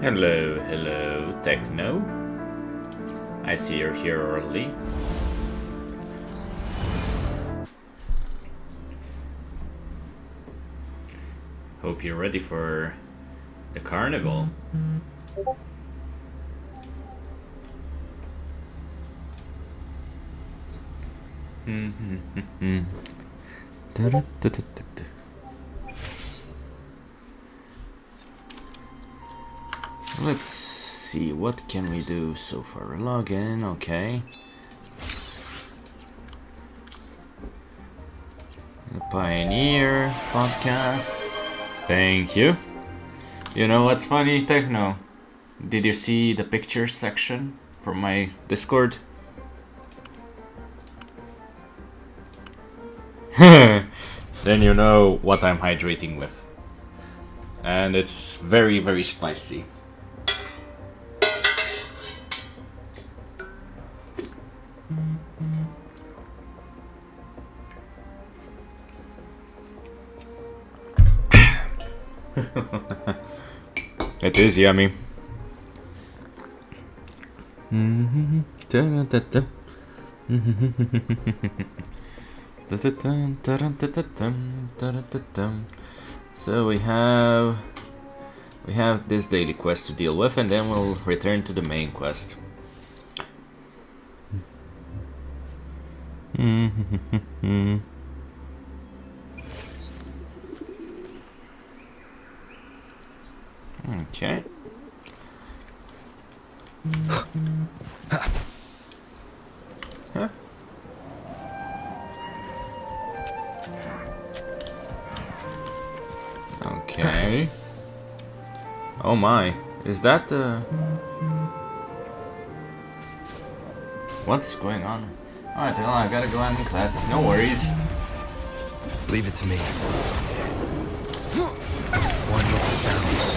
Hello, hello, Techno. I see you're here early. Hope you're ready for the carnival. Let's see, what can we do so far? Log in, okay. The Pioneer podcast. Thank you. You know what's funny, Techno? Did you see the pictures section from my Discord? Then you know what I'm hydrating with. And it's very, very spicy. It is yummy. So we have this daily quest to deal with, and then we'll return to the main quest. Okay. Huh? Okay. Oh my, is that what's going on? Alright, well, I gotta go out in class, no worries. Leave it to me. One with the sounds.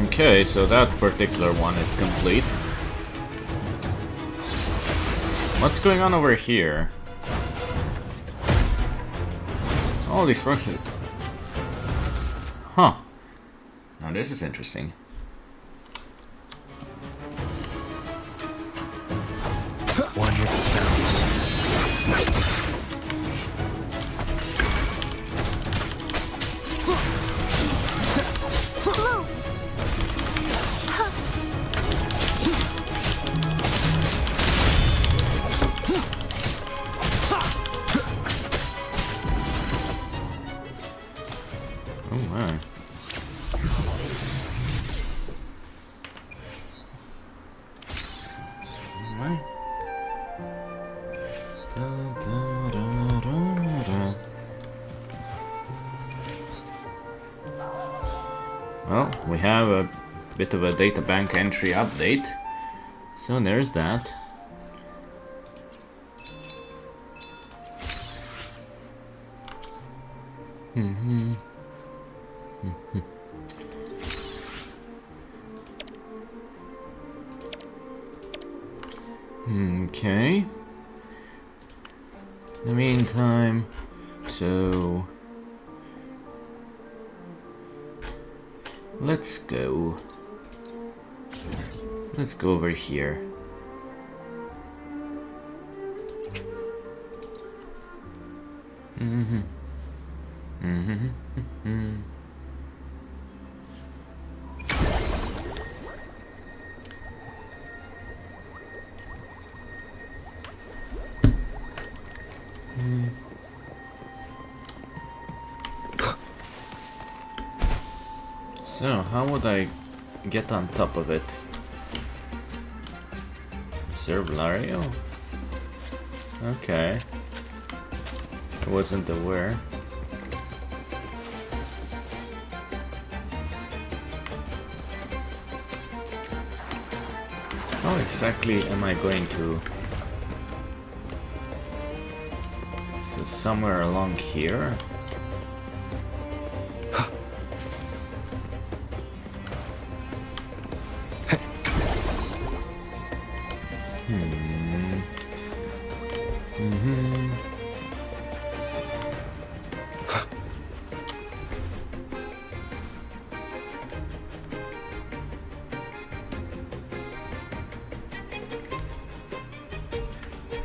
Okay, so that particular one is complete. What's going on over here? All these rocks. Huh. Now this is interesting. One with the sounds. Oh my. Well, we have a bit of a databank entry update, so there's that. Okay. In the meantime, so let's go over here. So, how would I get on top of it? Serve Lario? Okay. I wasn't aware. How exactly am I going to somewhere along here.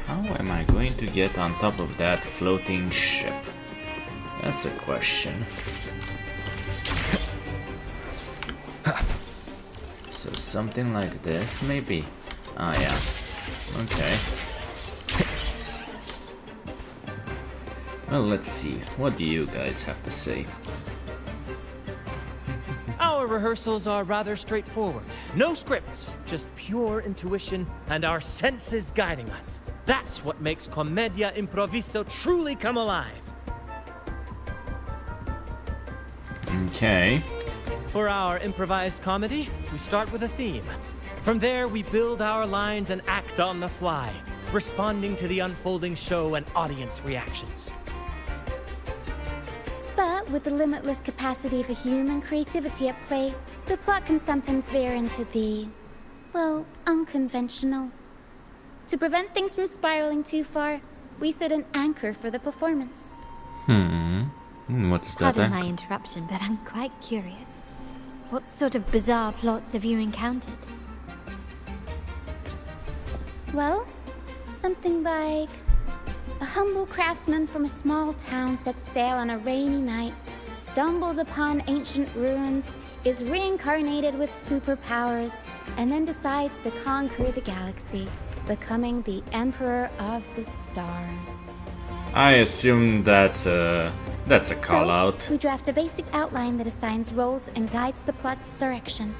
How am I going to get on top of that floating ship? That's a question. So something like this, maybe? Ah, yeah. Okay. Well, let's see. What do you guys have to say? Our rehearsals are rather straightforward. No scripts, just pure intuition and our senses guiding us. That's what makes Commedia Improviso truly come alive. Okay. For our improvised comedy, we start with a theme. From there, we build our lines and act on the fly, responding to the unfolding show and audience reactions. But with the limitless capacity for human creativity at play, the plot can sometimes veer into the, well, unconventional. To prevent things from spiraling too far, we set an anchor for the performance. What is that? Pardon my interruption, but I'm quite curious. What sort of bizarre plots have you encountered? Well, something like a humble craftsman from a small town sets sail on a rainy night, stumbles upon ancient ruins, is reincarnated with superpowers, and then decides to conquer the galaxy, becoming the Emperor of the Stars. I assume that's a call So, out. we draft a basic outline that assigns roles and guides the plot's direction.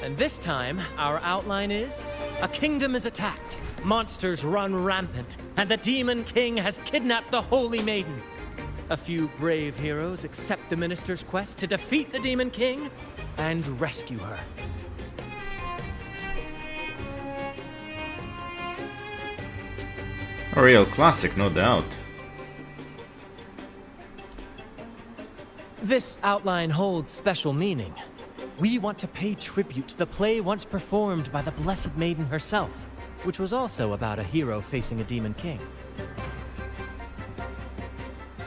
And this time, our outline is: a kingdom is attacked, monsters run rampant, and the Demon King has kidnapped the Holy Maiden. A few brave heroes accept the minister's quest to defeat the Demon King and rescue her. A real classic, no doubt. This outline holds special meaning. We want to pay tribute to the play once performed by the Blessed Maiden herself, which was also about a hero facing a Demon King.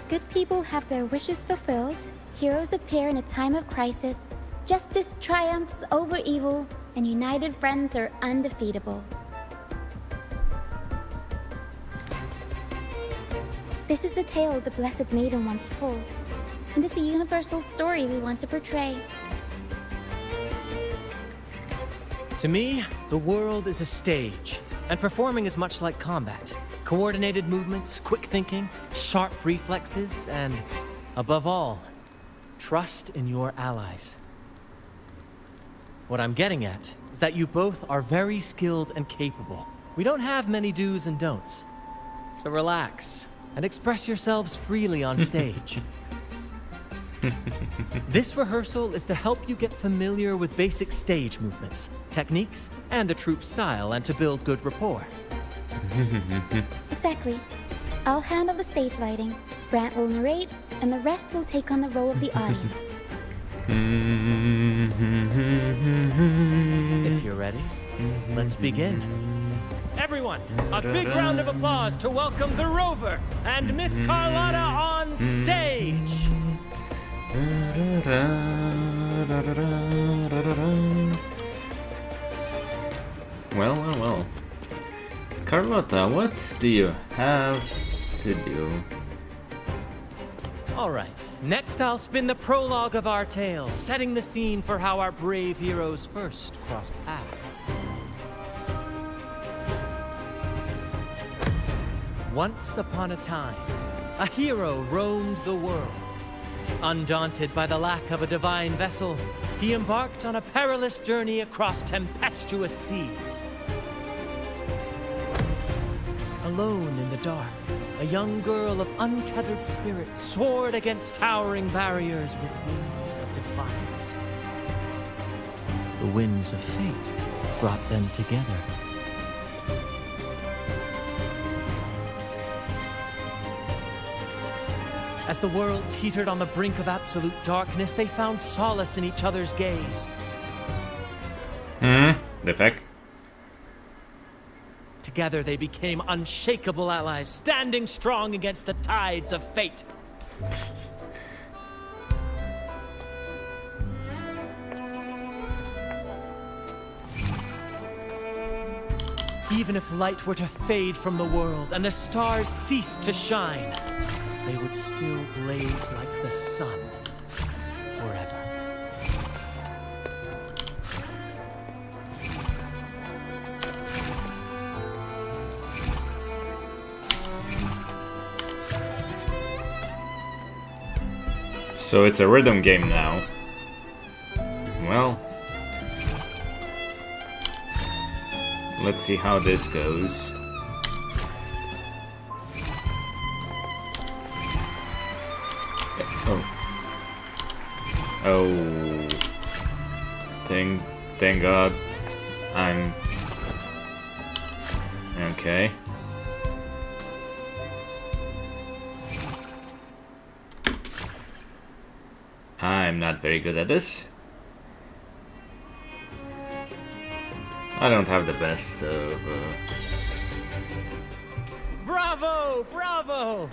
Good people have their wishes fulfilled, heroes appear in a time of crisis, justice triumphs over evil, and united friends are undefeatable. This is the tale the Blessed Maiden once told, and it's a universal story we want to portray. To me, the world is a stage, and performing is much like combat. Coordinated movements, quick thinking, sharp reflexes, and, above all, trust in your allies. What I'm getting at is that you both are very skilled and capable. We don't have many do's and don'ts. So relax and express yourselves freely on stage. This rehearsal is to help you get familiar with basic stage movements, techniques, and the troupe style, and to build good rapport. Exactly. I'll handle the stage lighting, Brant will narrate, and the rest will take on the role of the audience. If you're ready, let's begin. Everyone, a big round of applause to welcome the Rover and Miss Carlotta on stage. Well. Carlotta, what do you have to do? All right, next I'll spin the prologue of our tale, setting the scene for how our brave heroes first crossed paths. Once upon a time, a hero roamed the world. Undaunted by the lack of a divine vessel, he embarked on a perilous journey across tempestuous seas. Alone in the dark, a young girl of untethered spirit soared against towering barriers with wings of defiance. The winds of fate brought them together. As the world teetered on the brink of absolute darkness, they found solace in each other's gaze. The fuck? Together they became unshakable allies, standing strong against the tides of fate. Even if light were to fade from the world and the stars cease to shine, they would still blaze like the sun forever. So it's a rhythm game now. Well, let's see how this goes. Oh. Thank God. I'm... Okay. I'm not very good at this. I don't have the best of... Bravo! Bravo!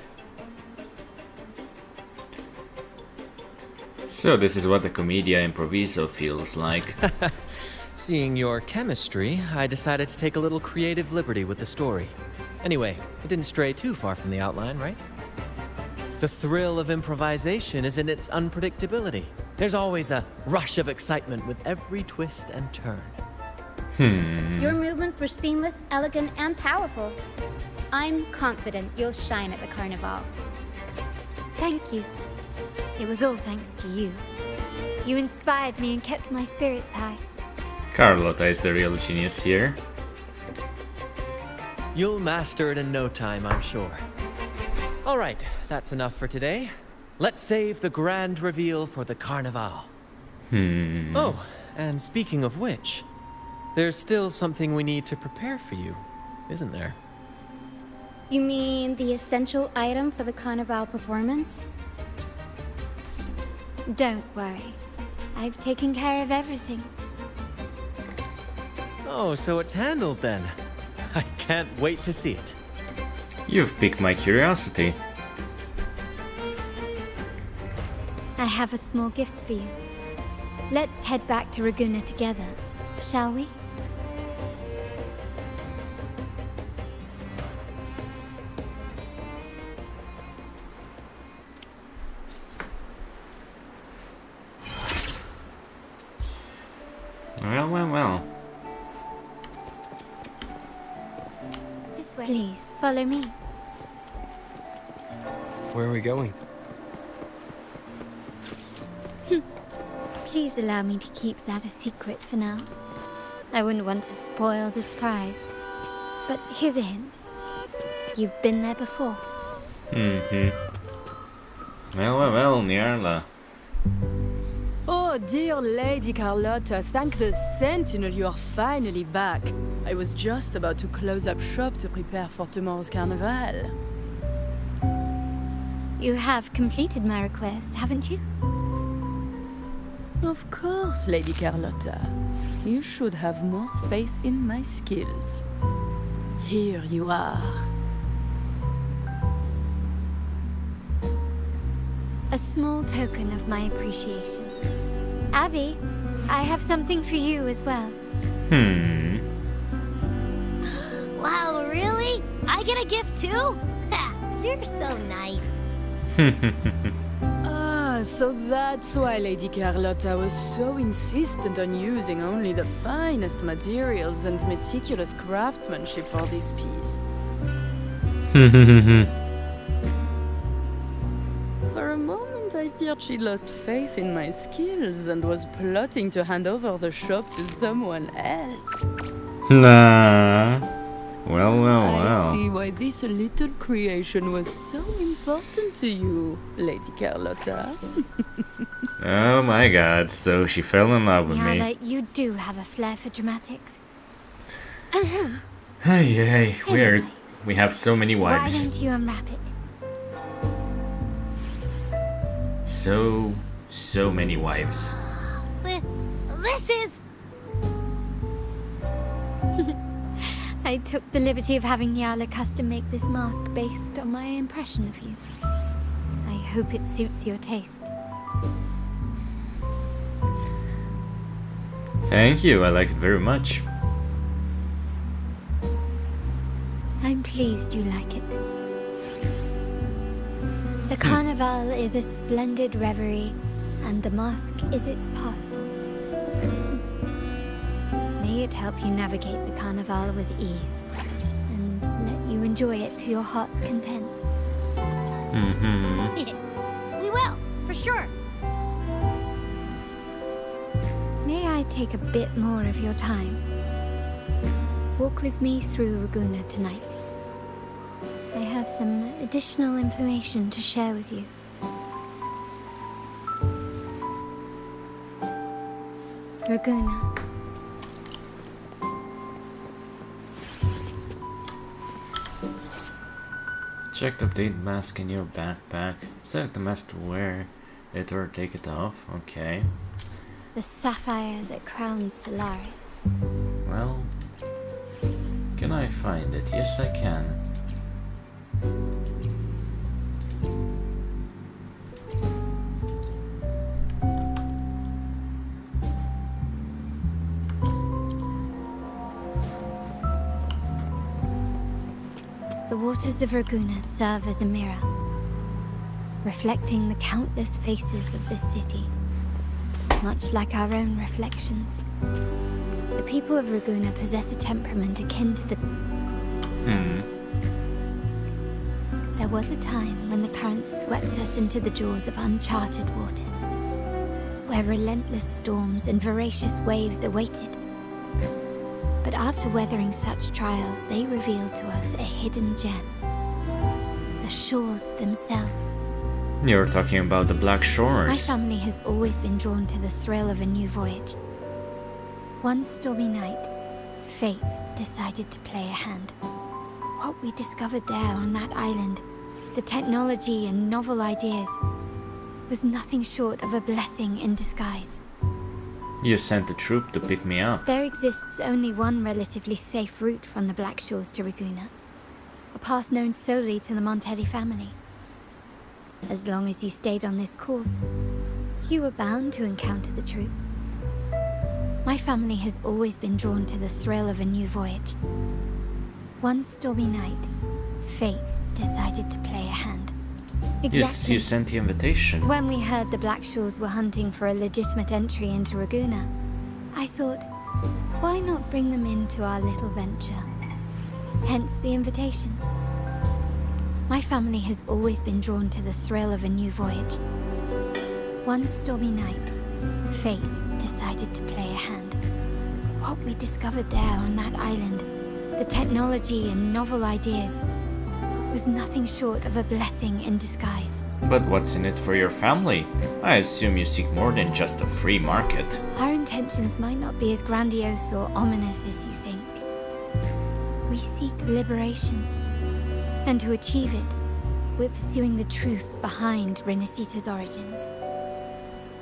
So this is what the Commedia Improviso feels like. Seeing your chemistry, I decided to take a little creative liberty with the story. Anyway, it didn't stray too far from the outline, right? The thrill of improvisation is in its unpredictability. There's always a rush of excitement with every twist and turn. Your movements were seamless, elegant, and powerful. I'm confident you'll shine at the carnival. Thank you. It was all thanks to you. You inspired me and kept my spirits high. Carlotta is the real genius here. You'll master it in no time, I'm sure. All right, that's enough for today. Let's save the grand reveal for the carnival. Oh, and speaking of which, there's still something we need to prepare for you, isn't there? You mean the essential item for the carnival performance? Don't worry. I've taken care of everything. Oh, so it's handled then. I can't wait to see it. You've piqued my curiosity. I have a small gift for you. Let's head back to Raguna together, shall we? Well. This way. Please, follow me. Where are we going? Please allow me to keep that a secret for now. I wouldn't want to spoil the surprise. But here's a hint. You've been there before. Well, Nyarla. Oh, dear Lady Carlotta, thank the Sentinel you are finally back. I was just about to close up shop to prepare for tomorrow's carnival. You have completed my request, haven't you? Of course, Lady Carlotta. You should have more faith in my skills. Here you are. A small token of my appreciation. Abby, I have something for you as well. Wow, really? I get a gift too? Ha! You're so nice. Ah, so that's why Lady Carlotta was so insistent on using only the finest materials and meticulous craftsmanship for this piece. For a moment, I feared she lost faith in my skills and was plotting to hand over the shop to someone else. Nah. Well. I see why this little creation was so important to you, Lady Carlotta. Oh my God, so she fell in love with me. That you do have a flair for dramatics. Hey, we have so many Why wives. don't you unwrap it? So many wives. This is... I took the liberty of having Jarla custom make this mask based on my impression of you. I hope it suits your taste. Thank you, I like it very much. I'm pleased you like it. The carnival is a splendid reverie, and the mask is its passport. May it help you navigate the carnival with ease, and let you enjoy it to your heart's content. We will, for sure. May I take a bit more of your time? Walk with me through Raguna tonight. I have some additional information to share with you. Raguna. Check the update mask in your backpack. Select the mask to wear it or take it off. Okay. The sapphire that crowns Solaris. Well, can I find it? Yes, I can. The waters of Raguna serve as a mirror, reflecting the countless faces of this city, much like our own reflections. The people of Raguna possess a temperament akin to the... There was a time when the currents swept us into the jaws of uncharted waters, where relentless storms and voracious waves awaited. But after weathering such trials, they revealed to us a hidden gem. The shores themselves. You're talking about the Black Shores. My family has always been drawn to the thrill of a new voyage. One stormy night, fate decided to play a hand. What we discovered there on that island, the technology and novel ideas, was nothing short of a blessing in disguise. You sent a troop to pick me up. There exists only one relatively safe route from the Black Shores to Raguna, a path known solely to the Montelli family. As long as you stayed on this course, you were bound to encounter the troop. My family has always been drawn to the thrill of a new voyage. One stormy night, fate decided to play a hand. Yes, you sent the invitation. When we heard the Black Shores were hunting for a legitimate entry into Raguna, I thought, why not bring them into our little venture? Hence the invitation. My family has always been drawn to the thrill of a new voyage. One stormy night, fate decided to play a hand. What we discovered there on that island, the technology and novel ideas, was nothing short of a blessing in disguise. But what's in it for your family? I assume you seek more than just a free market. Our intentions might not be as grandiose or ominous as you think. We seek liberation. And to achieve it, we're pursuing the truth behind Renacita's origins.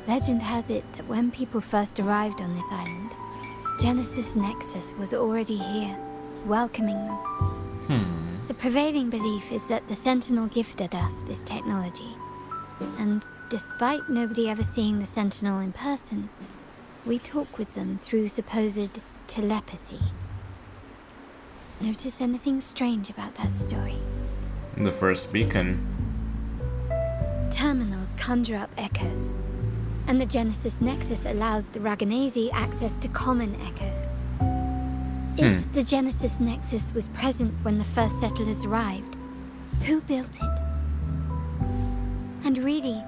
Legend has it that when people first arrived on this island, Genesis Nexus was already here, welcoming them. The prevailing belief is that the Sentinel gifted us this technology. And despite nobody ever seeing the Sentinel in person, we talk with them through supposed telepathy. Notice anything strange about that story? The first beacon. Terminals conjure up echoes, and the Genesis Nexus allows the Raganese access to common echoes. If the Genesis Nexus was present when the first settlers arrived, who built it? And really,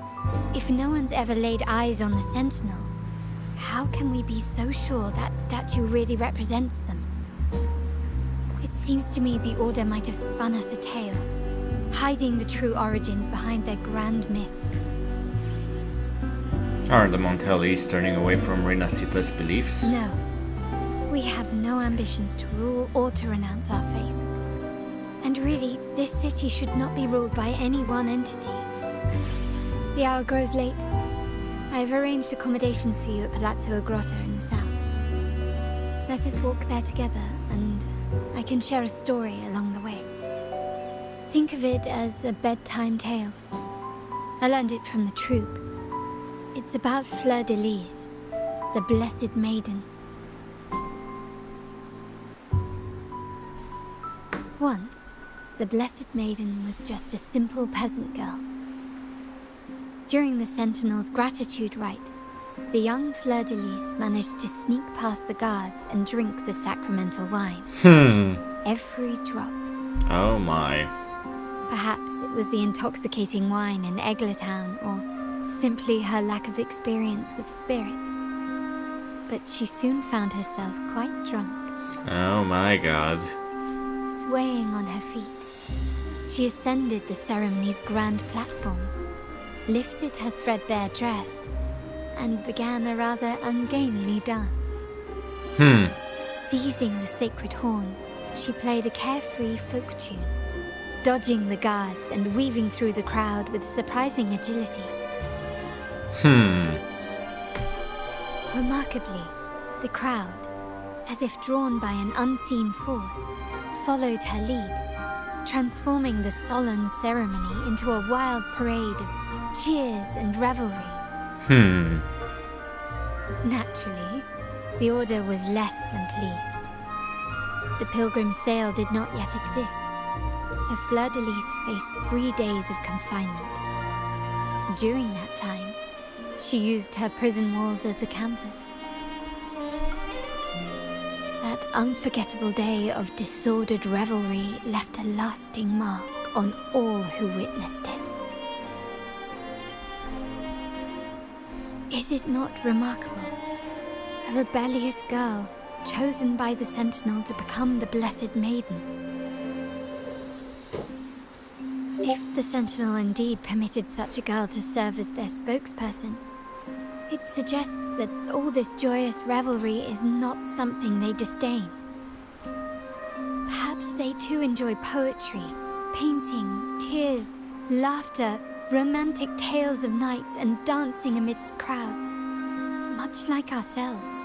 if no one's ever laid eyes on the Sentinel, how can we be so sure that statue really represents them? It seems to me the Order might have spun us a tale, hiding the true origins behind their grand myths. Are the Montellis turning away from Renacita's beliefs? No. We have no ambitions to rule or to renounce our faith. And really, this city should not be ruled by any one entity. The hour grows late. I have arranged accommodations for you at Palazzo Grotta in the south. Let us walk there together, and I can share a story along the way. Think of it as a bedtime tale. I learned it from the troupe. It's about Fleur de Lis, the Blessed Maiden. Once, the Blessed Maiden was just a simple peasant girl. During the Sentinel's gratitude rite, the young Fleur de Lis managed to sneak past the guards and drink the sacramental wine. Every drop. Oh my. Perhaps it was the intoxicating wine in Eglatown, or simply her lack of experience with spirits. But she soon found herself quite drunk. Oh my god. Swaying on her feet, she ascended the ceremony's grand platform, lifted her threadbare dress, and began a rather ungainly dance. Seizing the sacred horn, she played a carefree folk tune, dodging the guards and weaving through the crowd with surprising agility. Remarkably, the crowd, as if drawn by an unseen force, followed her lead, transforming the solemn ceremony into a wild parade of cheers and revelry. Naturally, the Order was less than pleased. The pilgrim sale did not yet exist, so Fleur de Lis faced 3 days of confinement. During that time, she used her prison walls as a canvas. That unforgettable day of disordered revelry left a lasting mark on all who witnessed it. Is it not remarkable? A rebellious girl, chosen by the Sentinel to become the Blessed Maiden. If the Sentinel indeed permitted such a girl to serve as their spokesperson, it suggests that all this joyous revelry is not something they disdain. Perhaps they too enjoy poetry, painting, tears, laughter, romantic tales of nights, and dancing amidst crowds, much like ourselves.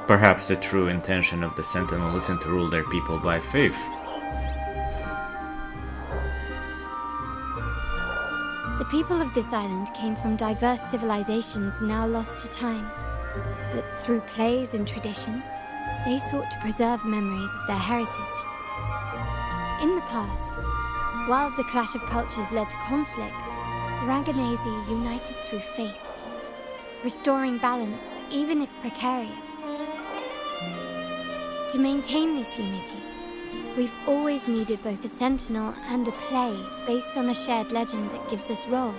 Perhaps the true intention of the Sentinel isn't to rule their people by faith. The people of this island came from diverse civilizations now lost to time. But through plays and tradition, they sought to preserve memories of their heritage. In the past, while the clash of cultures led to conflict, the Ragganese united through faith, restoring balance even if precarious. To maintain this unity, we've always needed both a sentinel and a play based on a shared legend that gives us roles.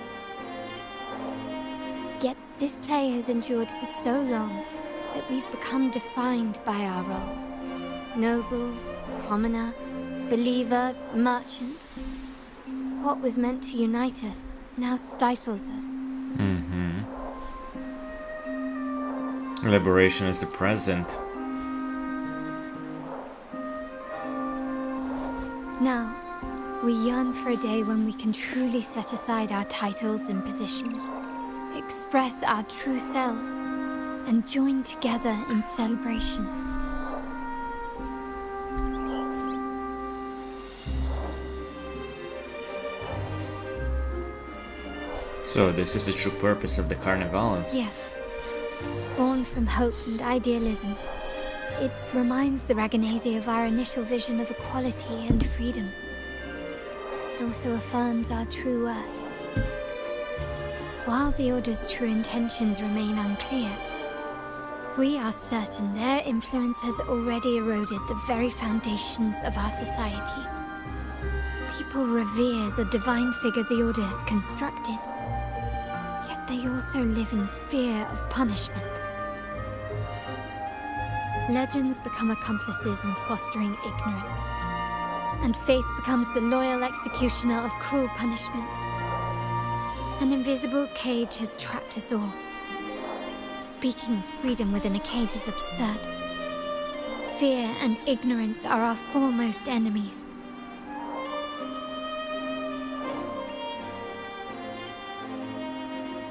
Yet this play has endured for so long that we've become defined by our roles. Noble, commoner, believer, merchant. What was meant to unite us now stifles us. Liberation is the present. Now, we yearn for a day when we can truly set aside our titles and positions, express our true selves, and join together in celebration. So this is the true purpose of the Carnival. Yes. Born from hope and idealism, it reminds the Ragganese of our initial vision of equality and freedom. It also affirms our true worth. While the Order's true intentions remain unclear, we are certain their influence has already eroded the very foundations of our society. People revere the divine figure the Order has constructed, yet they also live in fear of punishment. Legends become accomplices in fostering ignorance, and faith becomes the loyal executioner of cruel punishment. An invisible cage has trapped us all. Speaking freedom within a cage is absurd. Fear and ignorance are our foremost enemies.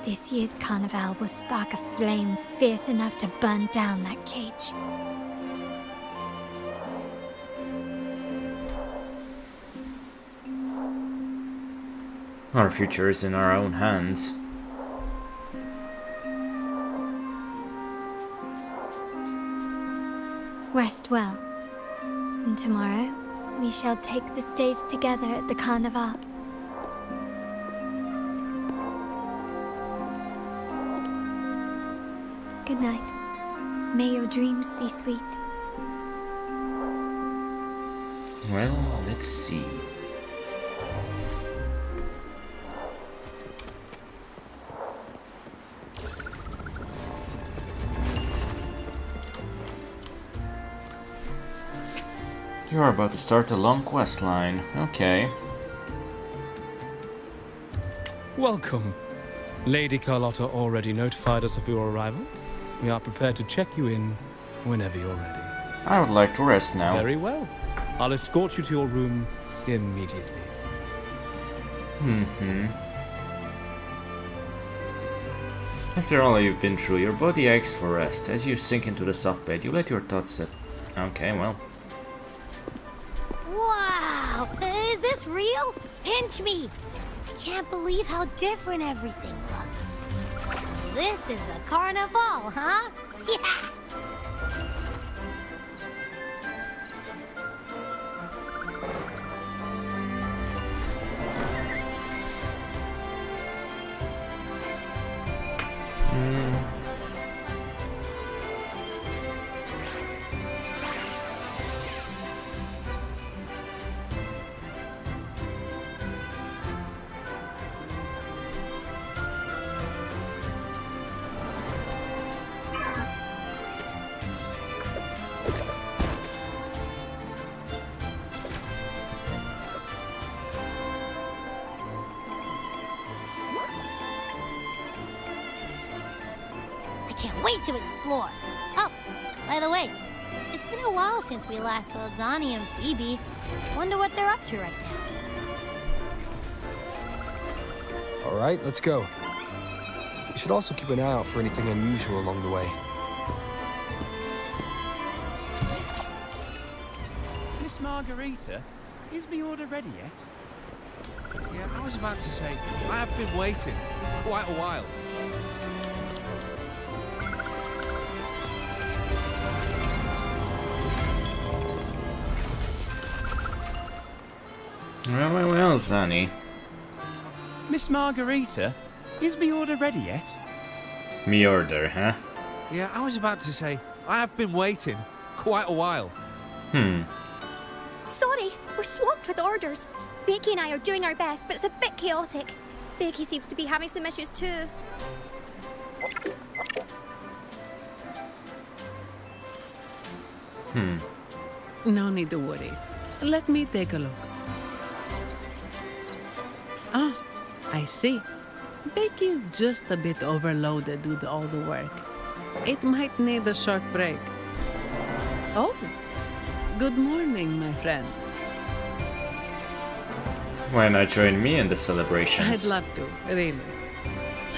This year's carnival will spark a flame fierce enough to burn down that cage. Our future is in our own hands. Rest well. And tomorrow, we shall take the stage together at the carnival. Good night. May your dreams be sweet. Well, let's see. You're about to start a long quest line. Okay. Welcome. Lady Carlotta already notified us of your arrival. We are prepared to check you in whenever you're ready. I would like to rest now. Very well. I'll escort you to your room immediately. After all you've been through, your body aches for rest. As you sink into the soft bed, you let your thoughts set. Okay, well. Wow! Is this real? Pinch me! I can't believe how different everything looks. So this is the carnival, huh? Yeah! Can't wait to explore. Oh, by the way, it's been a while since we last saw Zani and Phoebe. Wonder what they're up to right now. All right, let's go. You should also keep an eye out for anything unusual along the way. Miss Margarita, is the order ready yet? Yeah, I was about to say, I have been waiting quite a while. Well, Zani. Miss Margarita, is the order ready yet? Me order, huh? Yeah, I was about to say, I have been waiting quite a while. Sorry, we're swamped with orders. Becky and I are doing our best, but it's a bit chaotic. Becky seems to be having some issues too. No need to worry. Let me take a look. Ah, I see. Becky is just a bit overloaded with all the work. It might need a short break. Oh, good morning, my friend. Why not join me in the celebrations? I'd love to, really.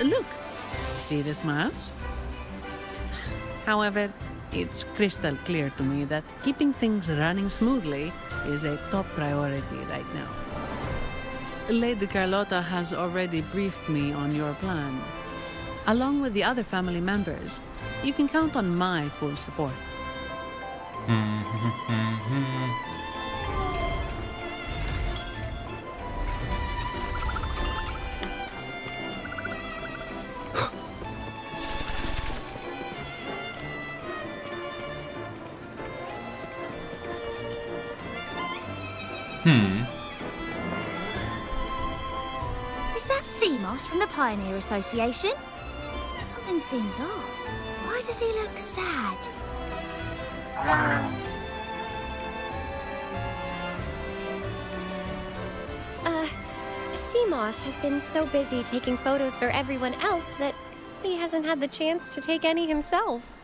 Look, see this mask? However, it's crystal clear to me that keeping things running smoothly is a top priority right now. Lady Carlotta has already briefed me on your plan. Along with the other family members, you can count on my full support. Is that Seamoss from the Pioneer Association? Something seems off. Why does he look sad? Seamoss has been so busy taking photos for everyone else that he hasn't had the chance to take any himself.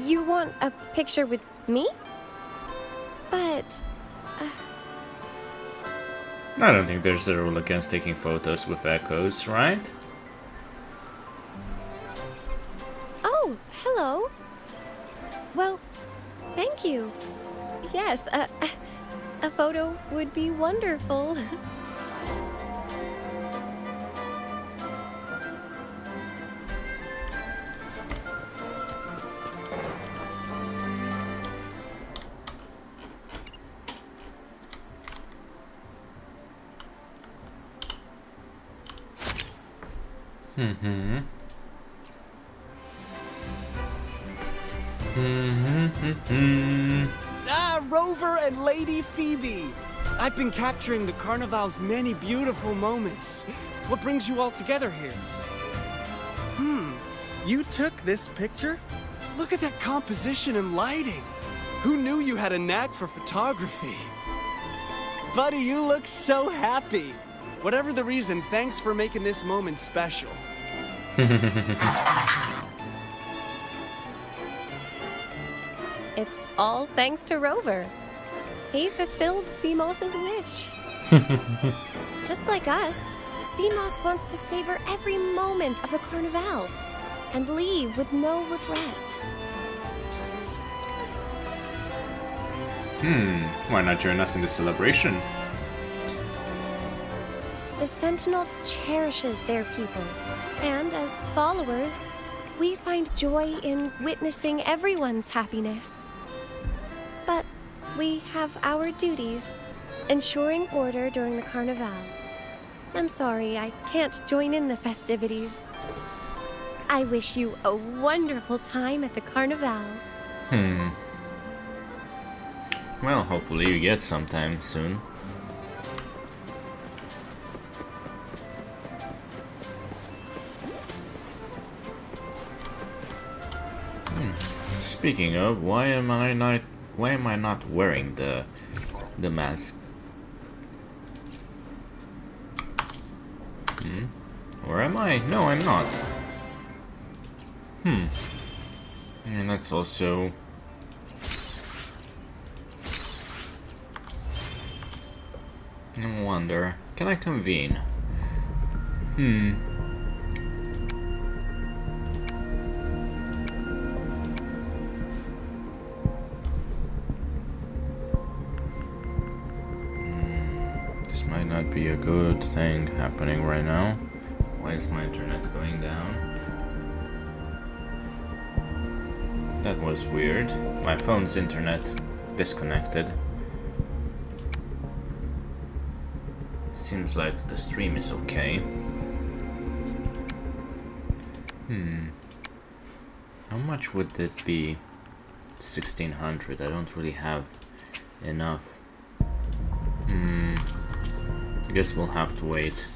You want a picture with me? But... I don't think there's a rule against taking photos with echoes, right? Oh, hello. Well, thank you. Yes, a photo would be wonderful. Rover and Lady Phoebe! I've been capturing the Carnival's many beautiful moments. What brings you all together here? You took this picture? Look at that composition and lighting! Who knew you had a knack for photography? Buddy, you look so happy! Whatever the reason, thanks for making this moment special. It's all thanks to Rover. He fulfilled Seamoss's wish. Just like us, Seamoss wants to savor every moment of the Carnival and leave with no regrets. Why not join us in the celebration? The Sentinel cherishes their people, and as followers, we find joy in witnessing everyone's happiness. But we have our duties, ensuring order during the Carnival. I'm sorry, I can't join in the festivities. I wish you a wonderful time at the Carnival. Well, hopefully you get sometime soon. Speaking of, why am I not wearing the mask? Or am I? No, I'm not. And that's also... I wonder, can I convene? This might not be a good thing happening right now. Why is my internet going down? That was weird. My phone's internet disconnected. Seems like the stream is okay. How much would it be? 1600. I don't really have enough. I guess we'll have to wait.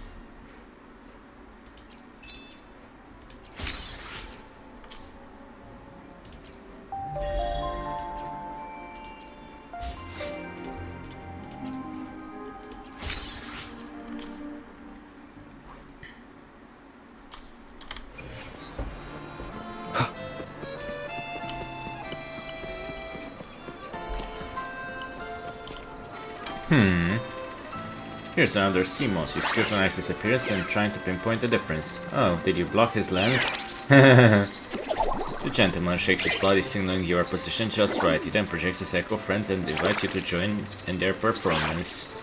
Here's another Seamoss. You scrutinize his appearance and trying to pinpoint the difference. Oh, did you block his lens? The gentleman shakes his body, signaling your position just right. He then projects his echo friends and invites you to join in their performance.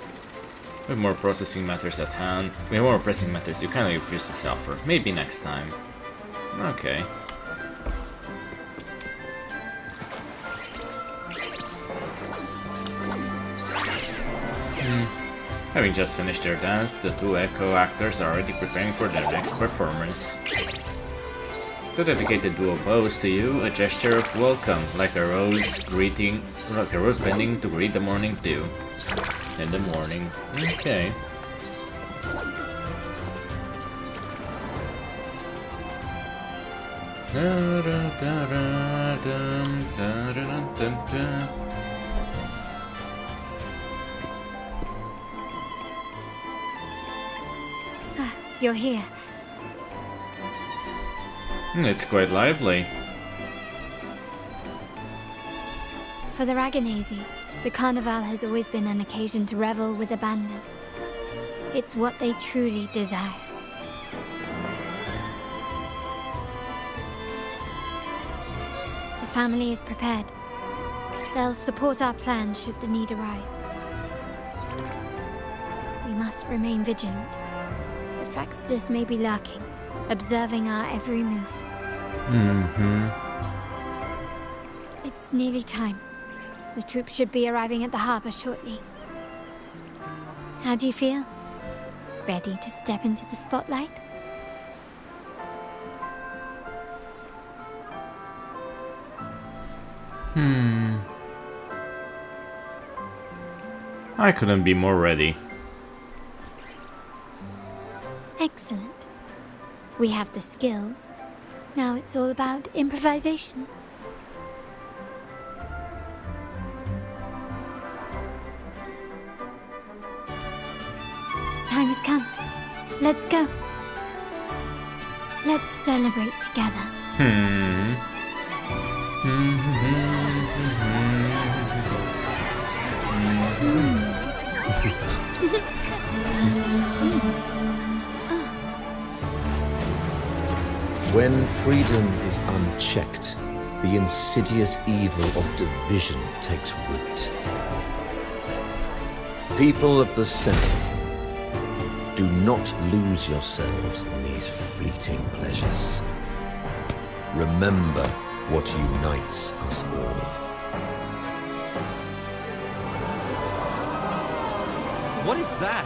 With more processing matters at hand, with more pressing matters, you kindly refuse this offer. Maybe next time. Okay. Having just finished their dance, the two echo actors are already preparing for their next performance. To dedicate the duo bows to you, a gesture of welcome, like a rose bending to greet the morning dew. In the morning. Okay. You're here. It's quite lively. For the Raganazy, the Carnival has always been an occasion to revel with abandon. It's what they truly desire. The family is prepared. They'll support our plan should the need arise. We must remain vigilant. The Fraxidus may be lurking, observing our every move. It's nearly time. The troops should be arriving at the harbor shortly. How do you feel? Ready to step into the spotlight? I couldn't be more ready. Excellent. We have the skills. Now it's all about improvisation. The time has come. Let's go. Let's celebrate together. When freedom is unchecked, the insidious evil of division takes root. People of the Center, do not lose yourselves in these fleeting pleasures. Remember what unites us all. What is that?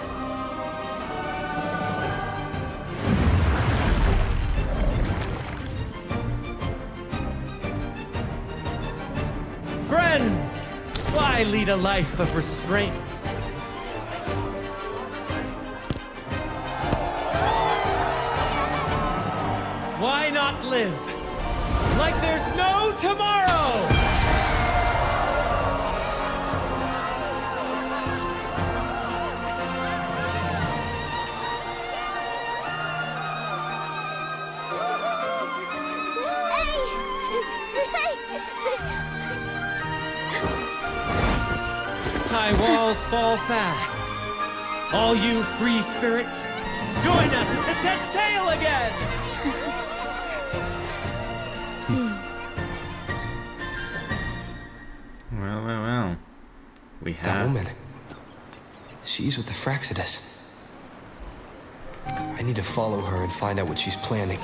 Friends! Why lead a life of restraints? Why not live like there's no tomorrow? High walls fall fast. All you free spirits, join us to set sail again! Well. We That have... woman. She's with the Fraxidus. I need to follow her and find out what she's planning.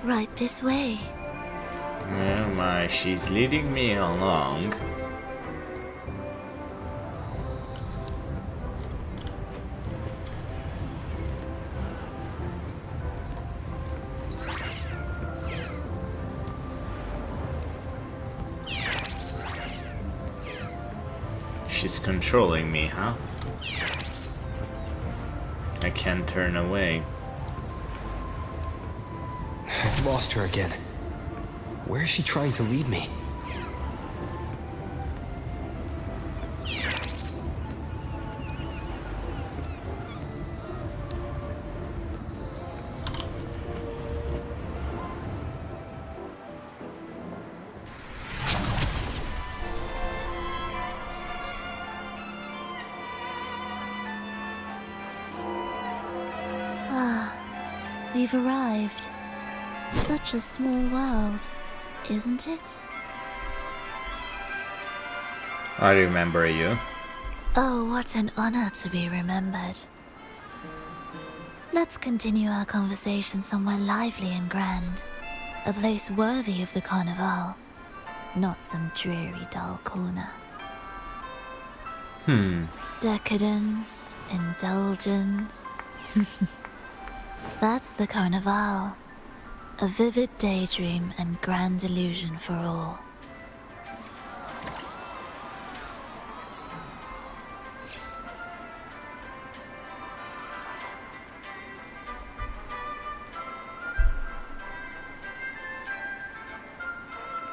Right this way. Oh my, she's leading me along. She's controlling me, huh? I can't turn away. I've lost her again. Where is she trying to lead me? We've arrived. Such a small world, isn't it? I remember you. Oh, what an honor to be remembered. Let's continue our conversation somewhere lively and grand. A place worthy of the Carnival, not some dreary, dull corner. Decadence, indulgence. That's the Carnival. A vivid daydream and grand illusion for all.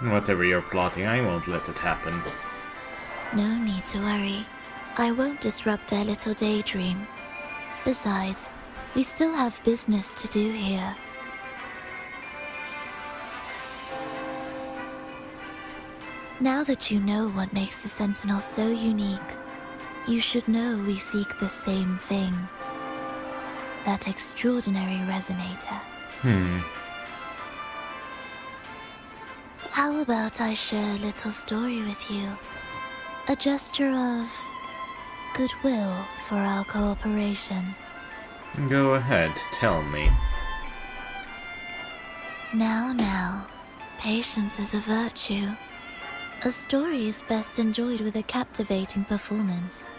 Whatever you're plotting, I won't let it happen. No need to worry. I won't disrupt their little daydream. Besides, we still have business to do here. Now that you know what makes the Sentinel so unique, you should know we seek the same thing. That extraordinary resonator. How about I share a little story with you? A gesture of goodwill for our cooperation. Go ahead, tell me. Now, patience is a virtue. A story is best enjoyed with a captivating performance,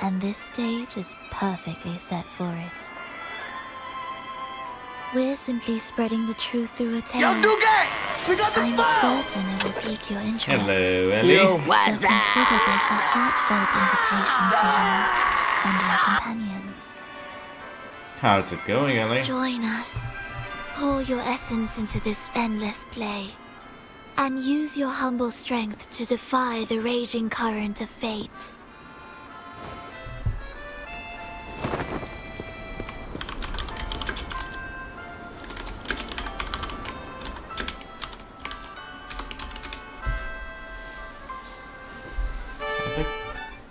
and this stage is perfectly set for it. We're simply spreading the truth through a tale. I'm certain it will pique your interest. Hello, Ellie. So consider this a heartfelt invitation to you and your companions. How's it going, Ellie? Join us. Pour your essence into this endless play, and use your humble strength to defy the raging current of fate.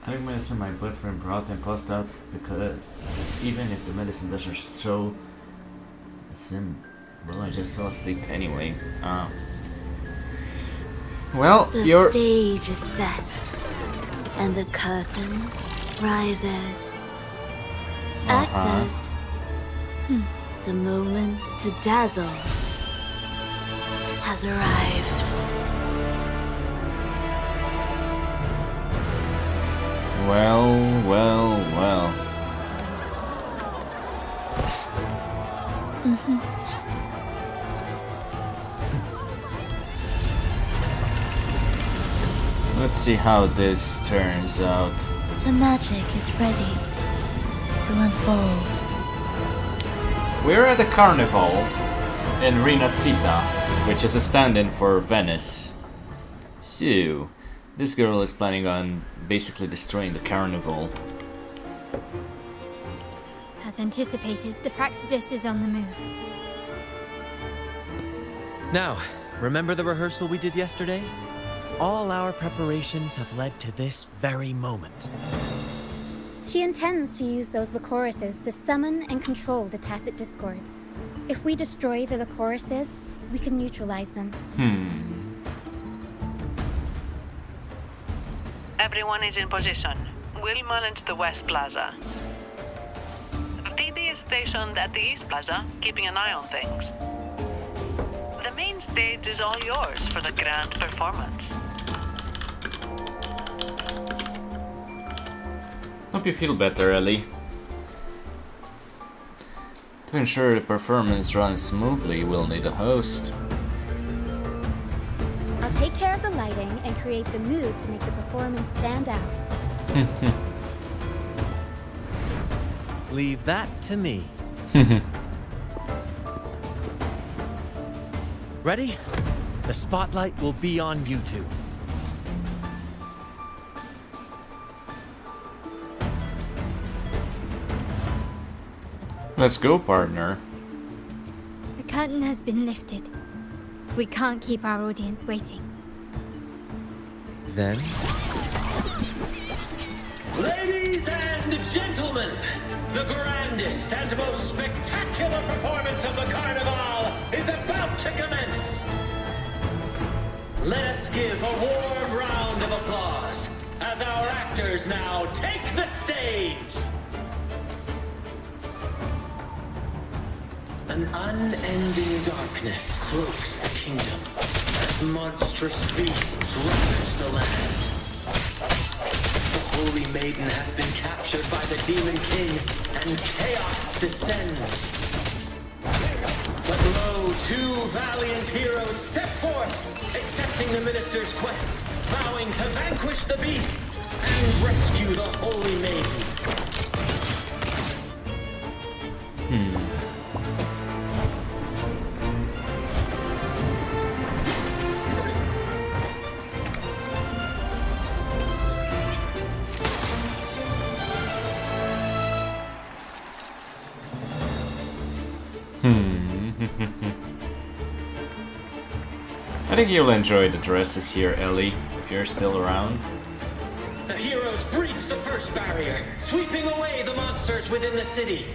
I took medicine my boyfriend brought and passed out because even if the medicine doesn't show well, I just fell asleep anyway. Well, the stage is set, and the curtain rises. Actors, the moment to dazzle has arrived. Well. Let's see how this turns out. The magic is ready to unfold. We're at the carnival in Rinascita, which is a stand-in for Venice. So, this girl is planning on basically destroying the carnival. As anticipated, the Praxidus is on the move. Now, remember the rehearsal we did yesterday? All our preparations have led to this very moment. She intends to use those Lycoruses to summon and control the Tacit Discords. If we destroy the Lycoruses, we can neutralize them. Everyone is in position. We'll mull into the West Plaza. Phoebe is stationed at the East Plaza, keeping an eye on things. The main stage is all yours for the grand performance. Hope you feel better, Ellie. To ensure the performance runs smoothly, we'll need a host. I'll take care of the lighting and create the mood to make the performance stand out. Leave that to me. Ready? The spotlight will be on you two. Let's go, partner. The curtain has been lifted. We can't keep our audience waiting. Then? Ladies and gentlemen, the grandest and most spectacular performance of the Carnival is about to commence. Let us give a warm round of applause as our actors now take the stage. And An unending darkness cloaks the kingdom as monstrous beasts ravage the land. The Holy Maiden has been captured by the Demon King, and chaos descends. But lo, two valiant heroes step forth, accepting the minister's quest, vowing to vanquish the beasts and rescue the Holy Maiden. I think you'll enjoy the dresses here, Ellie, if you're still around. The heroes breach the first barrier, sweeping away the monsters within the city.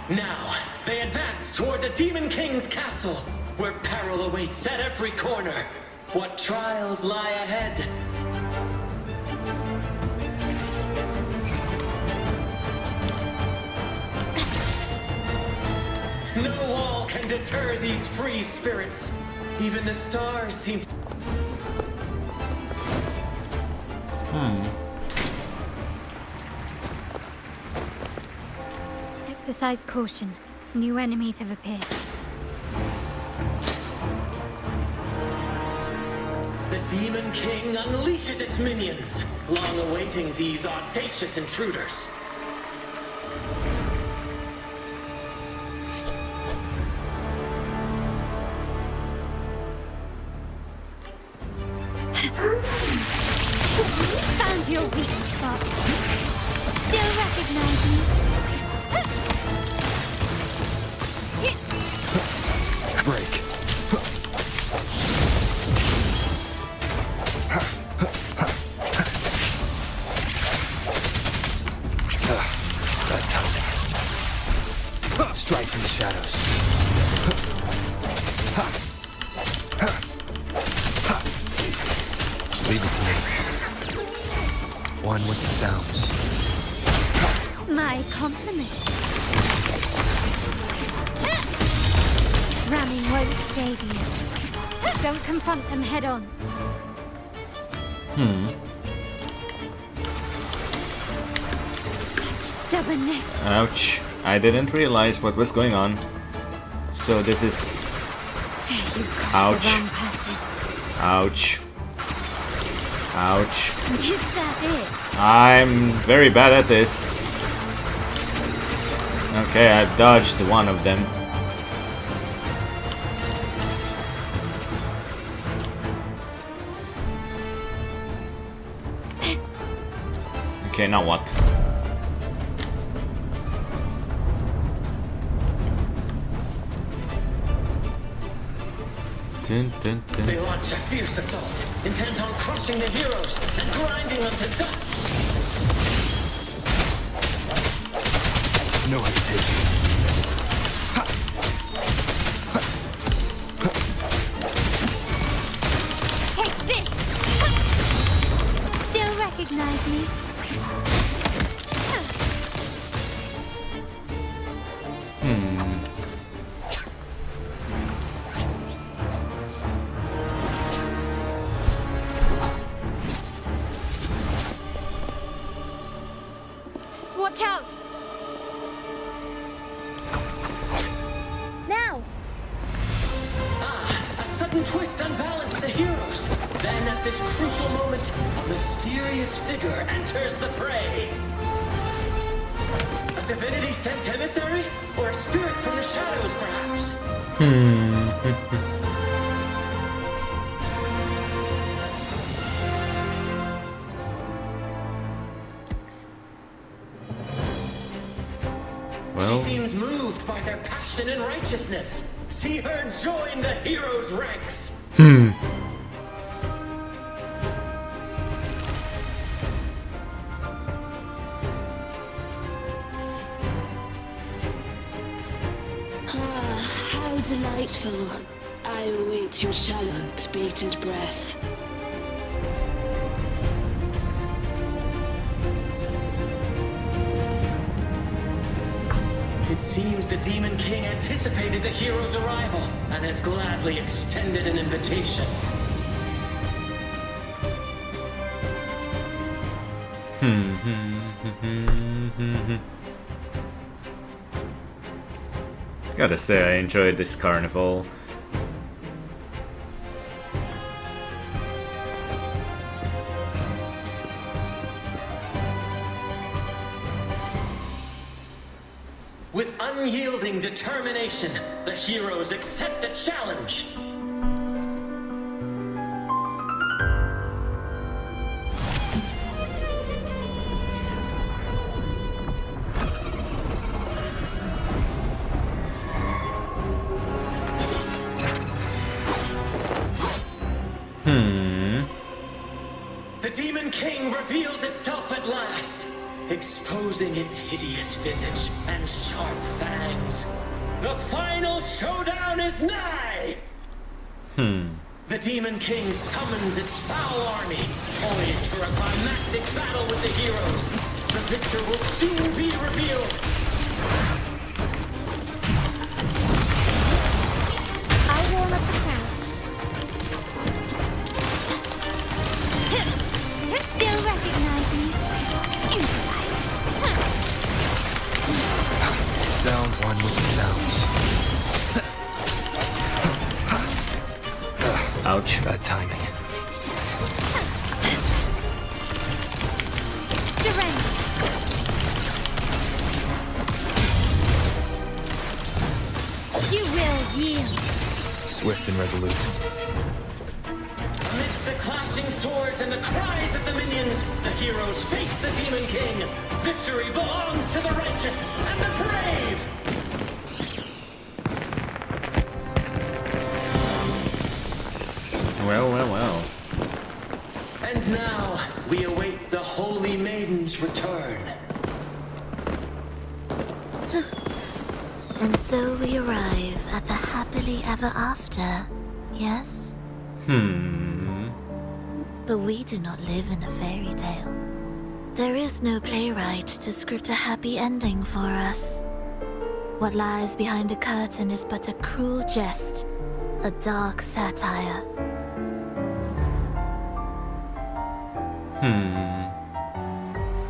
Now, they advance toward the Demon King's castle, where peril awaits at every corner. What trials lie ahead? No wall can deter these free spirits. Even the stars seem to... Exercise caution. New enemies have appeared. The Demon King unleashes its minions, long awaiting these audacious intruders. Found your weak spot. Still recognize me? Break. That time. Strike from the shadows. Leave it to me. One with the sounds. My compliments. Ramming won't save you. Don't confront them head on. Such stubbornness. Ouch. I didn't realize what was going on. So this is... Ouch. Ouch. Ouch. Is that it? I'm very bad at this. Okay, I've dodged one of them. Okay, now what? Dun, dun, dun. They launch a fierce assault, intent on crushing the heroes and grinding them to dust. No hesitation. Take this! Still recognize me? Watch out! Now! A sudden twist unbalanced the heroes. Then at this crucial moment, a mysterious figure enters the fray. A divinity sent emissary? Or a spirit from the shadows, perhaps? She seems moved by their passion and righteousness. See her join the heroes' ranks. How delightful. I await your shallowed, bated breath. It seems the Demon King anticipated the hero's arrival and has gladly extended an invitation. Gotta say, I enjoyed this carnival. With unyielding determination, the heroes accept the challenge. The Demon King reveals itself at last, exposing its hideous visage and sharp fangs. The final showdown is nigh! The Demon King summons its foul army, poised for a climactic battle with the heroes. The victor will soon be revealed. I'll warm up the crowd. Still recognize me. Improvise. Sounds one with the sounds. Ouch. Bad timing. Surrender. You will yield. Swift and resolute. Amidst the clashing swords and the cries of the minions, the heroes face the Demon King. Victory belongs to the righteous and the brave! Well, well, well. And now, we await the Holy Maiden's return. And so we arrive at the happily ever after, yes? But we do not live in a fairy tale. There is no playwright to script a happy ending for us. What lies behind the curtain is but a cruel jest, a dark satire.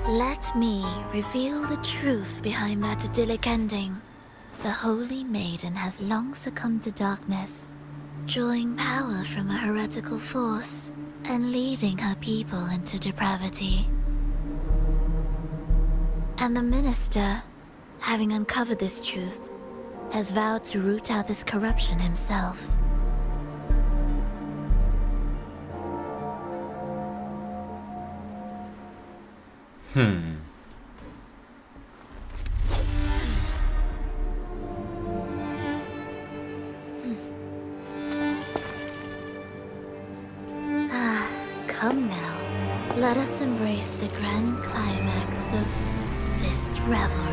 Let me reveal the truth behind that idyllic ending. The Holy Maiden has long succumbed to darkness, drawing power from a heretical force and leading her people into depravity. And the minister, having uncovered this truth, has vowed to root out this corruption himself. Come now, let us embrace the grand climax of this revelry.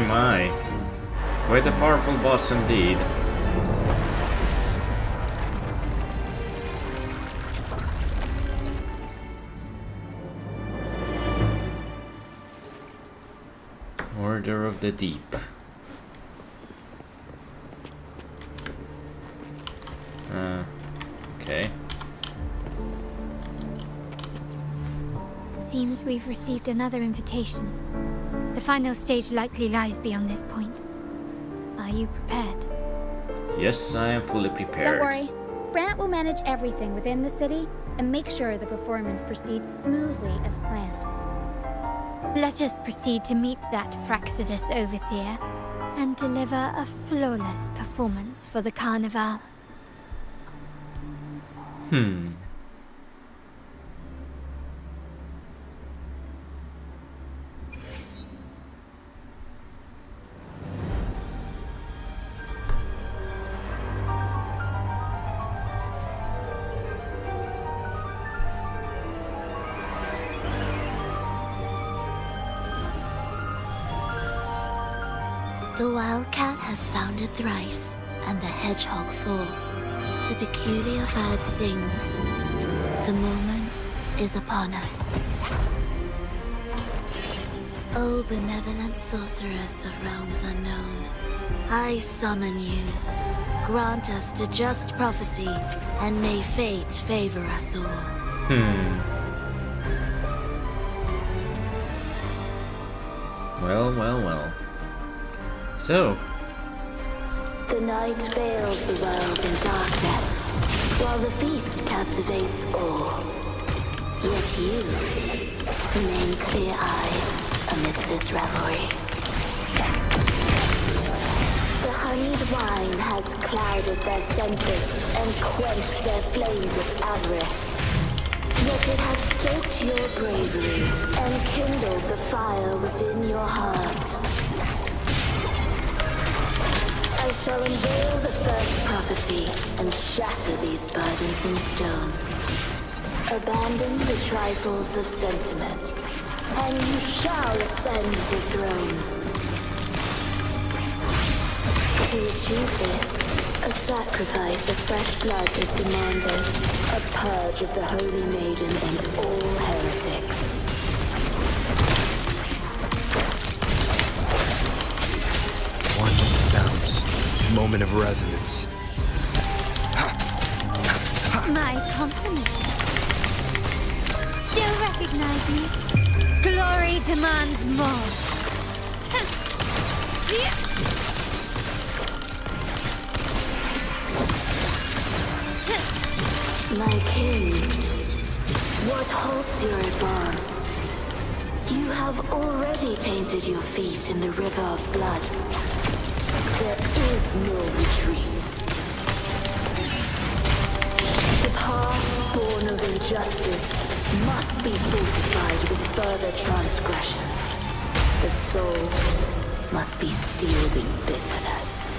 My. Quite a powerful boss indeed. Order of the Deep. Okay. Seems we've received another invitation. The final stage likely lies beyond this point. Are you prepared? Yes, I am fully prepared. Don't worry. Brant will manage everything within the city and make sure the performance proceeds smoothly as planned. Let us proceed to meet that Fraxidus overseer and deliver a flawless performance for the Carnival. The wildcat has sounded thrice, and the hedgehog four. The peculiar bird sings. The moment is upon us. O benevolent sorceress of realms unknown, I summon you. Grant us the just prophecy, and may fate favor us all. Well, well, well. So, The night veils the world in darkness, while the feast captivates all. Yet you remain clear-eyed amidst this revelry. The honeyed wine has clouded their senses and quenched their flames of avarice. Yet it has stoked your bravery and kindled the fire within your heart. I shall unveil the first prophecy and shatter these burdensome stones. Abandon the trifles of sentiment, and you shall ascend the throne. To achieve this, a sacrifice of fresh blood is demanded, a purge of the Holy Maiden and all heretics. One sounds. Moment of resonance. My compliments. Still recognize me? Glory demands more. My king, what halts your advance? You have already tainted your feet in the river of blood. There is no retreat. The path born of injustice must be fortified with further transgressions. The soul must be steeled in bitterness.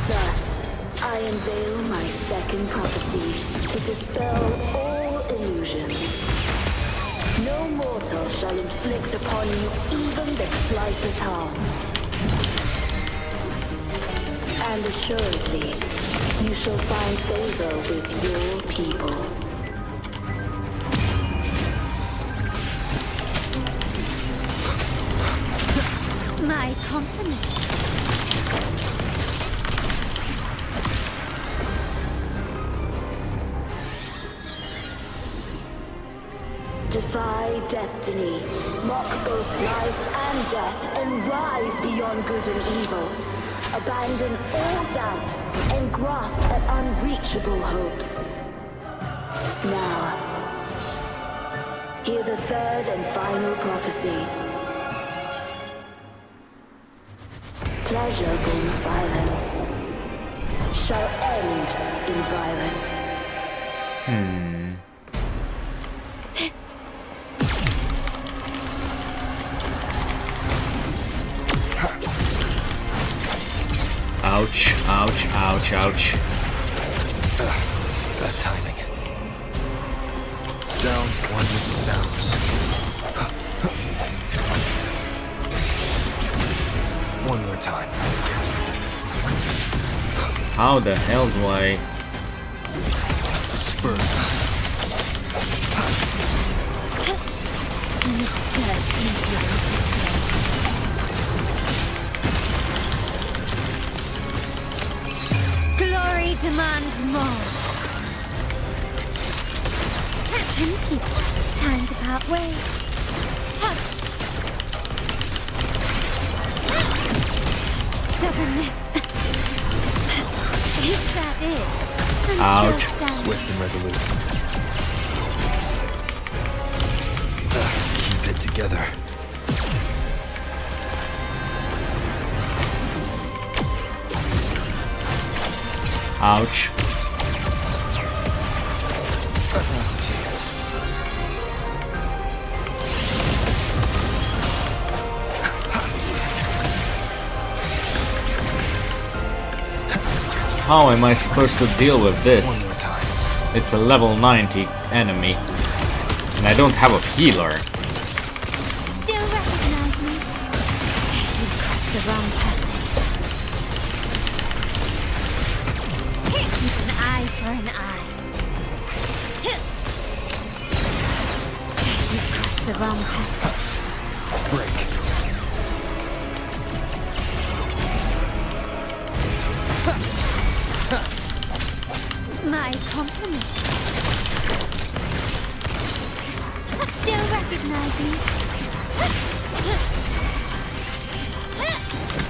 Thus, I unveil my second prophecy to dispel all illusions. No mortal shall inflict upon you even the slightest harm. And assuredly, you shall find favor with your people. My compliments. Defy destiny, mock both life and death, and rise beyond good and evil. Abandon all doubt and grasp at unreachable hopes. Now, hear the third and final prophecy. Pleasure born of violence shall end in violence. Ouch, ouch, ouch, ouch. That timing. Sounds one with the sounds. One more time. How the hell do I... Spurs. Glory demands more. And people, time to part ways. Such stubbornness. Is that it? I'm Ouch. still standing. Swift and resolute. Keep it together. Ouch. Last chance. How am I supposed to deal with this? One more time. It's a level 90 enemy. And I don't have a healer. Still recognize me? for an eye. You've crossed the wrong passage. Break. My compliments. Still recognize me.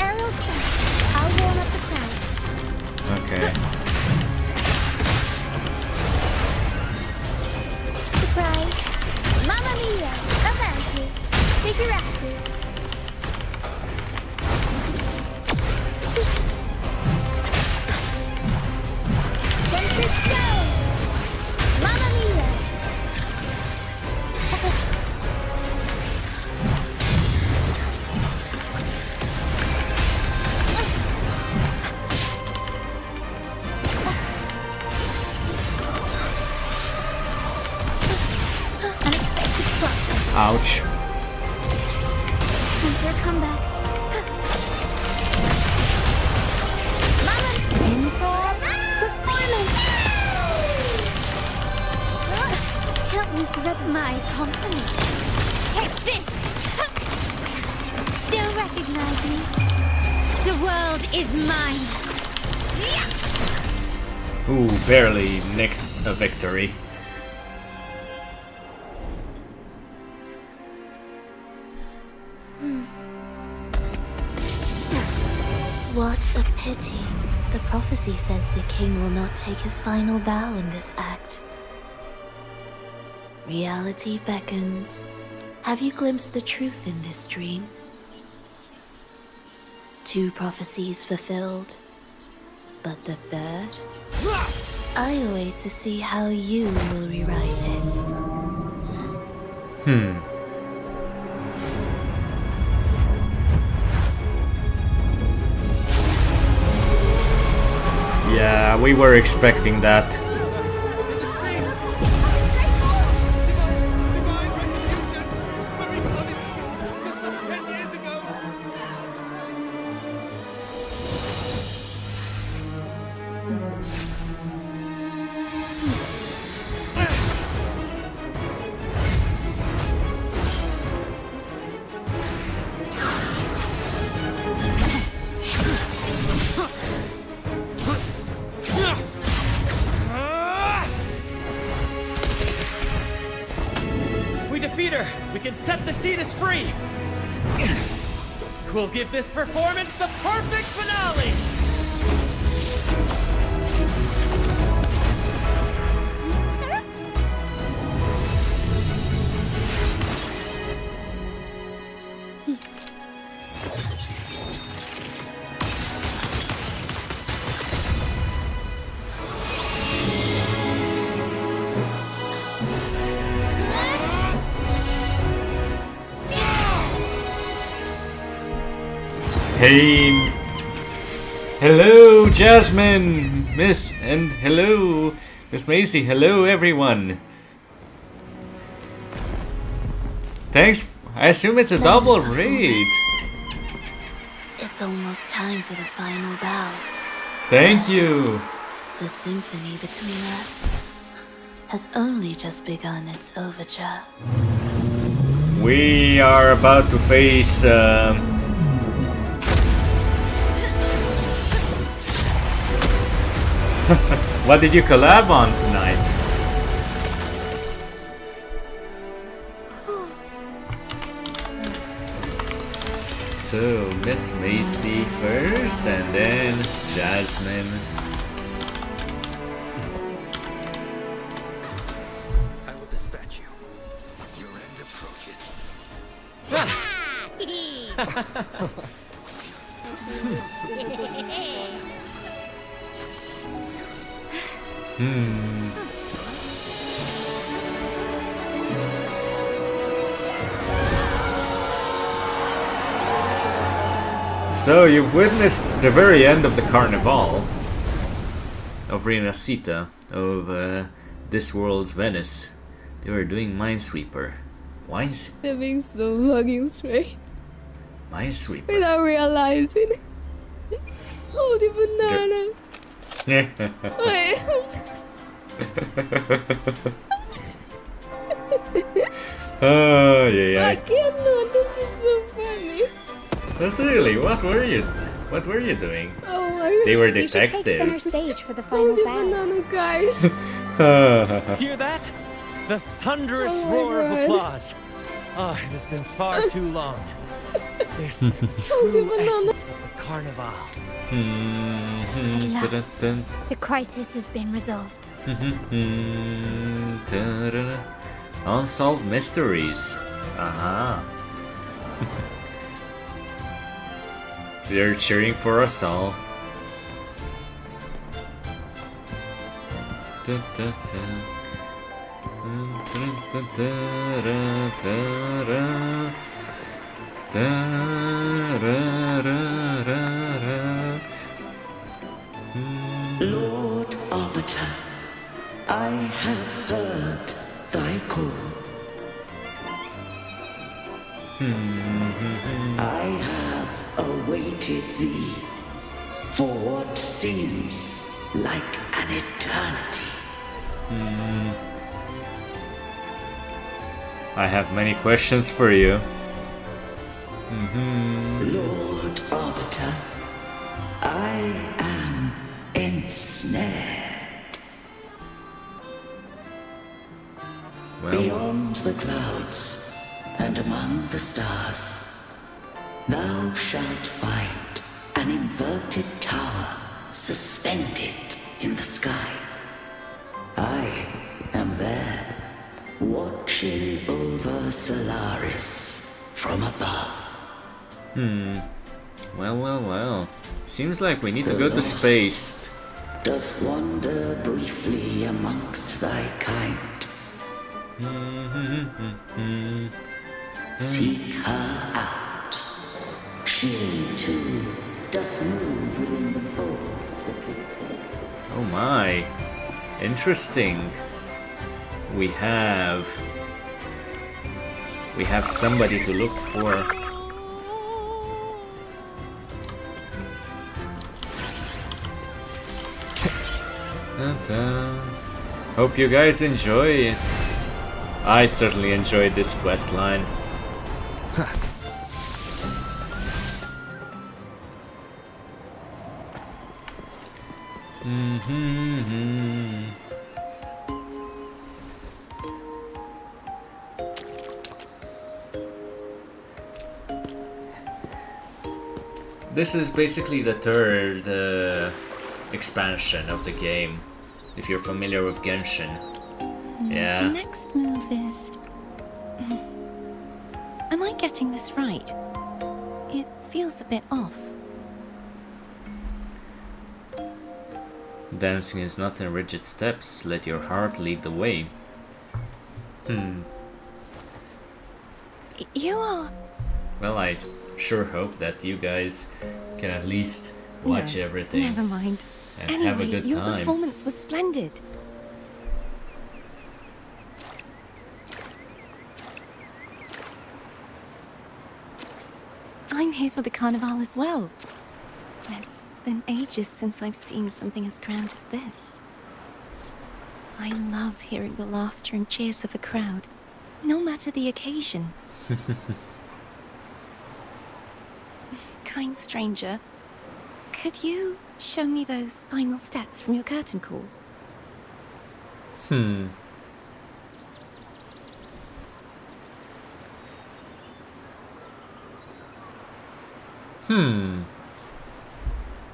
Aerial stance. I'll warm up the crowd. Okay. Surprise. Mamma mia. Avanti. Figurati. Francisco! Mamma mia! Ouch. Your comeback. Mamma! Improv performance! Can't lose the rhythm. My compliments. Take this! Still recognize me? The world is mine. Ooh, barely nicked a victory. What a pity. The prophecy says the king will not take his final bow in this act. Reality beckons. Have you glimpsed the truth in this dream? 2 prophecies fulfilled, but the third? I await to see how you will rewrite it. Yeah, we were expecting that. We can set the Cetus free! We'll give this performance the perfect finale! Hey, hello Jasmine, Miss, and hello Miss Macy, hello everyone. Thanks, I assume it's a double raid. It's almost time for the final bow. Thank you. The symphony between us has only just begun its overture. We are about to face what did you collab on tonight? So, Miss Macy first, and then Jasmine. I will dispatch you. Your end So, you've witnessed the very end of the Carnival of Renacita, of this world's Venice. They were doing Minesweeper. They're being so fucking straight Minesweeper. without realizing. Holy bananas. Oh, yeah. I cannot. This is so funny. But really, what were you doing? Oh my. They were You should take center detectives. stage for the Oh, final the battle. bananas, guys. Hear that? The thunderous Oh my roar of God. applause. Ah, it has been far too long. This is the Oh, the true banana. essence of the carnival. At last, the crisis has been resolved. Unsolved mysteries. Aha. They're cheering for us all. Lord Arbiter, I have heard thy call. I have awaited thee for what seems like an eternity. I have many questions for you. Lord Arbiter, I am ensnared. Well, Beyond the clouds and among the stars, thou shalt find an inverted tower suspended in the sky. I am there, watching over Solaris from above. Well. Seems like we need to go to lost space. Doth wander briefly amongst thy kind. Seek her out. She too doth move within the fold. Oh my. Interesting. We have somebody to look for. Hope you guys enjoy it. I certainly enjoyed this quest line. This is basically the third expansion of the game, if you're familiar with Genshin. The Yeah. next move is... Am I getting this right? It feels a bit off. Dancing is not in rigid steps, let your heart lead the way. You are... Well, I sure hope that you guys can at least watch No, everything Never mind. and Anyway, have a good your time. performance was splendid. I'm here for the carnival as well. It's been ages since I've seen something as grand as this. I love hearing the laughter and cheers of a crowd, no matter the occasion. Kind stranger, could you show me those final steps from your curtain call?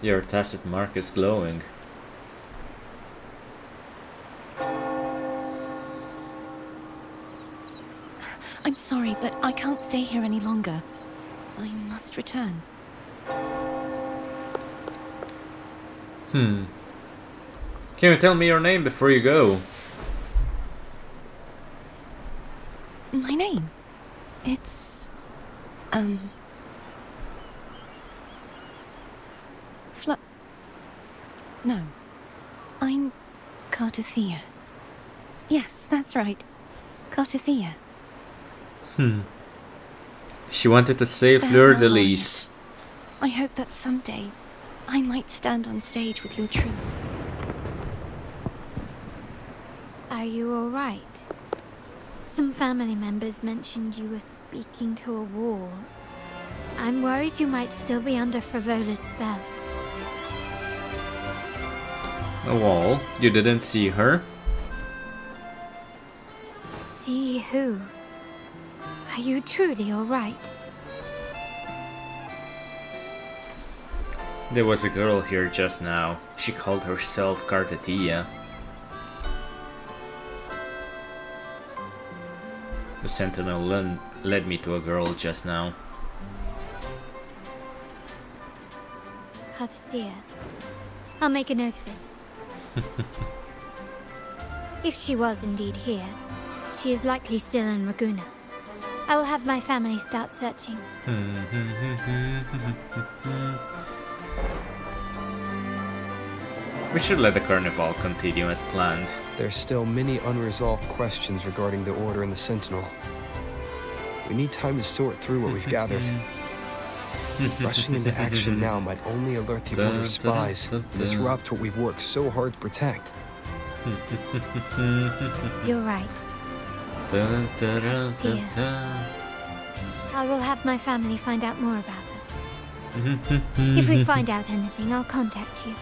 Your tacit mark is glowing. I'm sorry, but I can't stay here any longer. I must return. Can you tell me your name before you go? My name? It's... No. I'm Cartothea. Yes, that's right. Cartothea. She wanted to say Fleur de Lis. I hope that someday I might stand on stage with your troupe. Are you alright? Some family members mentioned you were speaking to a wall. I'm worried you might still be under Frivola's spell. A wall? You didn't see her? See who? Are you truly alright? There was a girl here just now. She called herself Cartatia. The sentinel led me to a girl just now. Cartathea. I'll make a note of it. If she was indeed here, she is likely still in Raguna. I will have my family start searching. We should let the carnival continue as planned. There's still many unresolved questions regarding the Order and the Sentinel. We need time to sort through what we've gathered. Rushing into action now might only alert the Order's spies, disrupt what we've worked so hard to protect. You're right. I will have my family find out more about her. If we find out anything, I'll contact you,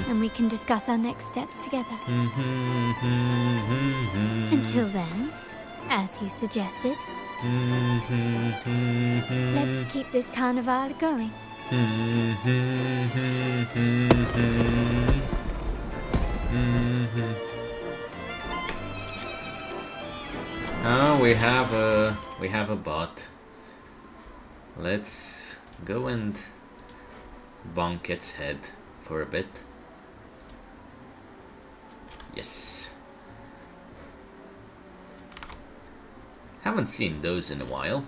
and we can discuss our next steps together. Until then, as you suggested, let's keep this carnival going. Oh, we have a bot. Let's go and bonk its head for a bit. Yes. Haven't seen those in a while.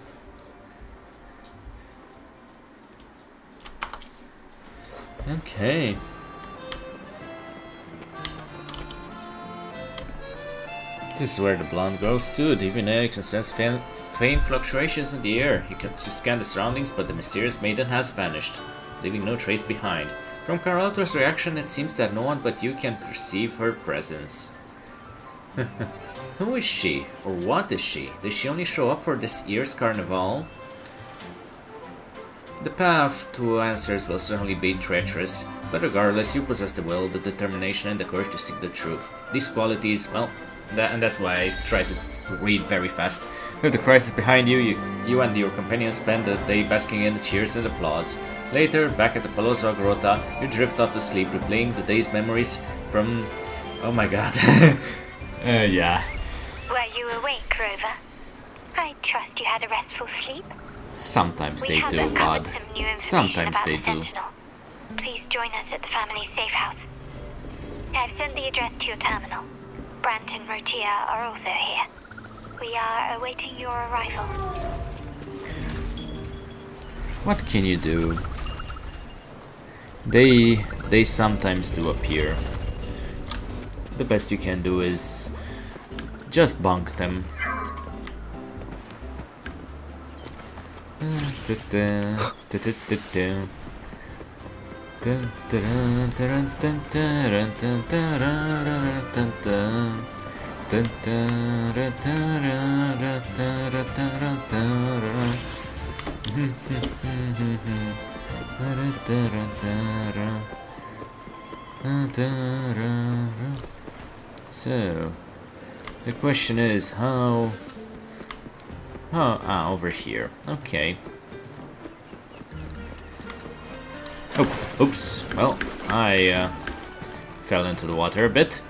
Okay. This is where the blonde girl stood. Even now you can sense faint fluctuations in the air. You scan the surroundings, but the mysterious maiden has vanished, leaving no trace behind. From Carlotta's reaction, it seems that no one but you can perceive her presence. Who is she? Or what is she? Did she only show up for this year's carnival? The path to answers will certainly be treacherous, but regardless, you possess the will, the determination, and the courage to seek the truth. These qualities, well, that's why I try to read very fast. With the crisis behind you, you and your companions spend the day basking in the cheers and applause. Later, back at the Palazzo Grota, you drift off to sleep, replaying the day's memories from... Oh my god. Yeah. Were you awake, Rover? I trust you had a restful sleep. Sometimes they do, God. Sometimes they do. Please join us at the family safe house. I've sent the address to your terminal. Brant and Rotia are also here. We are awaiting your arrival. What can you do? They sometimes do appear. The best you can do is just bonk them. So, the question is how... over here. Okay. Oh, oops. Well, I fell into the water a bit.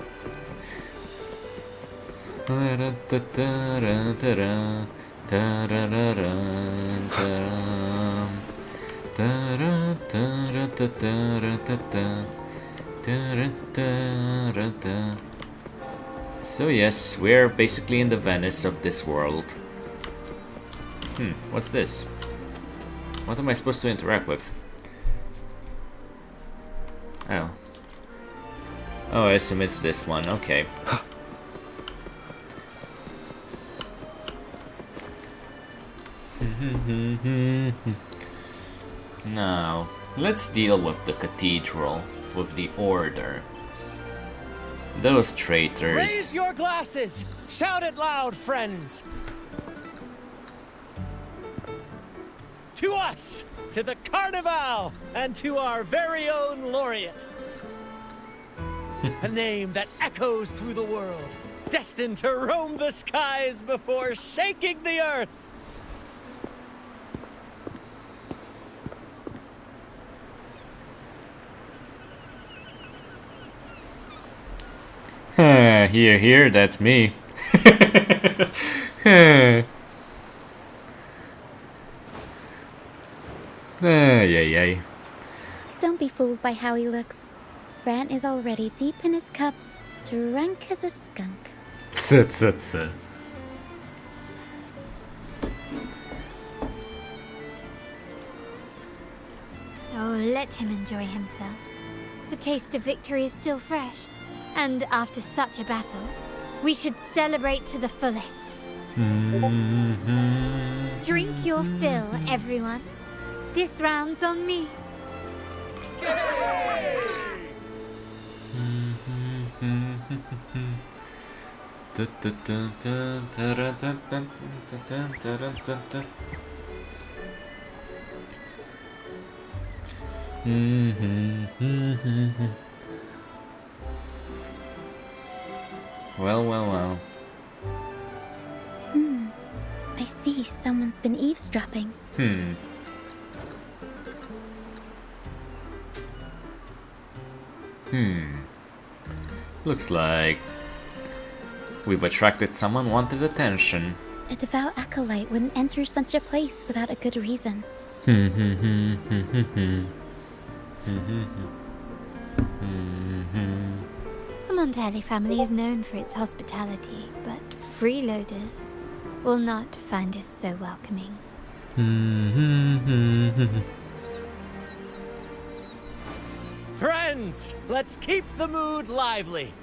So yes, we're basically in the Venice of this world. What's this? What am I supposed to interact with? Oh. Oh, I assume it's this one, okay. Now, let's deal with the cathedral, with the order. Those traitors. Raise your glasses! Shout it loud, friends! To us! To the Carnival! And to our very own laureate! A name that echoes through the world, destined to roam the skies before shaking the earth! Here, that's me. Yay. Don't be fooled by how he looks. Brant is already deep in his cups, drunk as a skunk. Oh, let him enjoy himself. The taste of victory is still fresh. And after such a battle, we should celebrate to the fullest. Drink your fill, everyone. This round's on me. Well. I see someone's been eavesdropping. Looks like we've attracted someone wanted attention. A devout acolyte wouldn't enter such a place without a good reason. The Montelli family is known for its hospitality, but freeloaders will not find us so welcoming. Friends, let's keep the mood lively.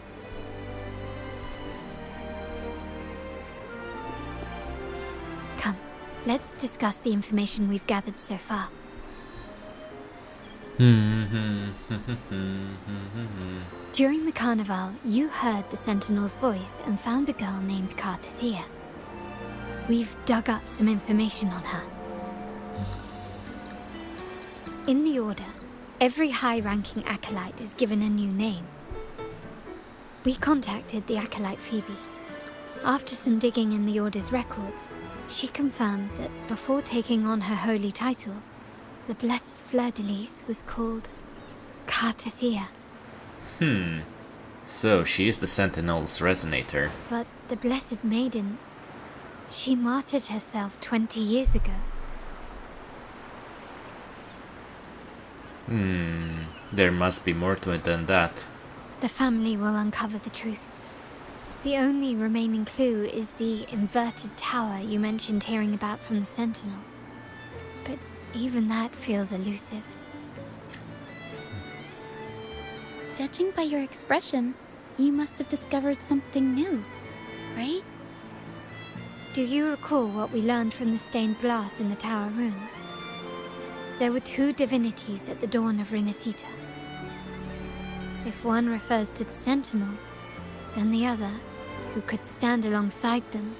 Come, let's discuss the information we've gathered so far. During the carnival, you heard the Sentinel's voice and found a girl named Cartathea. We've dug up some information on her. In the Order, every high-ranking acolyte is given a new name. We contacted the acolyte Phoebe. After some digging in the Order's records, she confirmed that before taking on her holy title, the Blessed Fleur-de-Lis was called Cartathea. So she is the Sentinel's resonator. But the Blessed Maiden, she martyred herself 20 years ago. There must be more to it than that. The family will uncover the truth. The only remaining clue is the inverted tower you mentioned hearing about from the Sentinel. But even that feels elusive. Judging by your expression, you must have discovered something new, right? Do you recall what we learned from the stained glass in the tower ruins? There were two divinities at the dawn of Rinascita. If one refers to the Sentinel, then the other, who could stand alongside them,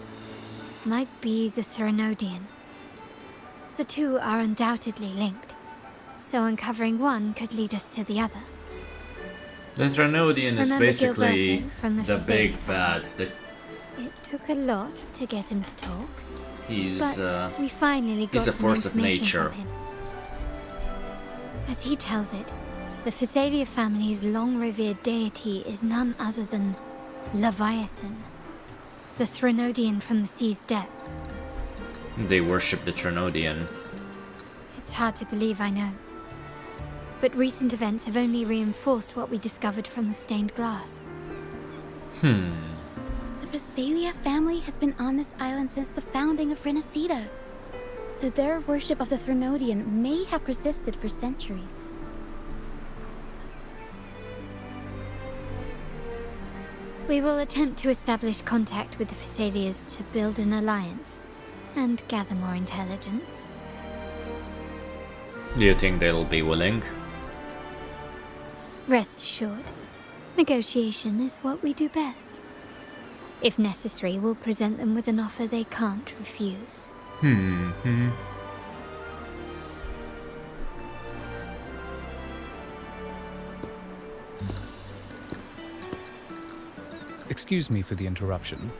might be the Threnodian. The two are undoubtedly linked, so uncovering one could lead us to the other. The Threnodian is basically from the big bad. It took a lot to get him to talk. He's but we finally got he's a some force of information nature. from him. As he tells it, the Physalia family's long-revered deity is none other than Leviathan, the Threnodian from the sea's depths. They worship the Threnodian. It's hard to believe, I know. But recent events have only reinforced what we discovered from the stained glass. The Physalia family has been on this island since the founding of Rinascita. So their worship of the Threnodian may have persisted for centuries. We will attempt to establish contact with the Physalias to build an alliance and gather more intelligence. Do you think they'll be willing? Rest assured, Negotiation is what we do best. If necessary, we'll present them with an offer they can't refuse. Excuse me for the interruption.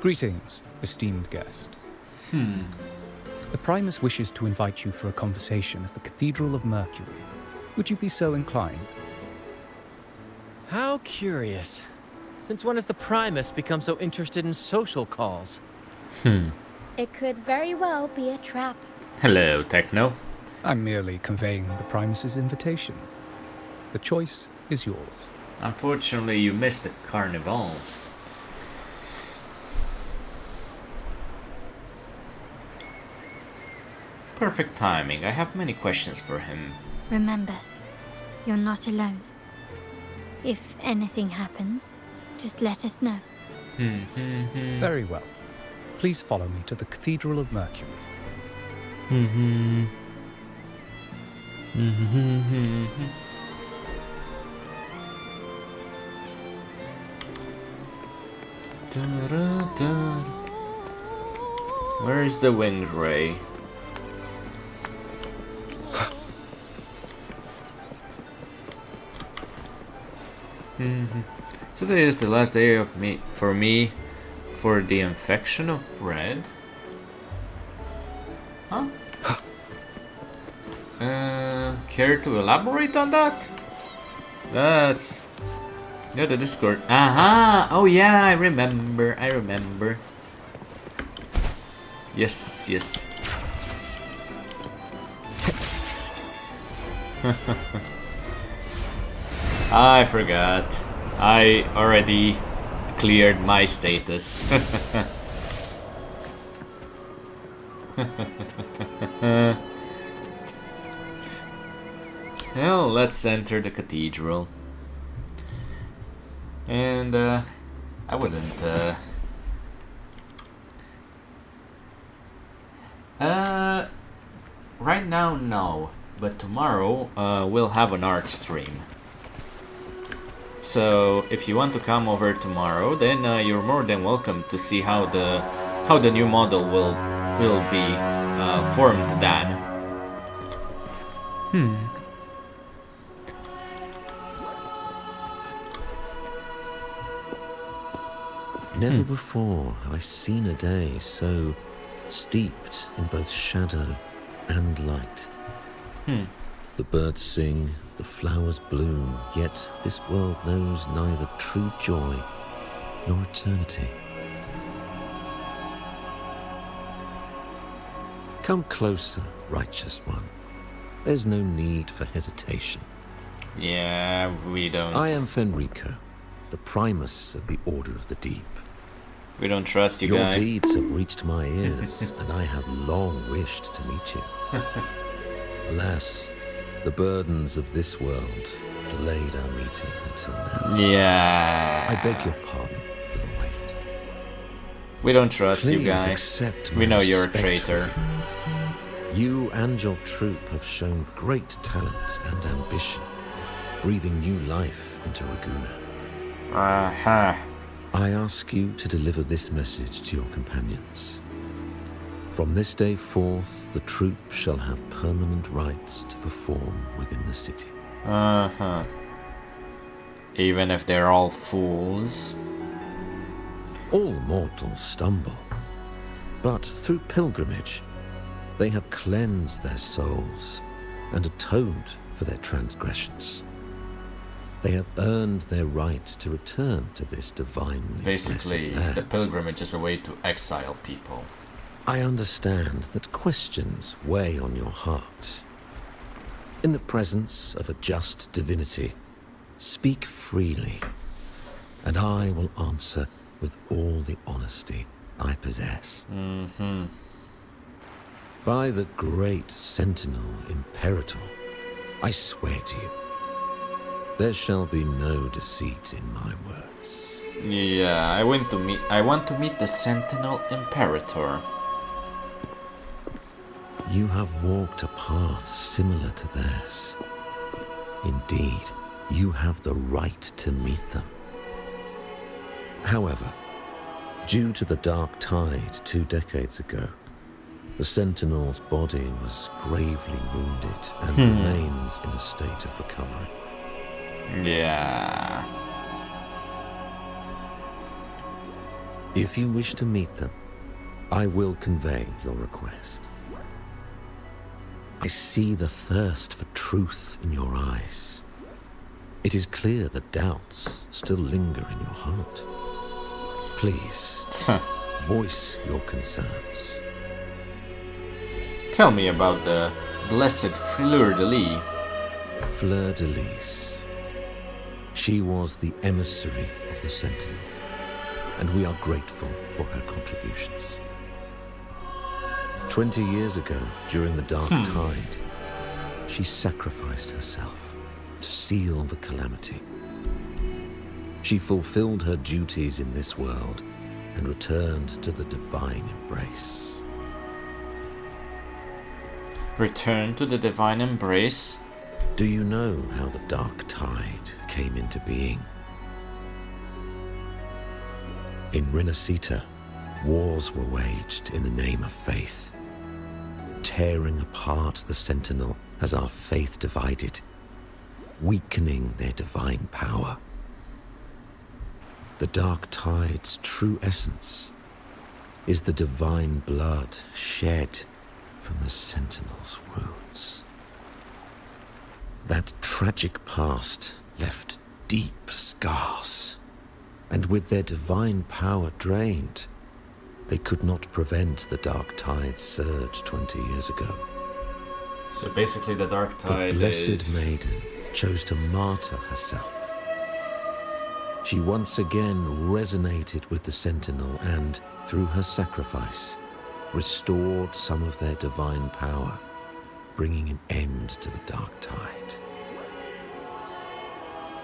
Greetings, esteemed guest. The Primus wishes to invite you for a conversation at the Cathedral of Mercury. Would you be so inclined? How curious. Since when has the Primus become so interested in social calls? It could very well be a trap. Hello, Techno. I'm merely conveying the Primus's invitation. The choice is yours. Unfortunately, you missed the carnival. Perfect timing. I have many questions for him. Remember, you're not alone. If anything happens, just let us know. Very well. Please follow me to the Cathedral of Mercury. Where is the winged ray? So today is the last day of for the infection of bread. Huh? Care to elaborate on that? That's the Discord. Aha! Oh yeah, I remember. Yes. I forgot. I already cleared my status. Well, let's enter the cathedral. And I wouldn't right now no, but tomorrow we'll have an art stream. So if you want to come over tomorrow, then you're more than welcome to see how the new model will be formed then. Never before have I seen a day so steeped in both shadow and light. The birds sing, the flowers bloom, yet this world knows neither true joy nor eternity. Come closer, righteous one. There's no need for hesitation. Yeah, we don't. I am Fenrico, the Primus of the Order of the Deep. We don't trust you, Your guy. deeds have reached my ears, and I have long wished to meet you. Alas, the burdens of this world delayed our meeting until now. Yeah. I beg your pardon for the wait. We don't trust Please you, guy. accept We my know you're a respect for traitor. You and your troop have shown great talent and ambition, breathing new life into Raguna. I ask you to deliver this message to your companions. From this day forth, the troop shall have permanent rights to perform within the city. Even if they're all fools. All mortals stumble, but through pilgrimage, they have cleansed their souls and atoned for their transgressions. They have earned their right to return to this divinely Basically, blessed land. the pilgrimage is a way to exile people. I understand that questions weigh on your heart. In the presence of a just divinity, speak freely, and I will answer with all the honesty I possess. By the great Sentinel Imperator, I swear to you, there shall be no deceit in my words. Yeah, I want to meet the Sentinel Imperator. You have walked a path similar to theirs. Indeed, you have the right to meet them. However, due to the Dark Tide 2 decades ago, the Sentinel's body was gravely wounded and remains in a state of recovery. Yeah. If you wish to meet them, I will convey your request. I see the thirst for truth in your eyes. It is clear that doubts still linger in your heart. Please, voice your concerns. Tell me about the blessed Fleur-de-Lis. Fleur-de-Lis. She was the emissary of the Sentinel, and we are grateful for her contributions. 20 years ago, during the Dark Tide, she sacrificed herself to seal the calamity. She fulfilled her duties in this world and returned to the divine embrace. Return to the divine embrace? Do you know how the Dark Tide came into being? In Rinascita, wars were waged in the name of faith, tearing apart the Sentinel as our faith divided, weakening their divine power. The Dark Tide's true essence is the divine blood shed from the Sentinel's wounds. That tragic past left deep scars, and with their divine power drained, they could not prevent the Dark Tide's surge 20 years ago. So basically the Dark Tide The Blessed Maiden chose to martyr herself. She once again resonated with the Sentinel and, through her sacrifice, restored some of their divine power, bringing an end to the Dark Tide.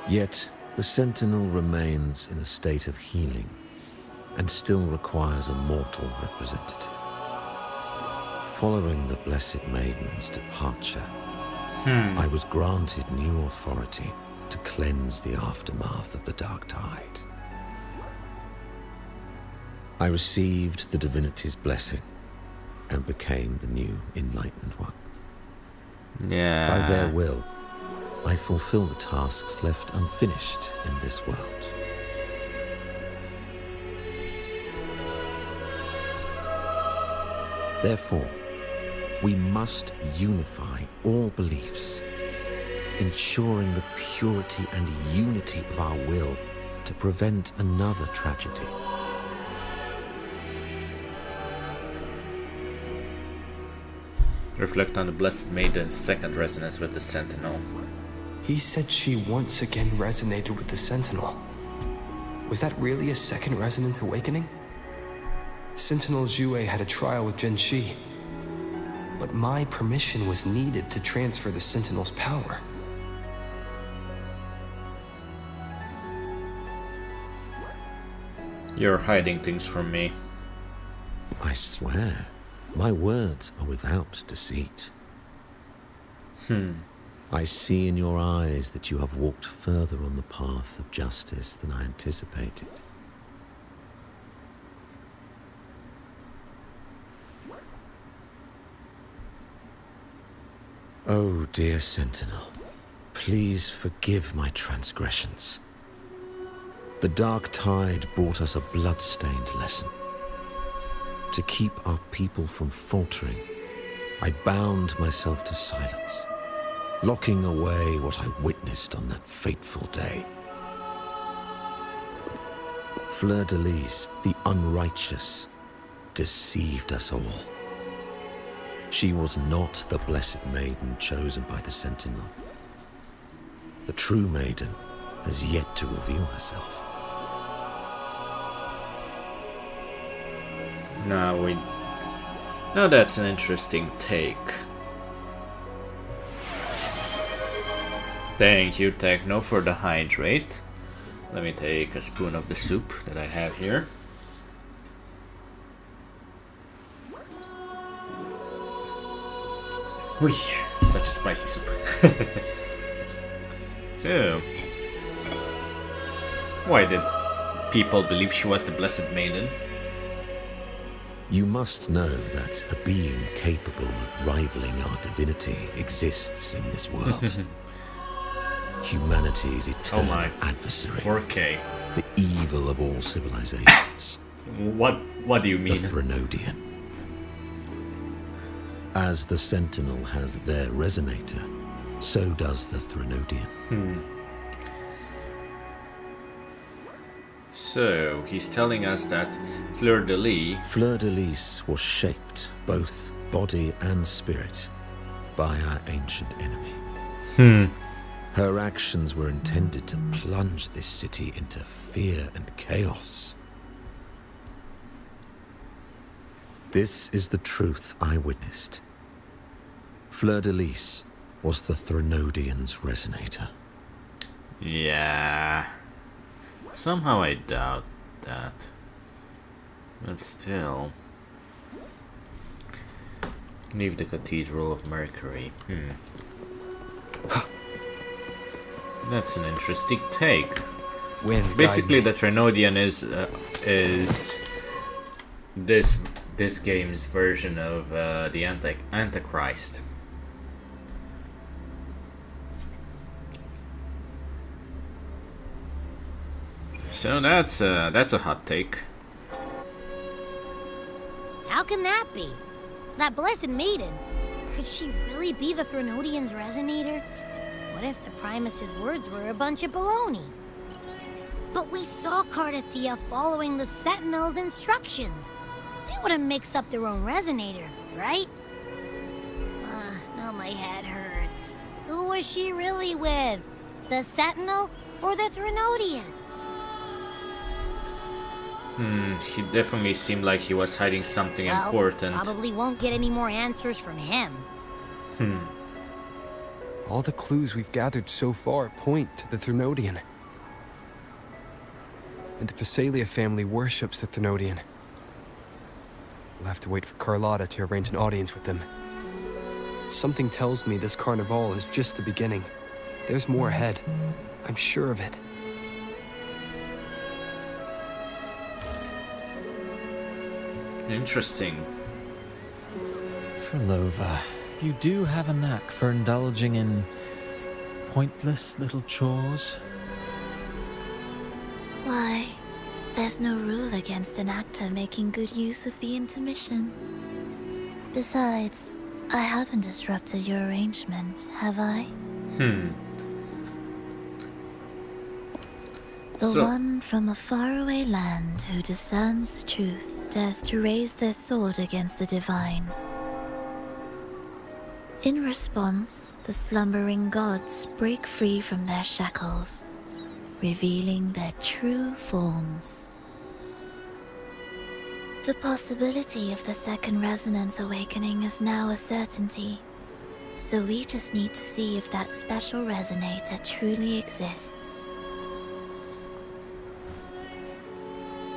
Yet, the Sentinel remains in a state of healing and still requires a mortal representative. Following the Blessed Maiden's departure, I was granted new authority to cleanse the aftermath of the Dark Tide. I received the divinity's blessing and became the new Enlightened One. Yeah. By their will, I fulfill the tasks left unfinished in this world. Therefore, we must unify all beliefs, ensuring the purity and unity of our will to prevent another tragedy. Reflect on the Blessed Maiden's second resonance with the Sentinel. He said she once again resonated with the Sentinel. Was that really a second resonance awakening? Sentinel Jue had a trial with Genshi, but my permission was needed to transfer the Sentinel's power. You're hiding things from me. I swear, my words are without deceit. I see in your eyes that you have walked further on the path of justice than I anticipated. Oh, dear Sentinel, please forgive my transgressions. The Dark Tide brought us a blood-stained lesson. To keep our people from faltering, I bound myself to silence, locking away what I witnessed on that fateful day. Fleur-de-Lis, the unrighteous, deceived us all. She was not the Blessed Maiden chosen by the Sentinel. The true maiden has yet to reveal herself. Now that's an interesting take. Thank you, Techno, for the hydrate. Let me take a spoon of the soup that I have here. Whee, such a spicy soup. So, why did people believe she was the Blessed Maiden? You must know that a being capable of rivaling our divinity exists in this world. Humanity's eternal adversary. 4K. The evil of all civilizations. What do you mean? The Threnodian. As the Sentinel has their resonator, so does the Threnodian. So, he's telling us that Fleur-de-Lis was shaped, both body and spirit, by our ancient enemy. Her actions were intended to plunge this city into fear and chaos. This is the truth I witnessed. Fleur-de-Lis was the Threnodian's resonator. Yeah. Somehow I doubt that. But still. Leave the Cathedral of Mercury. That's an interesting take. Basically, the Threnodian is this game's version of the Antichrist. So that's a hot take. How can that be? That Blessed Maiden, could she really be the Threnodian's resonator? What if the Primus's words were a bunch of baloney? But we saw Cardathea following the Sentinel's instructions. They wouldn't mix up their own resonator, right? Now my head hurts. Who was she really with? The Sentinel or the Threnodian? He definitely seemed like he was hiding something important. Probably won't get any more answers from him. All the clues we've gathered so far point to the Threnodian. And the Phasalia family worships the Threnodian. We'll have to wait for Carlotta to arrange an audience with them. Something tells me this Carnival is just the beginning. There's more ahead. I'm sure of it. Interesting. Frolova, you do have a knack for indulging in pointless little chores. Why, there's no rule against an actor making good use of the intermission. Besides, I haven't disrupted your arrangement, have I? The one from a faraway land who discerns the truth dares to raise their sword against the divine. In response, the slumbering gods break free from their shackles, revealing their true forms. The possibility of the second resonance awakening is now a certainty, so we just need to see if that special resonator truly exists.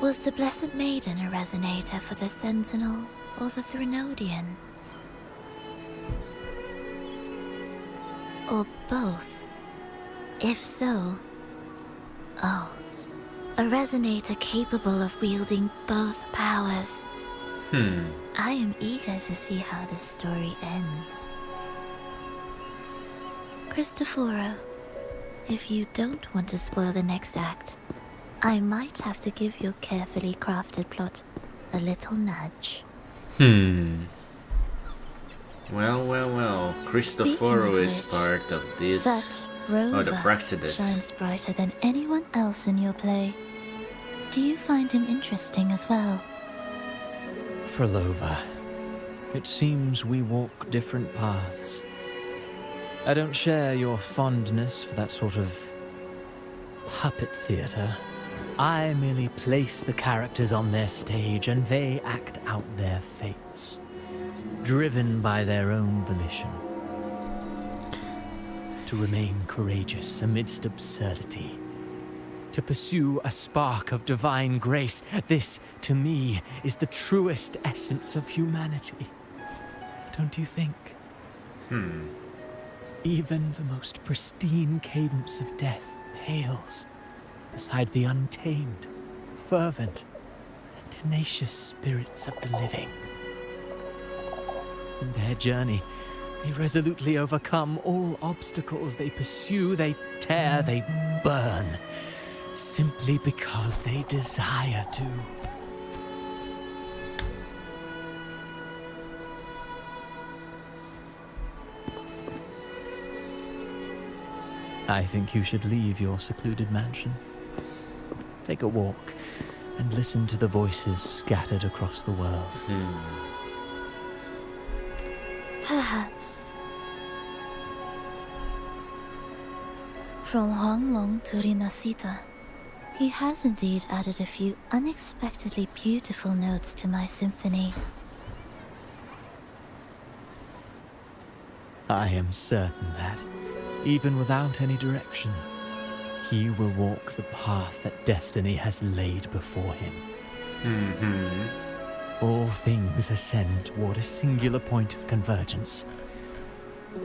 Was the Blessed Maiden a resonator for the Sentinel or the Threnodian? Or both? If so, a resonator capable of wielding both powers. I am eager to see how this story ends. Cristoforo, if you don't want to spoil the next act, I might have to give your carefully crafted plot a little nudge. Well. Cristoforo is part of this. That Rover the Praxidus. shines brighter than anyone else in your play. Do you find him interesting as well? Frolova, it seems we walk different paths. I don't share your fondness for that sort of puppet theater. I merely place the characters on their stage and they act out their fates, driven by their own volition. To remain courageous amidst absurdity. To pursue a spark of divine grace. This, to me, is the truest essence of humanity. Don't you think? Even the most pristine cadence of death pales beside the untamed, fervent, and tenacious spirits of the living. In their journey, they resolutely overcome all obstacles. They pursue, they tear, they burn, simply because they desire to. I think you should leave your secluded mansion. Take a walk and listen to the voices scattered across the world. Perhaps. From Huanglong to Rinasita, he has indeed added a few unexpectedly beautiful notes to my symphony. I am certain that, even without any direction, he will walk the path that destiny has laid before him. All things ascend toward a singular point of convergence,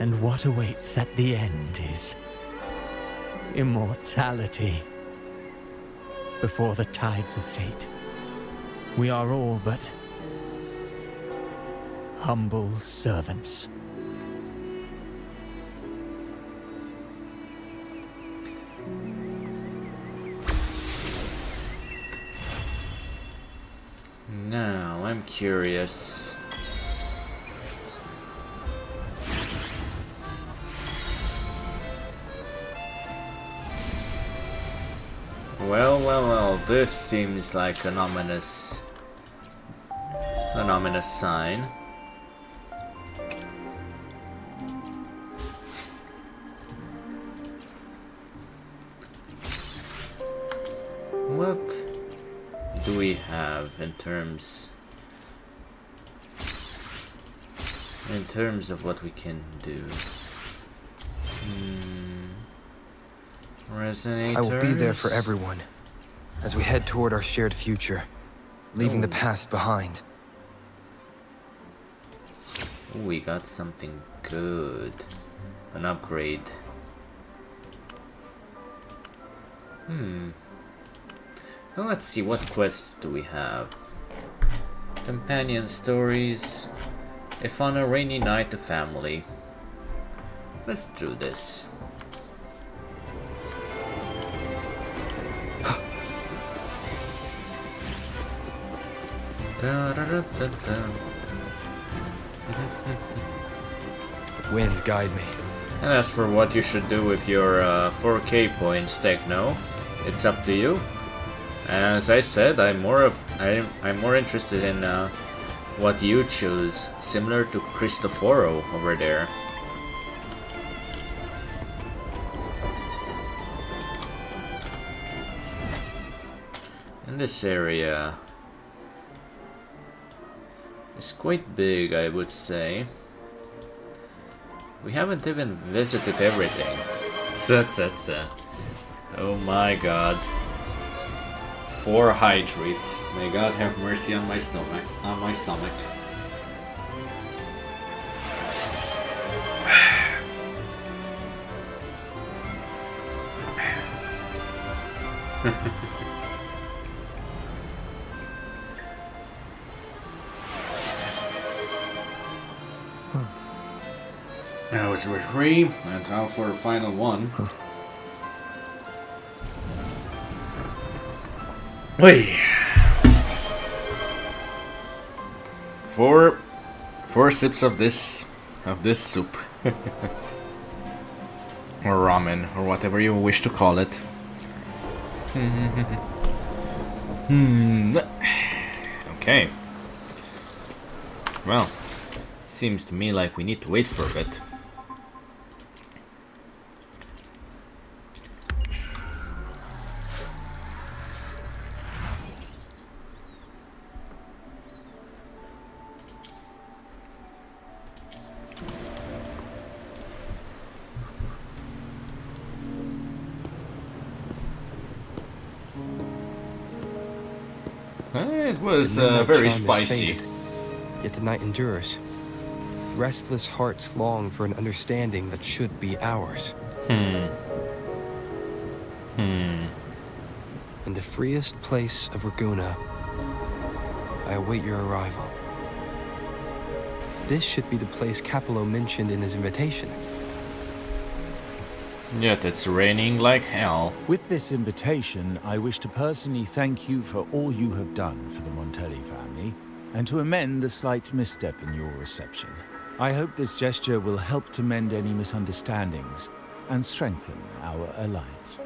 and what awaits at the end is immortality. Before the tides of fate, we are all but humble servants. Now, I'm curious. Well, this seems like an ominous sign. What do we have in terms of what we can do? Resonators? I will be there for everyone as we head toward our shared future, leaving the past behind. Ooh, we got something good. An upgrade. Well, let's see, what quests do we have? Companion stories. If on a rainy night, the family. Let's do this. Wind, guide me. And as for what you should do with your 4K points, Techno, it's up to you. As I said, I'm more interested in what you choose, similar to Cristoforo over there. And this area is quite big, I would say. We haven't even visited everything. Oh my god. 4 hydrates. May God have mercy on my stomach. Now it's we're free, and now for the final one. Wait. Four sips of this soup. Or ramen, or whatever you wish to call it. Okay. Well, seems to me like we need to wait for a bit. It was very spicy. Faded, yet the night endures. restless hearts long for an understanding that should be ours. In the freest place of Raguna, I await your arrival. This should be the place Capello mentioned in his invitation. Yet it's raining like hell. With this invitation, I wish to personally thank you for all you have done for the Montelli family, and to amend the slight misstep in your reception. I hope this gesture will help to mend any misunderstandings and strengthen our alliance.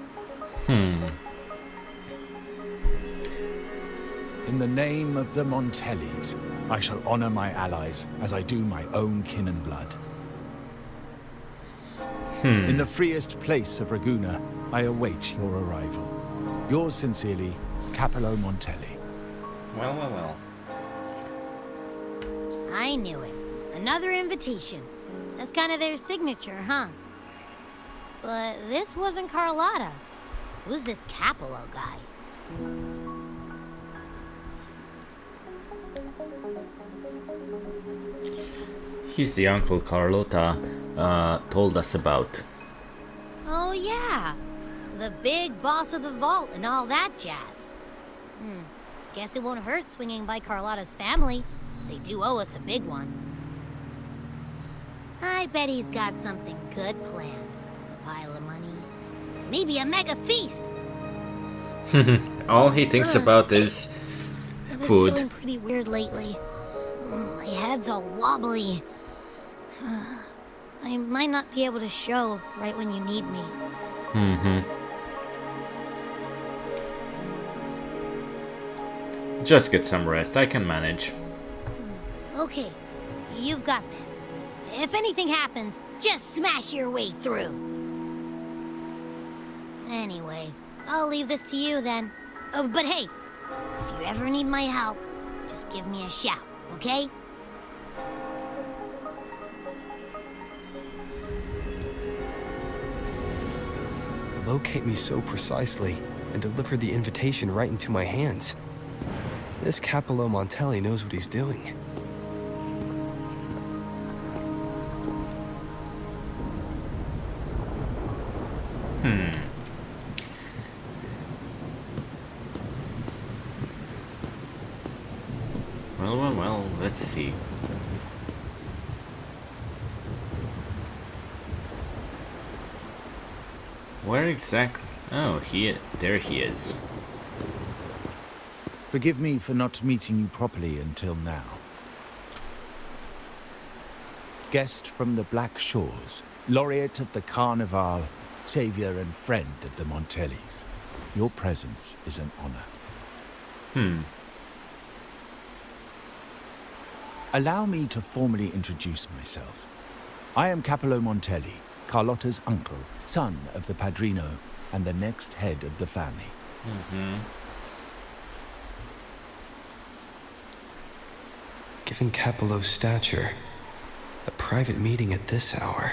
In the name of the Montellis, I shall honor my allies as I do my own kin and blood. In the freest place of Raguna, I await your arrival. Yours sincerely, Capello Montelli. Well, well, well. I knew it. Another invitation. That's kind of their signature, huh? But this wasn't Carlotta. Who's this Capello guy? He's the uncle Carlotta told us about. Oh yeah, the big boss of the vault and all that jazz. Guess it won't hurt swinging by Carlotta's family. They do owe us a big one. I bet he's got something good planned. A pile of money. Maybe a mega feast. All he thinks about is I've been food. feeling pretty weird lately. My head's all wobbly. I might not be able to show right when you need me. Just get some rest, I can manage. Okay, you've got this. If anything happens, just smash your way through. Anyway, I'll leave this to you then. Oh, but hey, if you ever need my help, just give me a shout, okay? Locate me so precisely and deliver the invitation right into my hands. This Capello Montelli knows what he's doing. Well, let's see. Where exactly? Oh, there he is. Forgive me for not meeting you properly until now. Guest from the Black Shores, laureate of the Carnival, savior and friend of the Montellis. Your presence is an honor. Allow me to formally introduce myself. I am Capello Montelli, Carlotta's uncle, son of the Padrino, and the next head of the family. Given Capello's stature, a private meeting at this hour.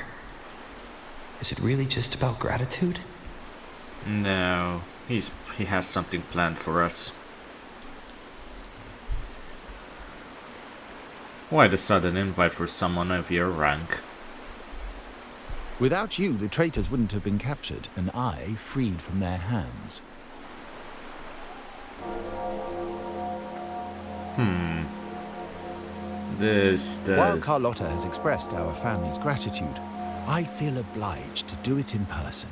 Is it really just about gratitude? No, he has something planned for us. Why the sudden invite for someone of your rank? Without you, the traitors wouldn't have been captured, and I freed from their hands. While Carlotta has expressed our family's gratitude, I feel obliged to do it in person.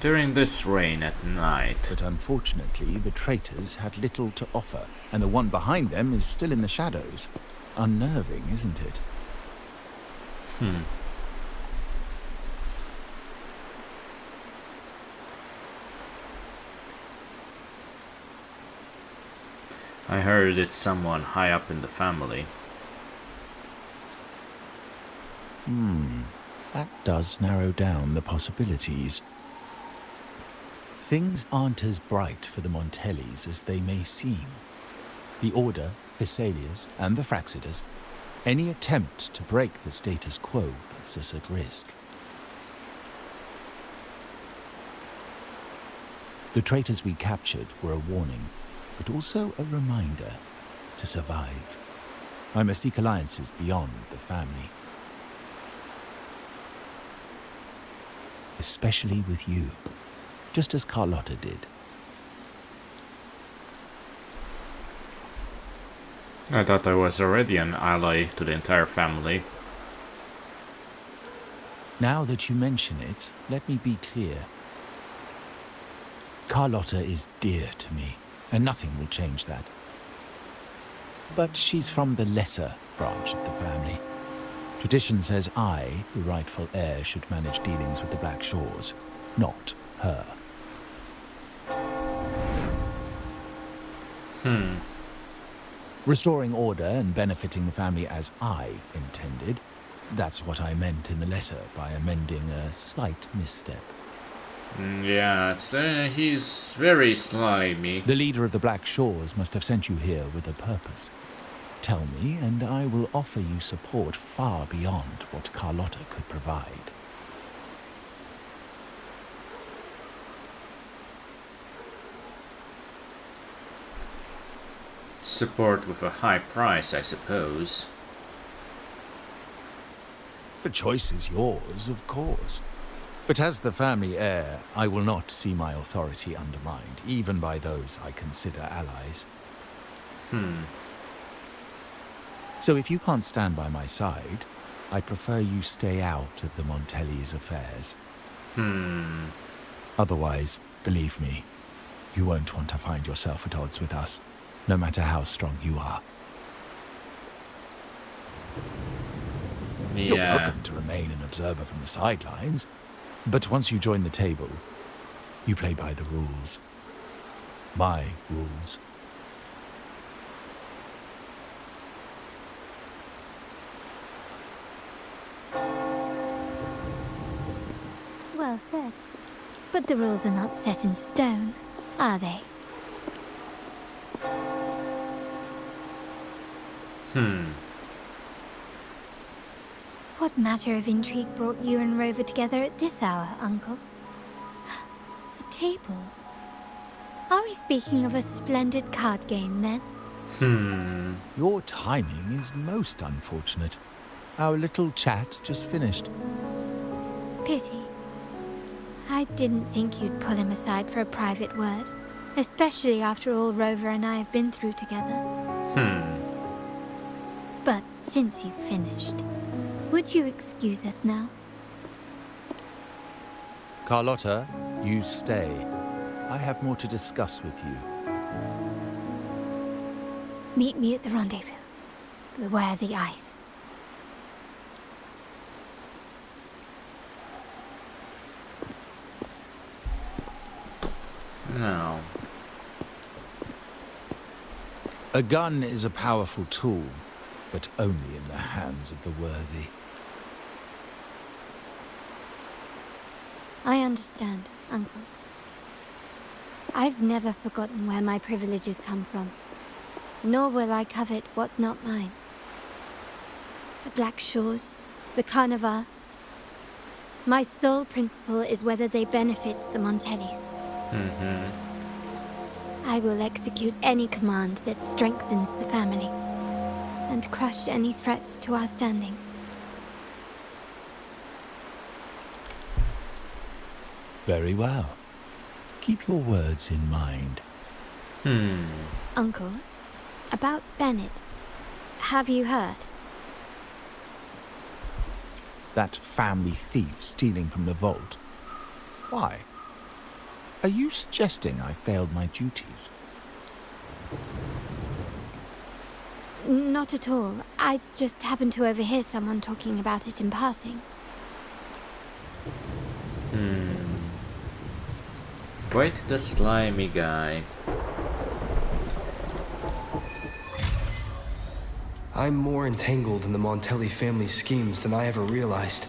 During this rain at night. But unfortunately, the traitors had little to offer, and the one behind them is still in the shadows. Unnerving, isn't it? I heard it's someone high up in the family. That does narrow down the possibilities. Things aren't as bright for the Montellis as they may seem. The Order, Phassalias, and the Fraxidas, any attempt to break the status quo puts us at risk. The traitors we captured were a warning, but also a reminder to survive. I must seek alliances beyond the family. Especially with you, just as Carlotta did. I thought I was already an ally to the entire family. Now that you mention it, let me be clear. Carlotta is dear to me, and nothing will change that. But she's from the lesser branch of the family. Tradition says I, the rightful heir, should manage dealings with the Black Shores, not her. Restoring order and benefiting the family as I intended, that's what I meant in the letter by amending a slight misstep. Yeah, he's very slimy. The leader of the Black Shores must have sent you here with a purpose. Tell me, and I will offer you support far beyond what Carlotta could provide. Support with a high price, I suppose. The choice is yours, of course. But as the family heir, I will not see my authority undermined, even by those I consider allies. So if you can't stand by my side, I prefer you stay out of the Montelli's affairs. Otherwise, believe me, you won't want to find yourself at odds with us, no matter how strong you are. You're welcome to remain an observer from the sidelines, but once you join the table, you play by the rules. My rules. Well said. But the rules are not set in stone, are they? What matter of intrigue brought you and Rover together at this hour, Uncle? A table? Are we speaking of a splendid card game, then? Your timing is most unfortunate. Our little chat just finished. Pity. I didn't think you'd pull him aside for a private word, especially after all Rover and I have been through together. But since you've finished, would you excuse us now? Carlotta, you stay. I have more to discuss with you. Meet me at the rendezvous. Beware the ice. No. A gun is a powerful tool, but only in the hands of the worthy. I understand, Uncle. I've never forgotten where my privileges come from, nor will I covet what's not mine. The Black Shores, the Carnival. My sole principle is whether they benefit the Montellis. I will execute any command that strengthens the family, and crush any threats to our standing. Very well. Keep your words in mind. Uncle, about Bennett, have you heard? That family thief stealing from the vault. Why? Are you suggesting I failed my duties? Not at all. I just happened to overhear someone talking about it in passing. Quite the slimy guy. I'm more entangled in the Montelli family schemes than I ever realized.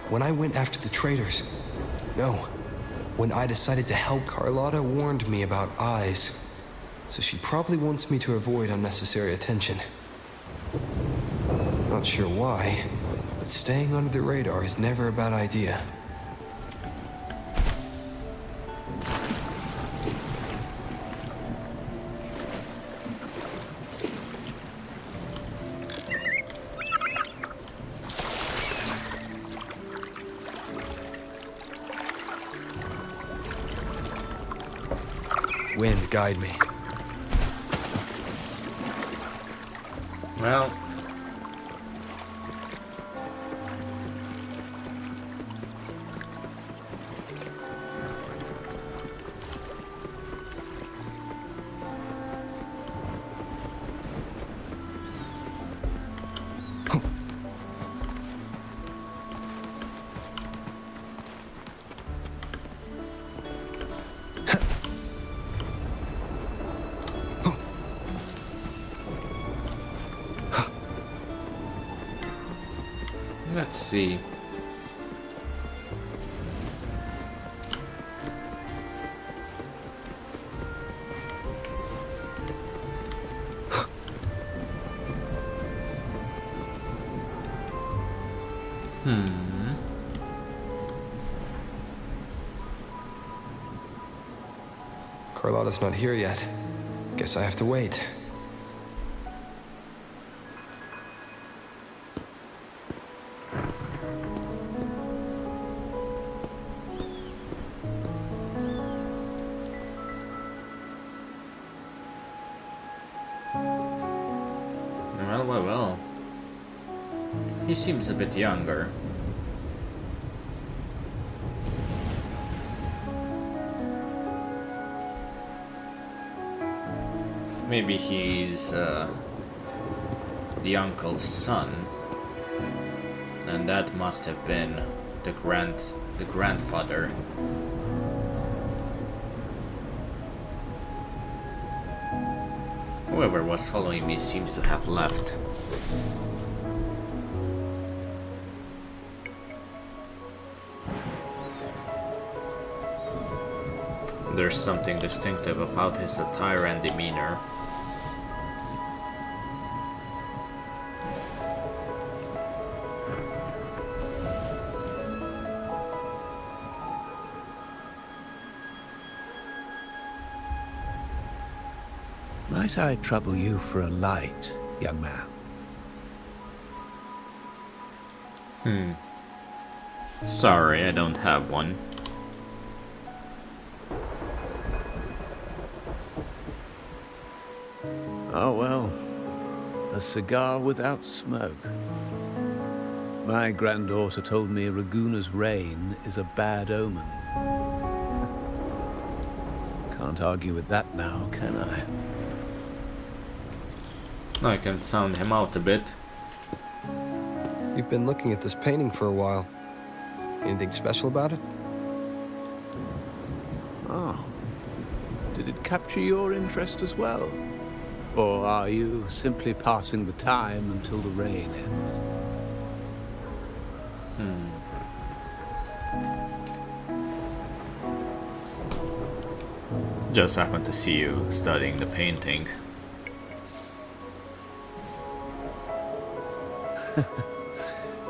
When I went after the traitors, no, when I decided to help, Carlotta warned me about eyes, so she probably wants me to avoid unnecessary attention. Not sure why, but staying under the radar is never a bad idea. Wind, guide me. Well. Let's see. Carlotta's not here yet. Guess I have to wait. Well. He seems a bit younger. Maybe he's the uncle's son, and that must have been the grandfather. Whoever was following me seems to have left. There's something distinctive about his attire and demeanor. Might I trouble you for a light, young man? Sorry, I don't have one. Oh well, a cigar without smoke. My granddaughter told me Raguna's reign is a bad omen. Can't argue with that now, can I? I can sound him out a bit. You've been looking at this painting for a while. Anything special about it? Oh. Did it capture your interest as well? Or are you simply passing the time until the rain ends? Just happened to see you studying the painting.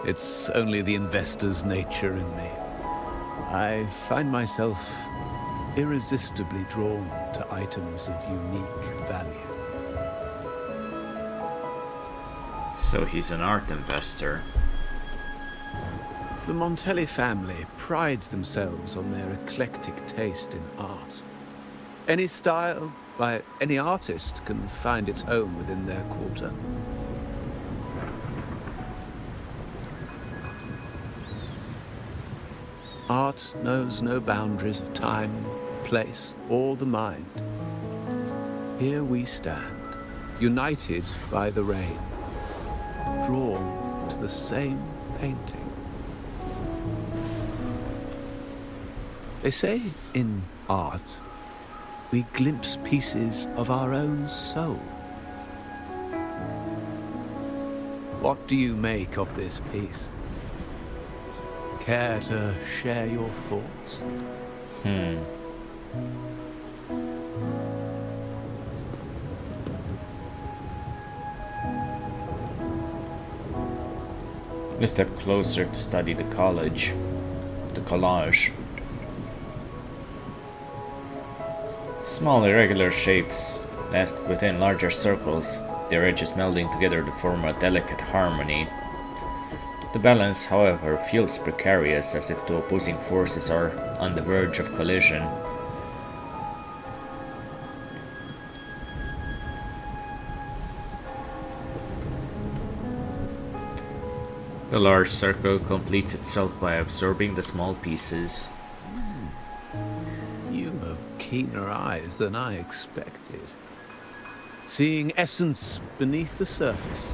It's only the investor's nature in me. I find myself irresistibly drawn to items of unique value. So he's an art investor. The Montelli family prides themselves on their eclectic taste in art. Any style by any artist can find its home within their quarter. Art knows no boundaries of time, place, or the mind. Here we stand, united by the rain, drawn to the same painting. They say in art, we glimpse pieces of our own soul. What do you make of this piece? Care to share your thoughts? We step closer to study the collage, the collage. Small irregular shapes nest within larger circles, their edges melding together to form a delicate harmony. The balance, however, feels precarious, as if two opposing forces are on the verge of collision. The large circle completes itself by absorbing the small pieces. You have keener eyes than I expected. Seeing essence beneath the surface.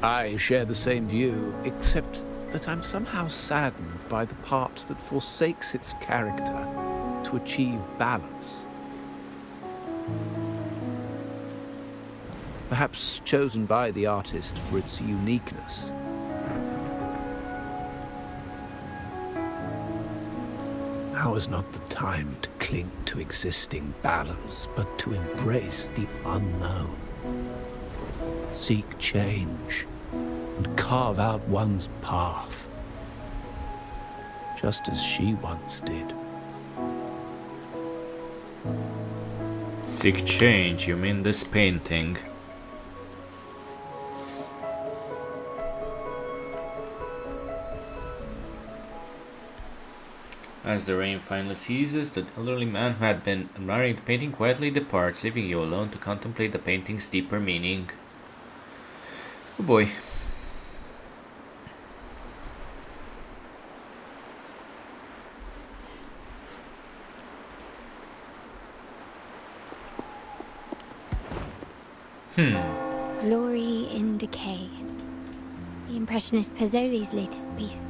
I share the same view, except that I'm somehow saddened by the part that forsakes its character to achieve balance. Perhaps chosen by the artist for its uniqueness. Now is not the time to cling to existing balance, but to embrace the unknown. Seek change and carve out one's path, just as she once did. Seek change, you mean this painting? As the rain finally ceases, the elderly man who had been admiring the painting quietly departs, leaving you alone to contemplate the painting's deeper meaning. Oh boy. Glory in Decay. The Impressionist Pizzoli's latest piece.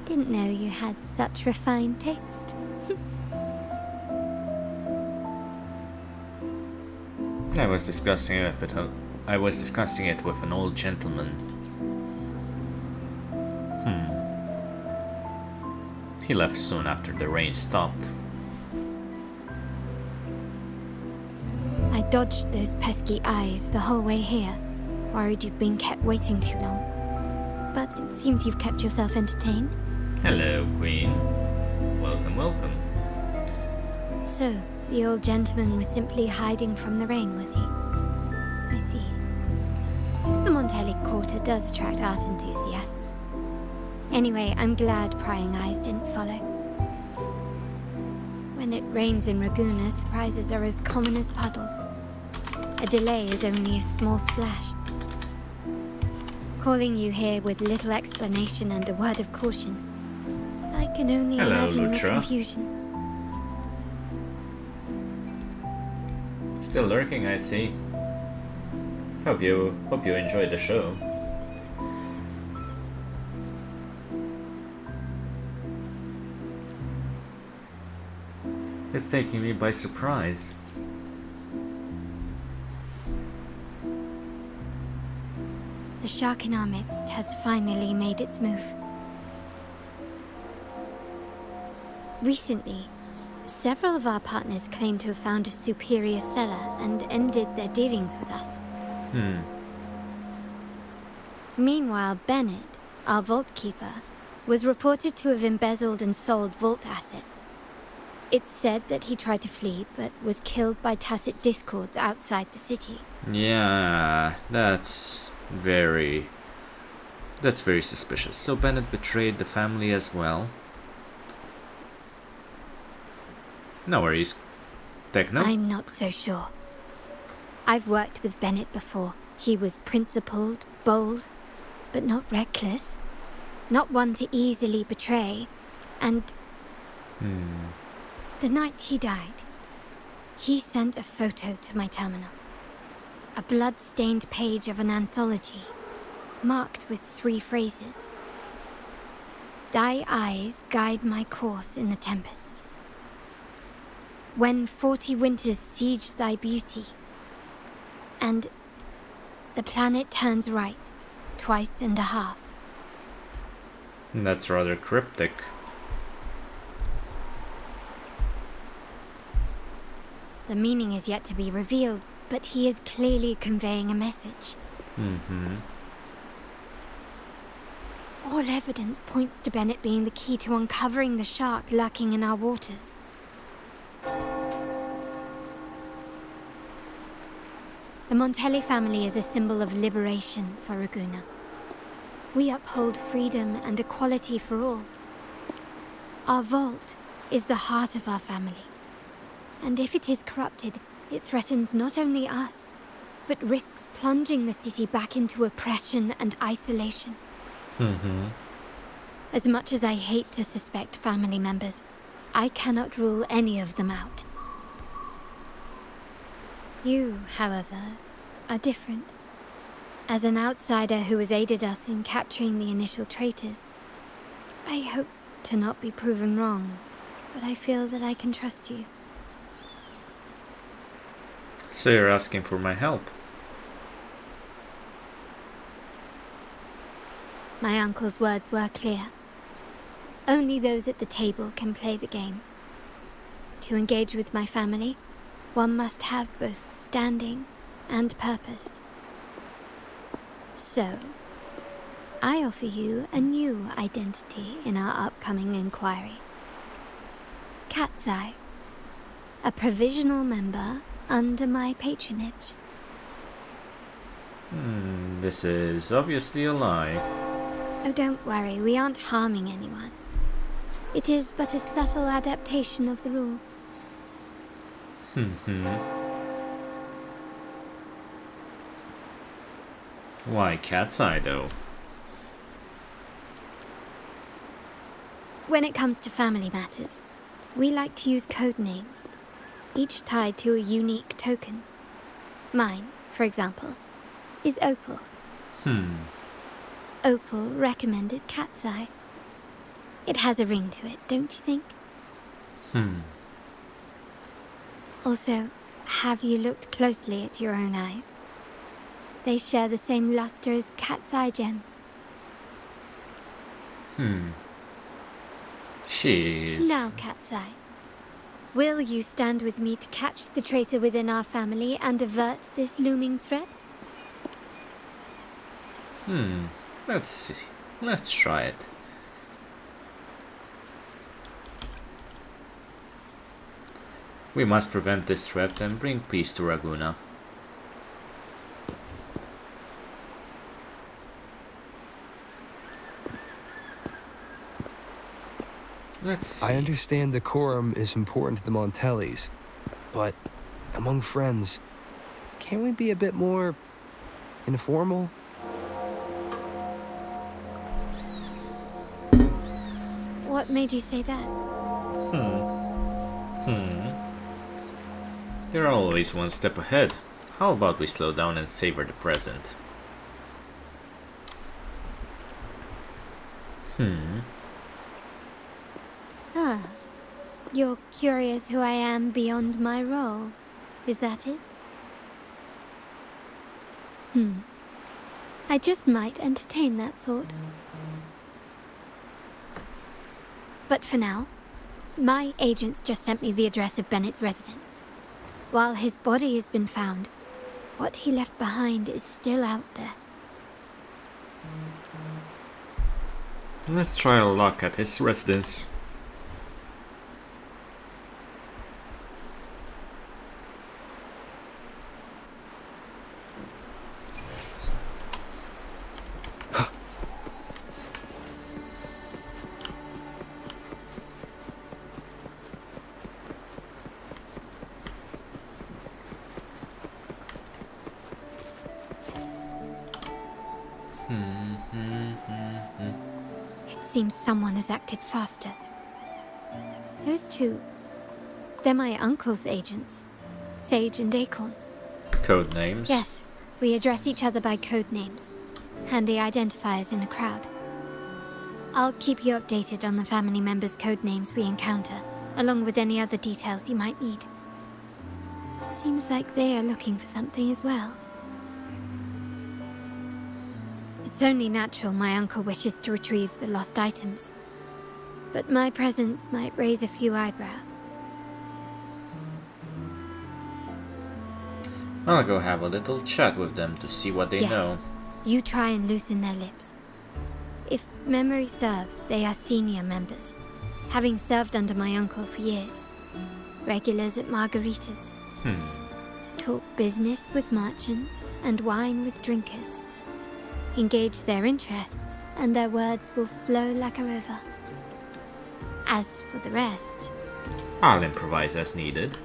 Didn't know you had such refined taste. I was discussing it with an old gentleman. He left soon after the rain stopped. I dodged those pesky eyes the whole way here, worried you'd been kept waiting too long. But it seems you've kept yourself entertained. Hello, Queen. Welcome, welcome. So, the old gentleman was simply hiding from the rain, was he? I see. The Montelli Quarter does attract art enthusiasts. Anyway, I'm glad prying eyes didn't follow. When it rains in Ragusa, surprises are as common as puddles. A delay is only a small splash. Calling you here with little explanation and a word of caution, I can only imagine your confusion. Still lurking, I see. Hope you enjoyed the show. It's taking me by surprise. The shark in our midst has finally made its move. Recently, several of our partners claimed to have found a superior cellar and ended their dealings with us. Meanwhile, Bennett, our vault keeper, was reported to have embezzled and sold vault assets. It's said that he tried to flee, but was killed by tacit discords outside the city. Yeah, that's very suspicious. So Bennett betrayed the family as well. No worries, Techno. I'm not so sure. I've worked with Bennett before. He was principled, bold, but not reckless. Not one to easily betray. And the night he died, he sent a photo to my terminal. A blood-stained page of an anthology, marked with 3 phrases. Thy eyes guide my course in the tempest. When 40 winters siege thy beauty, and the planet turns right, twice and a half. That's rather cryptic. The meaning is yet to be revealed, but he is clearly conveying a message. All evidence points to Bennett being the key to uncovering the shark lurking in our waters. The Montelli family is a symbol of liberation for Ragusa. We uphold freedom and equality for all. Our vault is the heart of our family. And if it is corrupted, it threatens not only us, but risks plunging the city back into oppression and isolation. As much as I hate to suspect family members, I cannot rule any of them out. You, however, are different. As an outsider who has aided us in capturing the initial traitors, I hope to not be proven wrong, but I feel that I can trust you. So you're asking for my help? My uncle's words were clear. Only those at the table can play the game. To engage with my family, one must have both standing and purpose. So, I offer you a new identity in our upcoming inquiry. Cat's Eye, a provisional member under my patronage. This is obviously a lie. Oh, don't worry, we aren't harming anyone. It is but a subtle adaptation of the rules. Why Cat's Eye, though? When it comes to family matters, we like to use code names, each tied to a unique token. Mine, for example, is Opal. Opal recommended Cat's Eye. It has a ring to it, don't you think? Also, have you looked closely at your own eyes? They share the same luster as Cat's Eye gems. She's... Now, Cat's Eye, will you stand with me to catch the traitor within our family and avert this looming threat? Let's see. Let's try it. We must prevent this threat and bring peace to Raguna. Let's see. I understand decorum is important to the Montellis, but among friends, can't we be a bit more informal? What made you say that? You're always one step ahead. How about we slow down and savor the present? You're curious who I am beyond my role, is that it? I just might entertain that thought. But for now, my agents just sent me the address of Bennett's residence. While his body has been found, what he left behind is still out there. Let's try our luck at his residence. It seems someone has acted faster. Those two, they're my uncle's agents, Sage and Acorn. Code names? Yes, we address each other by code names, handy identifiers in a crowd. I'll keep you updated on the family members' code names we encounter, along with any other details you might need. Seems like they are looking for something as well. It's only natural my uncle wishes to retrieve the lost items, but my presence might raise a few eyebrows. I'll go have a little chat with them to see what they know. You try and loosen their lips. If memory serves, they are senior members, having served under my uncle for years. Regulars at margaritas. Talk business with merchants and wine with drinkers. Engage their interests, and their words will flow like a river. As for the rest, I'll improvise as needed.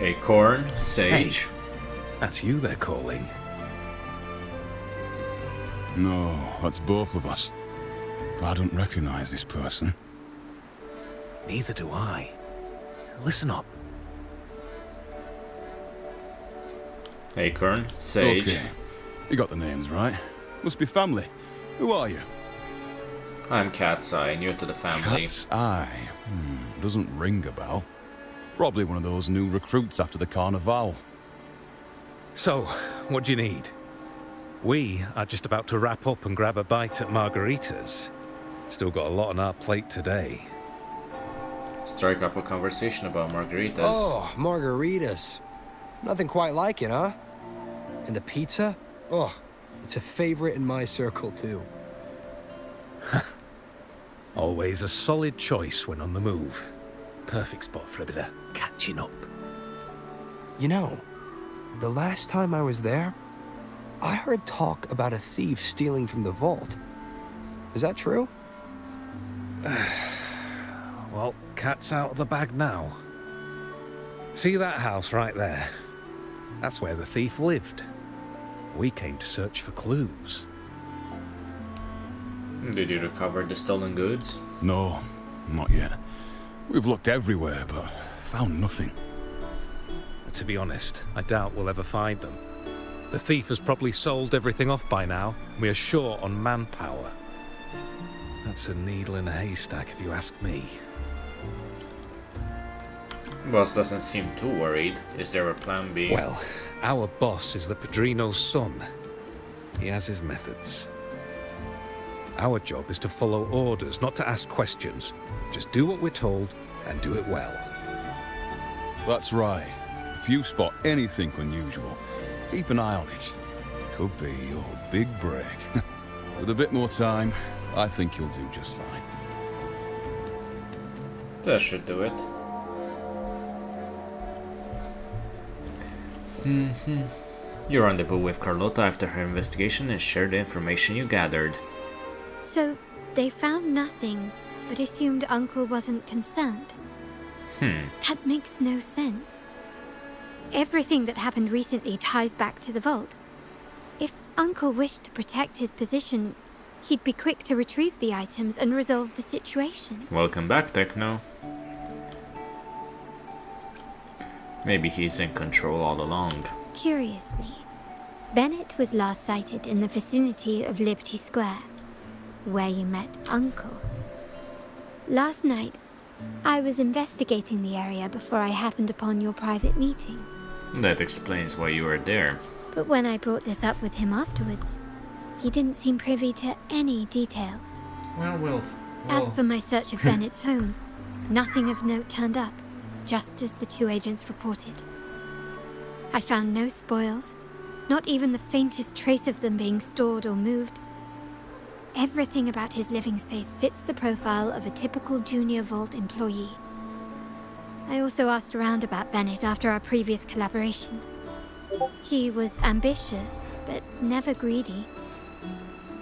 Acorn, Sage. Hey, that's you they're calling. No, that's both of us. But I don't recognize this person. Neither do I. Listen up. Acorn, Sage. Okay, you got the names right. Must be family. Who are you? I'm Cat's Eye, new to the family. Cat's Eye. Doesn't ring a bell. Probably one of those new recruits after the Carnival. So, what do you need? We are just about to wrap up and grab a bite at Margarita's. Still got a lot on our plate today. Strike up a conversation about margaritas. Oh, margaritas. Nothing quite like it, huh? And the pizza? Oh, it's a favorite in my circle, too. Always a solid choice when on the move. Perfect spot for a bit of catching up. You know, the last time I was there, I heard talk about a thief stealing from the vault. Is that true? Well, cat's out of the bag now. See that house right there? That's where the thief lived. We came to search for clues. Did you recover the stolen goods? No, not yet. We've looked everywhere, but found nothing. To be honest, I doubt we'll ever find them. The thief has probably sold everything off by now. We are short on manpower. That's a needle in a haystack, if you ask me. Boss doesn't seem too worried. Is there a plan B? Well, our boss is the Padrino's son. He has his methods. Our job is to follow orders, not to ask questions. Just do what we're told, and do it well. That's right. If you spot anything unusual, keep an eye on it. Could be your big break. With a bit more time, I think you'll do just fine. That should do it. You rendezvous with Carlota after her investigation and share the information you gathered. So, they found nothing, but assumed Uncle wasn't concerned. That makes no sense. Everything that happened recently ties back to the vault. If Uncle wished to protect his position, he'd be quick to retrieve the items and resolve the situation. Welcome back, Techno. Maybe he's in control all along. Curiously, Bennett was last sighted in the vicinity of Liberty Square, where you met Uncle. Last night, I was investigating the area before I happened upon your private meeting. That explains why you were there. But when I brought this up with him afterwards, he didn't seem privy to any details. Well. As for my search of Bennett's home, nothing of note turned up, just as the two agents reported. I found no spoils, not even the faintest trace of them being stored or moved. Everything about his living space fits the profile of a typical Junior Vault employee. I also asked around about Bennett after our previous collaboration. He was ambitious, but never greedy.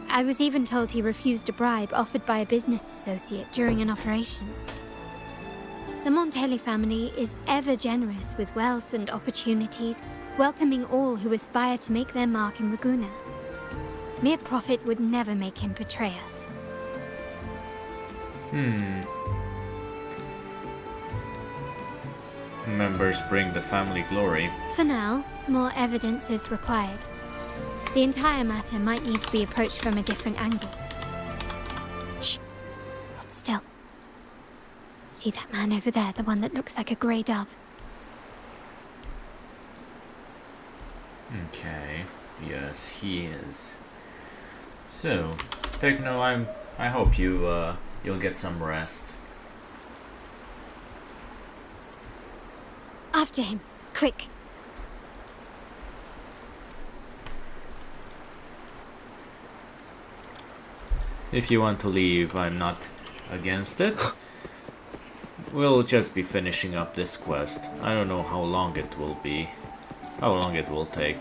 I was even told he refused a bribe offered by a business associate during an operation. The Montelli family is ever generous with wealth and opportunities, welcoming all who aspire to make their mark in Ragusa. Mere profit would never make him betray us. Members bring the family glory. For now, more evidence is required. The entire matter might need to be approached from a different angle. Shh! Hold still. See that man over there, the one that looks like a grey dove? Okay. Yes, he is. So, Techno, I hope you'll get some rest. After him, quick! If you want to leave, I'm not against it. We'll just be finishing up this quest. I don't know how long it will be. How long it will take.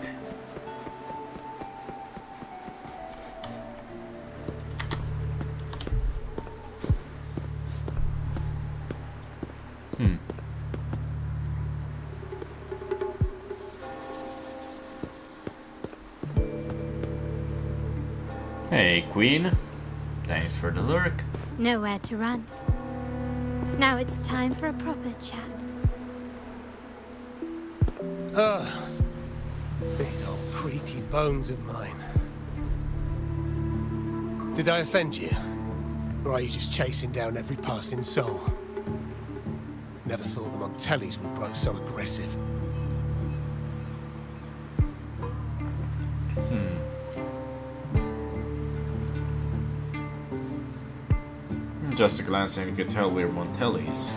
Hey, Queen. Thanks for the lurk. Nowhere to run. Now it's time for a proper chat. These old creaky bones of mine. Did I offend you? Or are you just chasing down every passing soul? Never thought the Montellis would grow so aggressive. Just a glance and you could tell we're Montellis.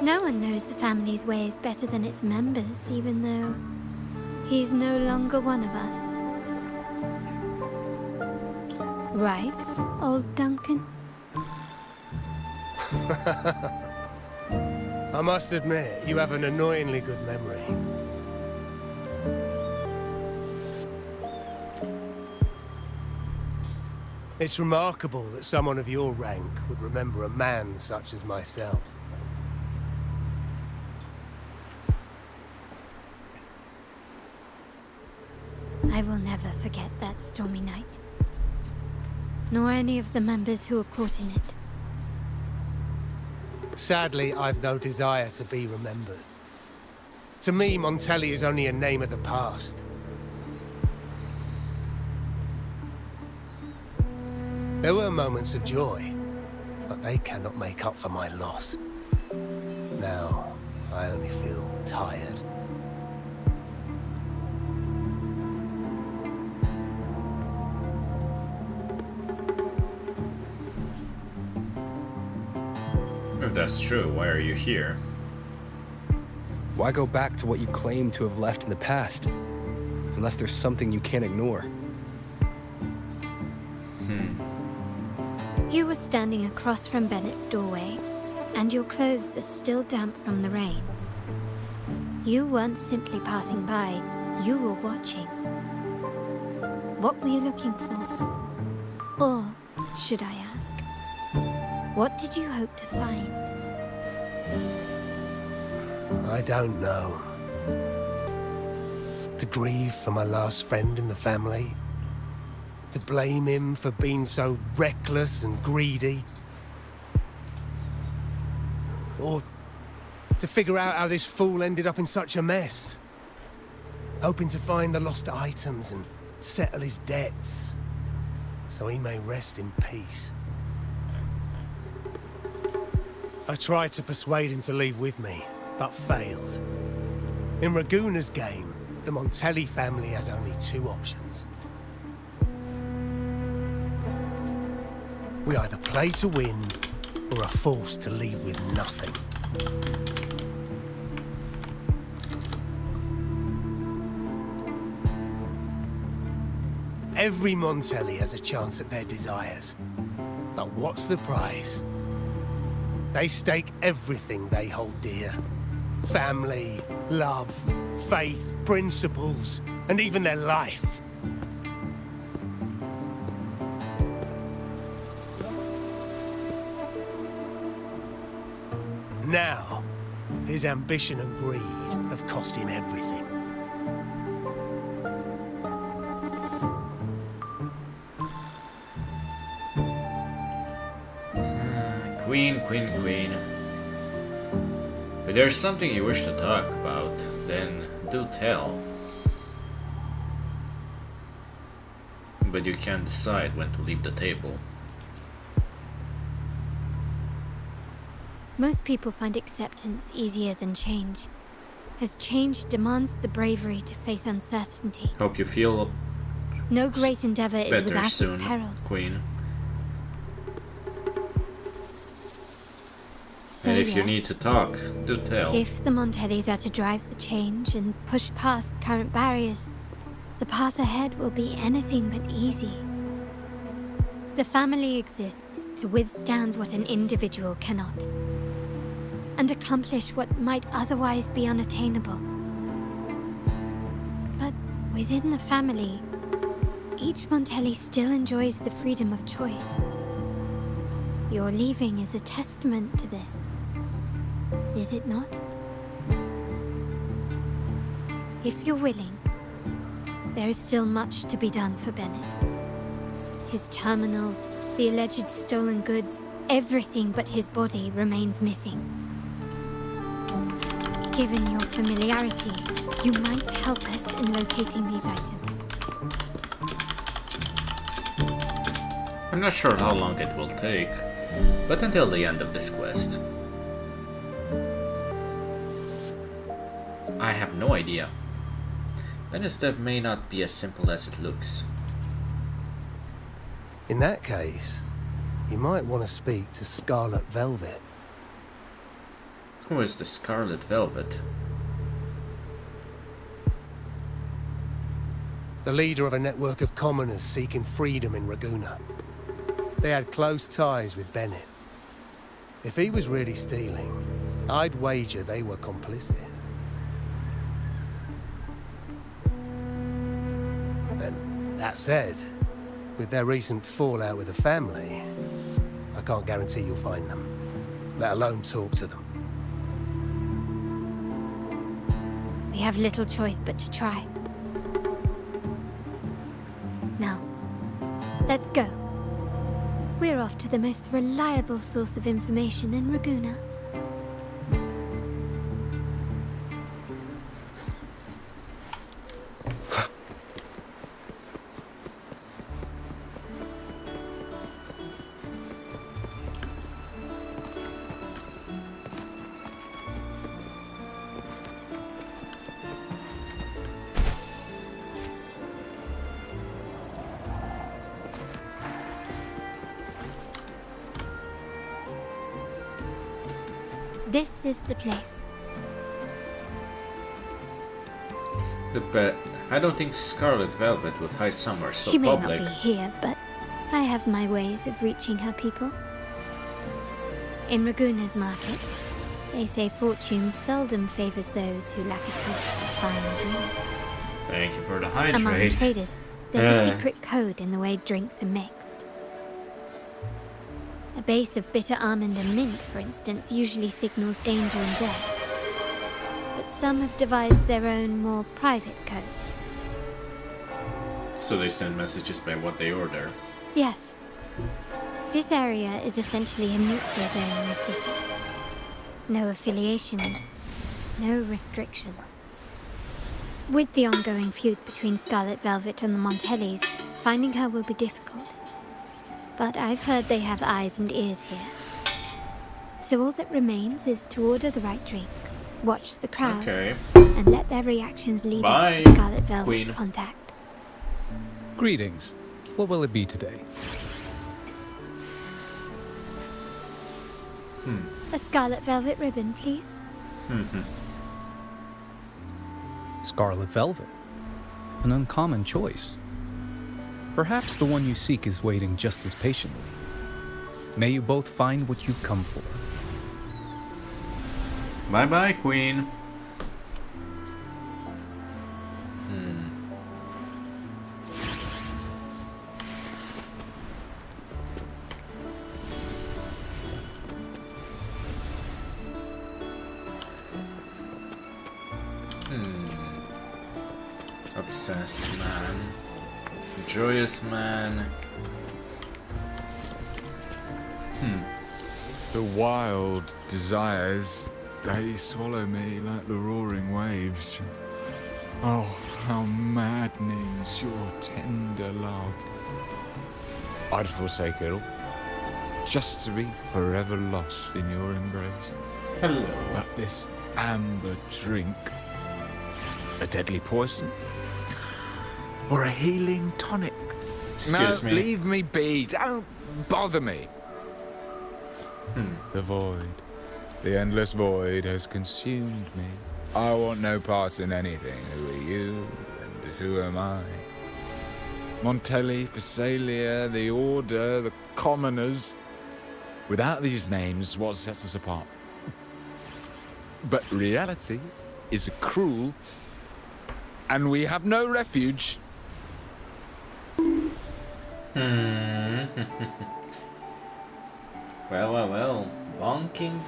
No one knows the family's ways better than its members, even though he's no longer one of us. Right, old Duncan? I must admit, you have an annoyingly good memory. It's remarkable that someone of your rank would remember a man such as myself. I will never forget that stormy night. Nor any of the members who were caught in it. Sadly, I've no desire to be remembered. To me, Montelli is only a name of the past. There were moments of joy, but they cannot make up for my loss. Now, I only feel tired. If that's true, why are you here? Why go back to what you claim to have left in the past? Unless there's something you can't ignore. You were standing across from Bennett's doorway, and your clothes are still damp from the rain. You weren't simply passing by, you were watching. What were you looking for? Or, should I ask, what did you hope to find? I don't know. To grieve for my last friend in the family? To blame him for being so reckless and greedy? Or to figure out how this fool ended up in such a mess? Hoping to find the lost items and settle his debts, so he may rest in peace. I tried to persuade him to leave with me, but failed. In Raguna's game, the Montelli family has only two options. We either play to win, or are forced to leave with nothing. Every Montelli has a chance at their desires. But what's the price? They stake everything they hold dear. Family, love, faith, principles, and even their life. Now, his ambition and greed have cost him everything. Queen. If there's something you wish to talk about, then do tell. But you can't decide when to leave the table. Most people find acceptance easier than change, as change demands the bravery to face uncertainty. Hope you feel No great endeavor is better without soon, its perils. Queen. So And if you yes, need to talk, do tell. if the Montellis are to drive the change and push past current barriers, the path ahead will be anything but easy. The family exists to withstand what an individual cannot, and accomplish what might otherwise be unattainable. But within the family, each Montelli still enjoys the freedom of choice. Your leaving is a testament to this, is it not? If you're willing, there is still much to be done for Bennett. His terminal, the alleged stolen goods, everything but his body remains missing. Given your familiarity, you might help us in locating these items. I'm not sure how long it will take, but until the end of this quest. I have no idea. Bennett's death may not be as simple as it looks. In that case, you might want to speak to Scarlet Velvet. Who is the Scarlet Velvet? The leader of a network of commoners seeking freedom in Raguna. They had close ties with Bennett. If he was really stealing, I'd wager they were complicit. And that said, with their recent fallout with the family, I can't guarantee you'll find them, let alone talk to them. We have little choice but to try. Now, let's go. We're off to the most reliable source of information in Raguna. This is the place. But I don't think Scarlet Velvet would hide somewhere so She may public. not be here, but I have my ways of reaching her people. In Raguna's market, they say fortune seldom favors those who lack a taste for fine drinks. Thank you for the Among hydrate. traders, there's a secret code in the way drinks are mixed. A base of bitter almond and mint, for instance, usually signals danger and death. But some have devised their own, more private codes. So they send messages by what they order. Yes. This area is essentially a neutral zone in the city. No affiliations, no restrictions. With the ongoing feud between Scarlet Velvet and the Montellis, finding her will be difficult. But I've heard they have eyes and ears here. So all that remains is to order the right drink, watch the crowd, and let their reactions lead us to Scarlet Velvet's Queen. contact. Greetings. What will it be today? A Scarlet Velvet ribbon, please. Scarlet Velvet. An uncommon choice. Perhaps the one you seek is waiting just as patiently. May you both find what you've come for. Bye-bye, Queen. Obsessed man. Joyous man. The wild desires, they swallow me like the roaring waves. Oh, how maddening's your tender love. I'd forsake it all, just to be forever lost in your embrace. Hello. But this amber drink, a deadly poison? Or a healing tonic? Excuse me. Leave me be. Don't bother me. The void, the endless void has consumed me. I want no part in anything. Who are you and who am I? Montelli, Phasalia, the Order, the Commoners. Without these names, what sets us apart? But reality is cruel, and we have no refuge. Well. Bonking.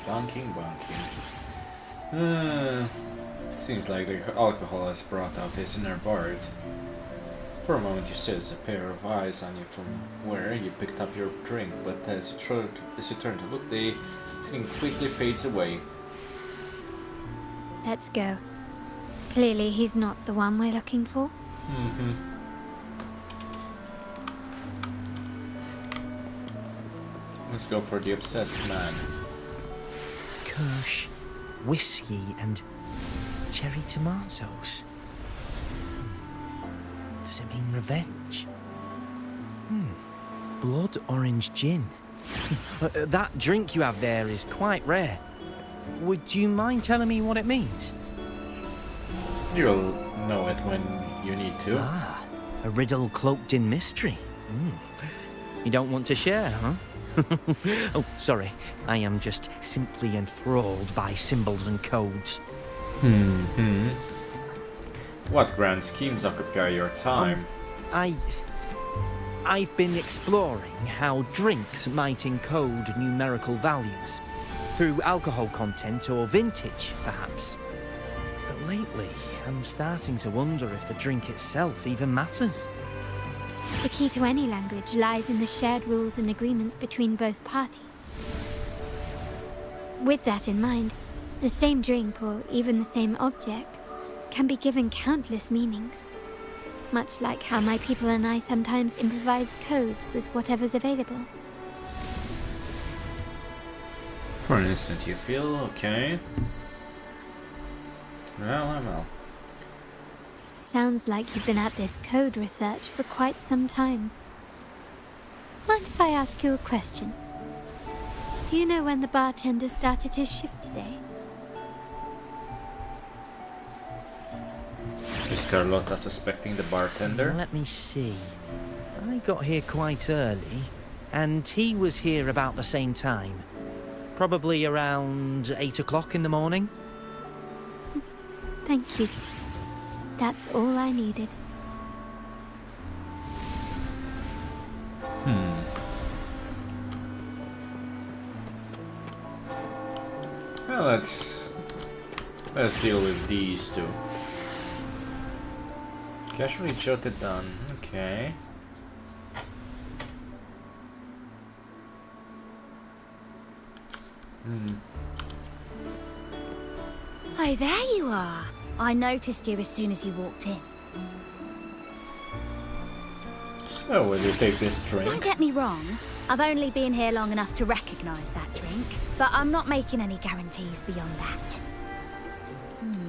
Seems like the alcohol has brought out his inner bard. For a moment you see there's a pair of eyes on you from where you picked up your drink, but as you turn to look, the feeling quickly fades away. Let's go. Clearly he's not the one we're looking for. Let's go for the obsessed man. Kirsch, whiskey, and cherry tomatoes. Does it mean revenge? Blood orange gin. That drink you have there is quite rare. Would you mind telling me what it means? You'll know it when you need to. Ah, a riddle cloaked in mystery. You don't want to share, huh? Oh, sorry. I am just simply enthralled by symbols and codes. What grand schemes occupy your time? I've been exploring how drinks might encode numerical values. Through alcohol content or vintage, perhaps. But lately, I'm starting to wonder if the drink itself even matters. The key to any language lies in the shared rules and agreements between both parties. With that in mind, the same drink or even the same object can be given countless meanings. Much like how my people and I sometimes improvise codes with whatever's available. For an instant you feel okay. Well. Sounds like you've been at this code research for quite some time. Mind if I ask you a question? Do you know when the bartender started his shift today? Is Carlotta suspecting the bartender? Let me see. I got here quite early, and he was here about the same time. Probably around 8 o'clock in the morning. Thank you. That's all I needed. Well, let's deal with these two. Casually jotted down. Okay. Oh, there you are. I noticed you as soon as you walked in. So, will you take this drink? Don't get me wrong. I've only been here long enough to recognize that drink, but I'm not making any guarantees beyond that.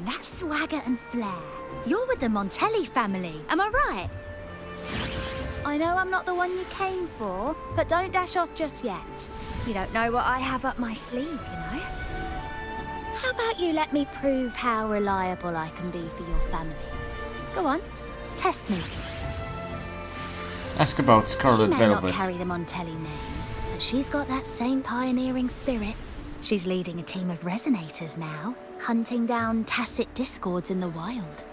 That swagger and flair. You're with the Montelli family, am I right? I know I'm not the one you came for, but don't dash off just yet. You don't know what I have up my sleeve, you know? How about you let me prove how reliable I can be for your family? Go on, test me. Ask about Scarlet She may Velvet. not carry the Montelli name, but she's got that same pioneering spirit. She's leading a team of resonators now, hunting down tacit discords in the wild.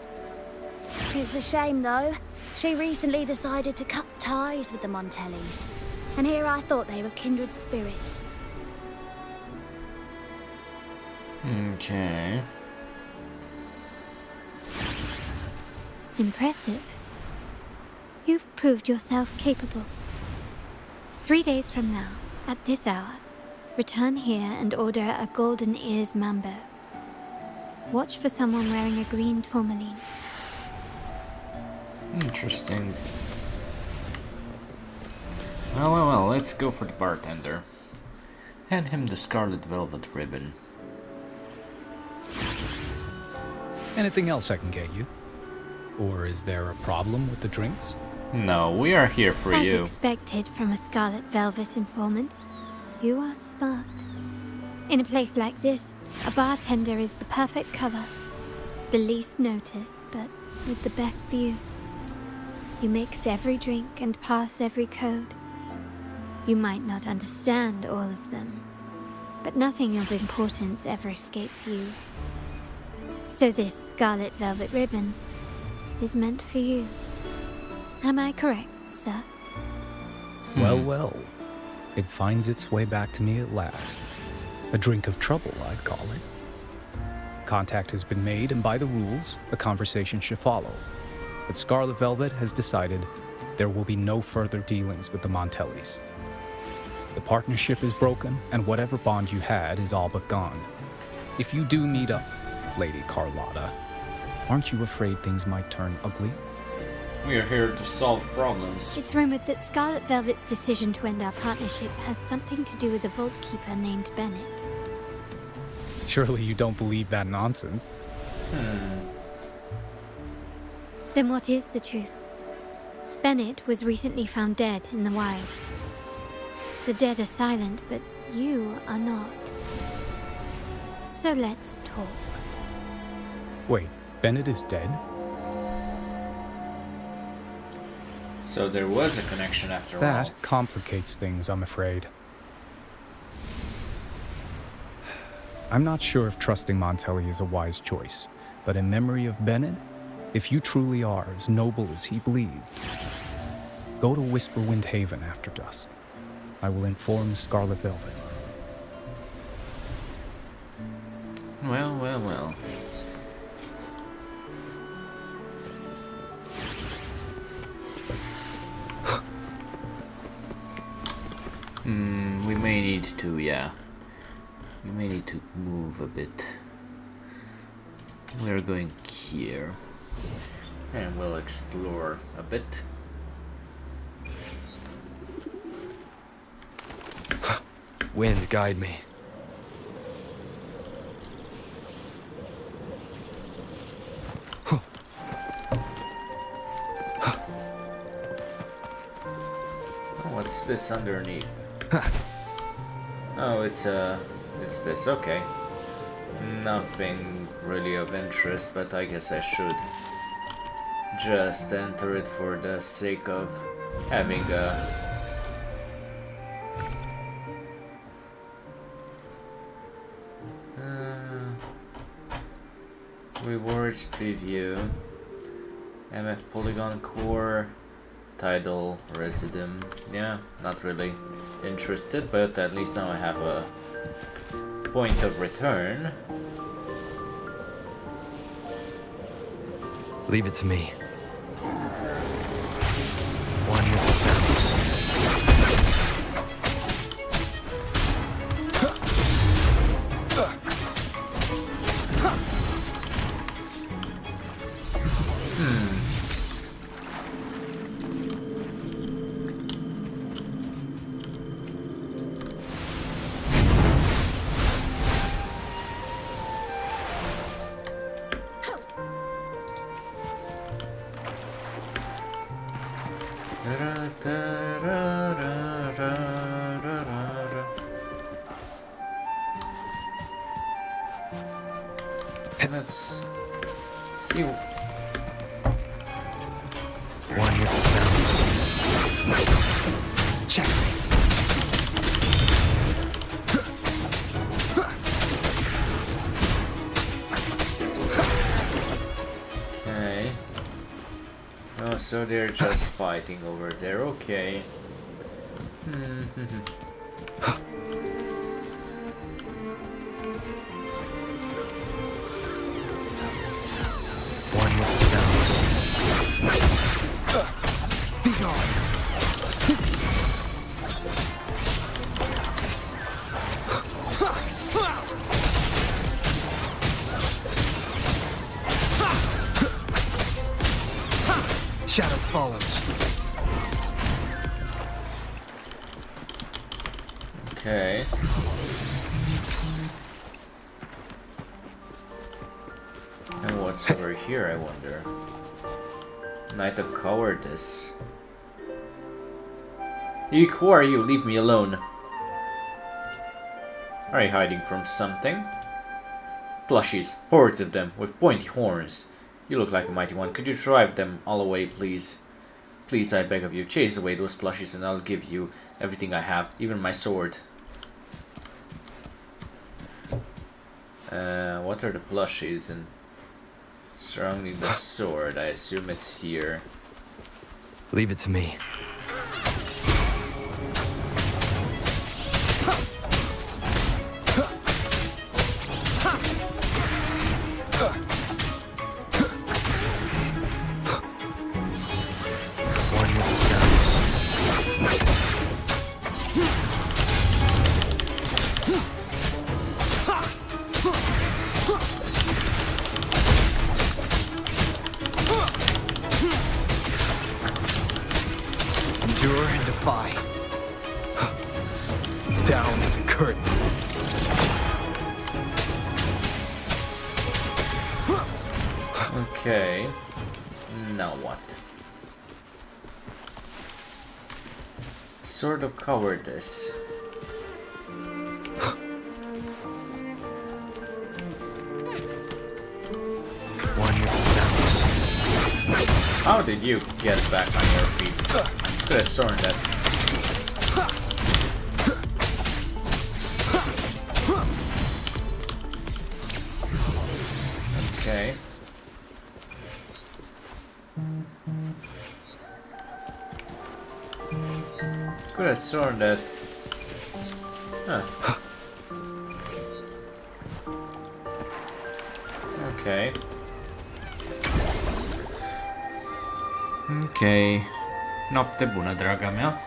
It's a shame, though. She recently decided to cut ties with the Montellis, and here I thought they were kindred spirits. Okay. Impressive. You've proved yourself capable. 3 days from now, at this hour, return here and order a golden ears mambo. Watch for someone wearing a green tourmaline. Interesting. Well, let's go for the bartender. Hand him the scarlet velvet ribbon. Anything else I can get you? Or is there a problem with the drinks? No, we are here for As you. expected from a scarlet velvet informant, you are smart. In a place like this, a bartender is the perfect cover. The least noticed, but with the best view. You mix every drink and pass every code. You might not understand all of them, but nothing of importance ever escapes you. So this scarlet velvet ribbon is meant for you. Am I correct, sir? Well. It finds its way back to me at last. A drink of trouble, I'd call it. Contact has been made, and by the rules, a conversation should follow. but Scarlet Velvet has decided there will be no further dealings with the Montellis. The partnership is broken, and whatever bond you had is all but gone. If you do meet up, Lady Carlotta, aren't you afraid things might turn ugly? We are here to solve problems. It's rumored that Scarlet Velvet's decision to end our partnership has something to do with a Vault Keeper named Bennett. Surely you don't believe that nonsense. Then what is the truth? Bennett was recently found dead in the wild. The dead are silent, but you are not. So let's talk. Wait, Bennett is dead? So there was a connection after all. That complicates things, I'm afraid. I'm not sure if trusting Montelli is a wise choice, but in memory of Bennett, if you truly are as noble as he believed, go to Whisperwind Haven after dusk. I will inform Scarlet Velvet. Well, well, well. We may need to, yeah. We may need to move a bit. We're going here. And we'll explore a bit. Wind, guide me. What's this underneath? Oh, it's this, okay. Nothing really of interest, but I guess I should just enter it for the sake of having a... rewards preview. MF Polygon Core. Tidal Residuum. Yeah, not really interested, but at least now I have a point of return. Leave it to me. One with the sounds. Let's see. One with the sounds. Checkmate. Okay. Oh, so they're just fighting over there. Okay. One with the sounds. Be gone. Shadow follows. Okay. And what's over here, I wonder? Knight of Cowardice. Who are you? Leave me alone. Are you hiding from something? Plushies, hordes of them, with pointy horns. You look like a mighty one. Could you drive them all away, please? Please, I beg of you, chase away those plushies and I'll give you everything I have, even my sword. What are the plushies and surrounding the sword? I assume it's here. Leave it to me. Endure and defy. Down with the curtain. Okay. Now what? Sword of Cowardice. One with sounds. How did you get back on your feet? Could have sworn that. Okay. Could have sworn that. Huh. Okay. Okay. Noapte bună, draga mea.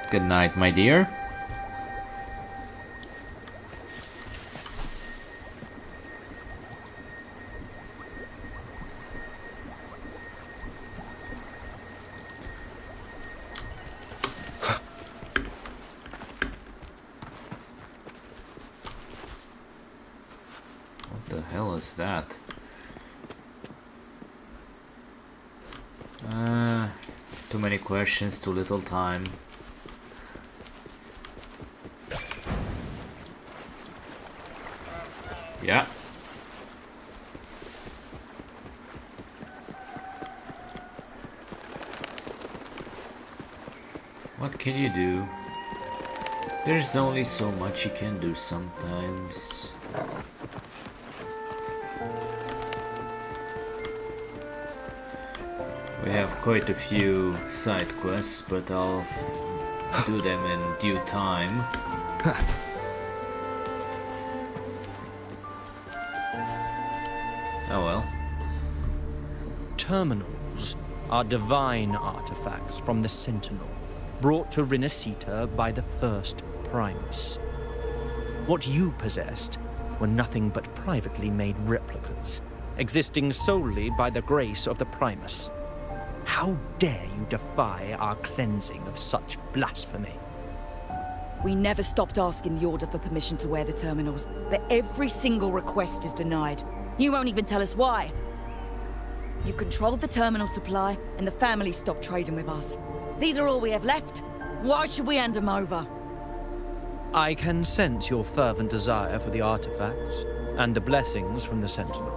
Good night, my dear. What the hell is that? Too many questions, too little time. Yeah. What can you do? There's only so much you can do sometimes. We have quite a few side quests, but I'll do them in due time. Oh well. Terminals are divine artifacts from the Sentinel, brought to Rinascita by the first Primus. What you possessed were nothing but privately made replicas, existing solely by the grace of the Primus. How dare you defy our cleansing of such blasphemy? We never stopped asking the Order for permission to wear the terminals, but every single request is denied. You won't even tell us why. You've controlled the terminal supply, and the family stopped trading with us. These are all we have left. Why should we hand them over? I can sense your fervent desire for the artifacts and the blessings from the Sentinel.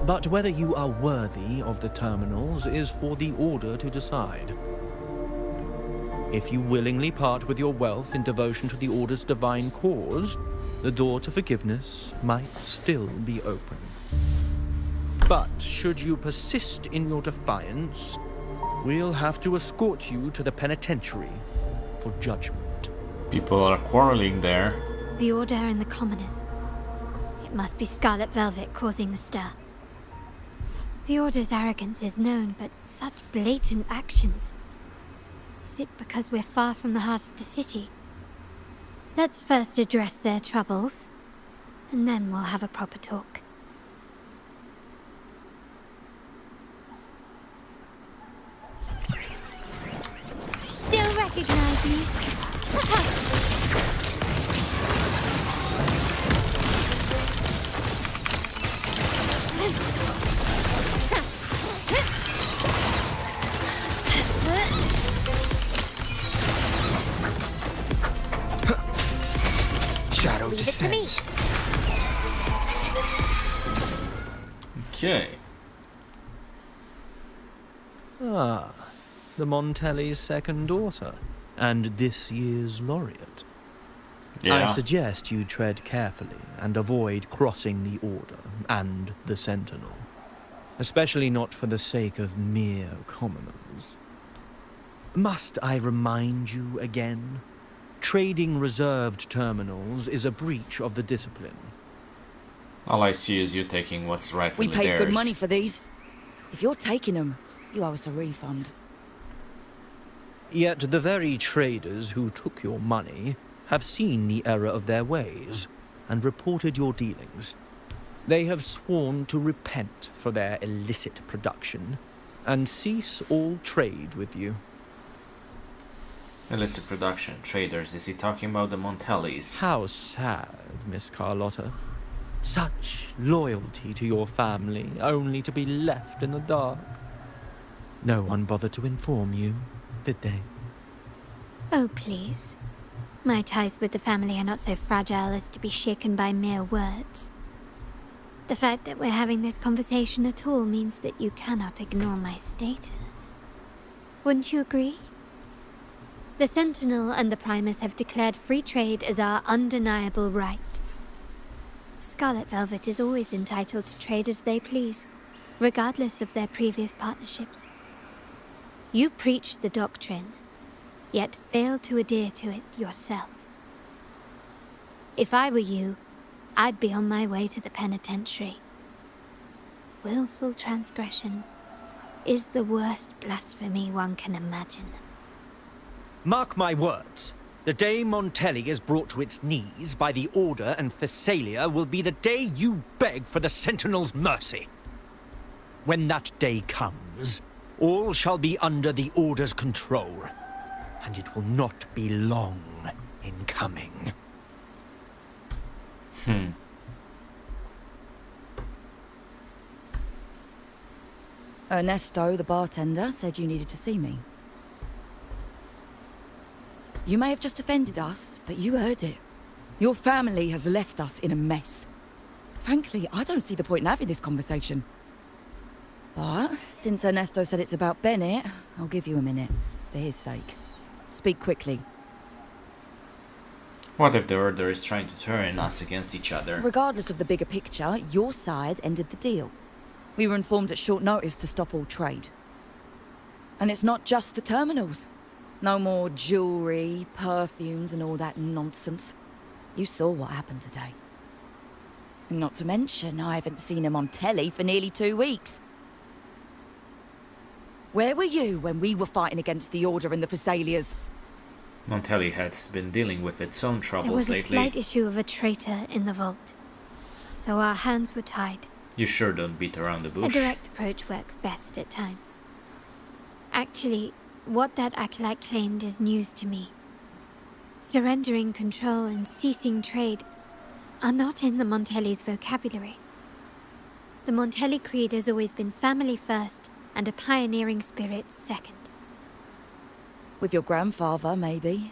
But whether you are worthy of the terminals is for the Order to decide. If you willingly part with your wealth in devotion to the Order's divine cause, the door to forgiveness might still be open. But should you persist in your defiance, we'll have to escort you to the penitentiary for judgment. People are quarreling there. The Order and the Commoners. It must be Scarlet Velvet causing the stir. The Order's arrogance is known, but such blatant actions. Is it because we're far from the heart of the city? Let's first address their troubles, and then we'll have a proper talk. Still recognize me? Shadow descends. Okay. Ah, the Montelli's second daughter, and this year's laureate. Yeah. I suggest you tread carefully and avoid crossing the Order and the Sentinel. Especially not for the sake of mere commoners. Must I remind you again? Trading reserved terminals is a breach of the discipline. All I see is you taking what's rightfully We paid theirs. good money for these. If you're taking them, you owe us a refund. Yet the very traders who took your money have seen the error of their ways and reported your dealings. They have sworn to repent for their illicit production and cease all trade with you. Illicit production, traders. Is he talking about the Montellis? How sad, Miss Carlotta. Such loyalty to your family, only to be left in the dark. No one bothered to inform you, did they? Oh, please. My ties with the family are not so fragile as to be shaken by mere words. The fact that we're having this conversation at all means that you cannot ignore my status. Wouldn't you agree? The Sentinel and the Primus have declared free trade as our undeniable right. Scarlet Velvet is always entitled to trade as they please, regardless of their previous partnerships. You preach the doctrine, yet fail to adhere to it yourself. If I were you, I'd be on my way to the penitentiary. Willful transgression is the worst blasphemy one can imagine. Mark my words. The day Montelli is brought to its knees by the Order and Phasalia will be the day you beg for the Sentinel's mercy. When that day comes, all shall be under the Order's control, and it will not be long in coming. Ernesto, the bartender, said you needed to see me. You may have just offended us, but you heard it. Your family has left us in a mess. Frankly, I don't see the point in having this conversation. But since Ernesto said it's about Bennett, I'll give you a minute, for his sake. Speak quickly. What if the Order is trying to turn us against each other? Regardless of the bigger picture, your side ended the deal. We were informed at short notice to stop all trade. And it's not just the terminals. No more jewelry, perfumes, and all that nonsense. You saw what happened today. And not to mention, I haven't seen him on telly for nearly 2 weeks. Where were you when we were fighting against the Order and the Phasalias? Montelli has been dealing with its own troubles There was a lately. slight issue of a traitor in the vault, so our hands were tied. You sure don't beat around the A bush. direct approach works best at times. Actually, what that acolyte claimed is news to me. Surrendering control and ceasing trade are not in the Montelli's vocabulary. The Montelli creed has always been family first and a pioneering spirit second. With your grandfather, maybe.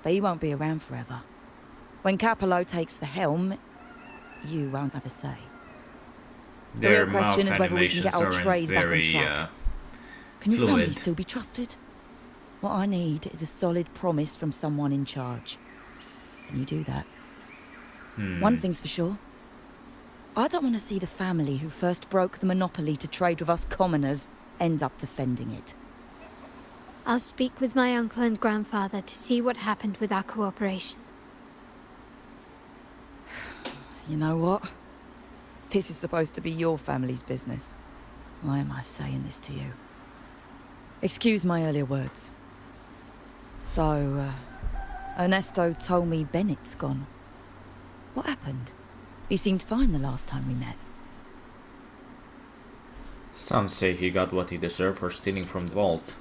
But he won't be around forever. When Capello takes the helm, you won't have a say. The Their real question mouth is whether we can get our animations trade back on very, track. Can your fluid. family still be trusted? What I need is a solid promise from someone in charge. Can you do that? One thing's for sure. I don't want to see the family who first broke the monopoly to trade with us commoners end up defending it. I'll speak with my uncle and grandfather to see what happened with our cooperation. You know what? This is supposed to be your family's business. Why am I saying this to you? Excuse my earlier words. So, Ernesto told me Bennett's gone. What happened? He seemed fine the last time we met. Some say he got what he deserved for stealing from the vault.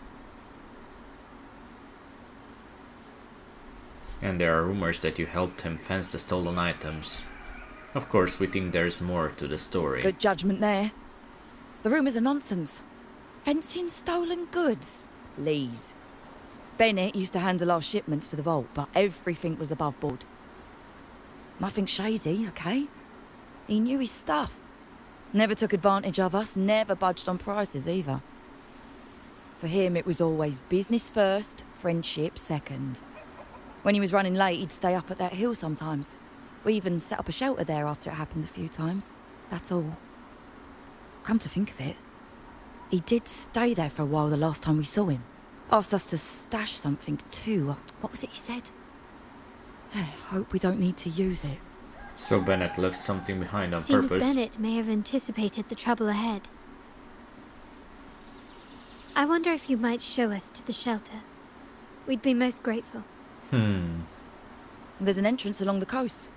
And there are rumors that you helped him fence the stolen items. Of course, we think there's more to the story. Good judgment there. The rumours are nonsense. Fencing stolen goods? Please. Bennett used to handle our shipments for the vault, but everything was above board. Nothing shady, okay? He knew his stuff. Never took advantage of us, never budged on prices either. For him, it was always business first, friendship second. When he was running late, he'd stay up at that hill sometimes. We even set up a shelter there after it happened a few times. That's all. Come to think of it, he did stay there for a while the last time we saw him. Asked us to stash something too. What was it he said? Hope we don't need to use it. So Bennett left something behind on Seems purpose. Bennett may have anticipated the trouble ahead. I wonder if you might show us to the shelter. We'd be most grateful. There's an entrance along the coast.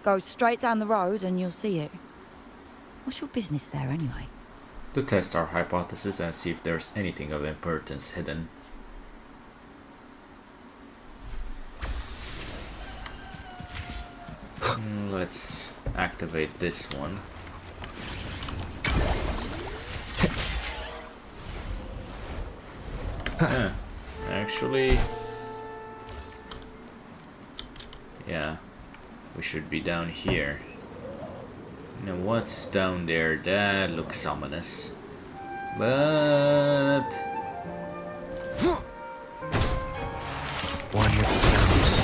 Go straight down the road and you'll see it. What's your business there anyway? To test our hypothesis and see if there's anything of importance hidden. let's activate this one. Huh. Actually, yeah, we should be down here. Now what's down there? That looks ominous. But one with the sounds.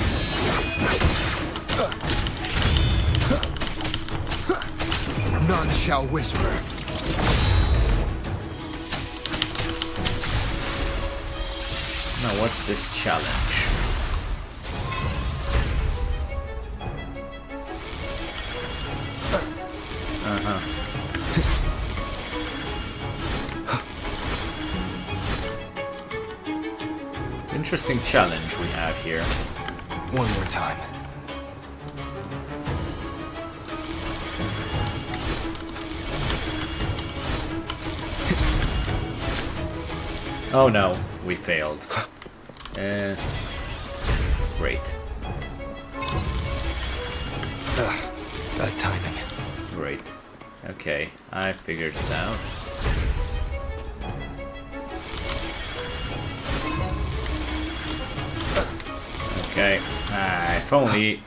None shall whisper. now what's this challenge? Interesting challenge we have here. One more time. Oh no, we failed. Great. Bad timing. Great. Okay, I figured it out. Okay, if only...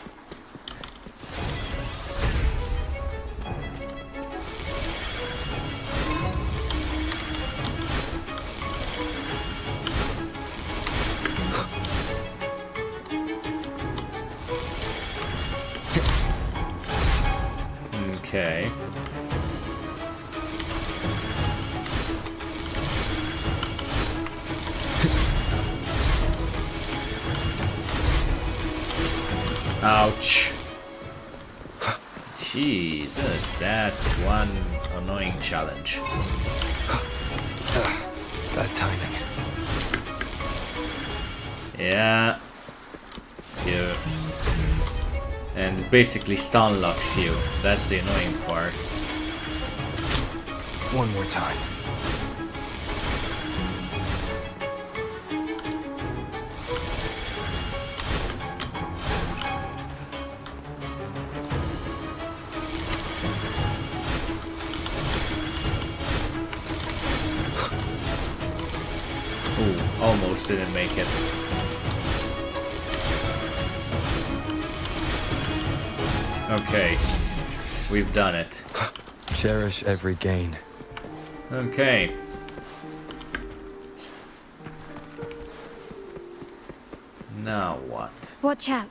Okay. Ouch. Jesus, that's one annoying challenge. Bad timing. Yeah. Yeah. And it basically stun locks you. That's the annoying part. One more time. Ooh, almost didn't make it. Okay, we've done it. Cherish every gain. Okay. Now what? Watch out.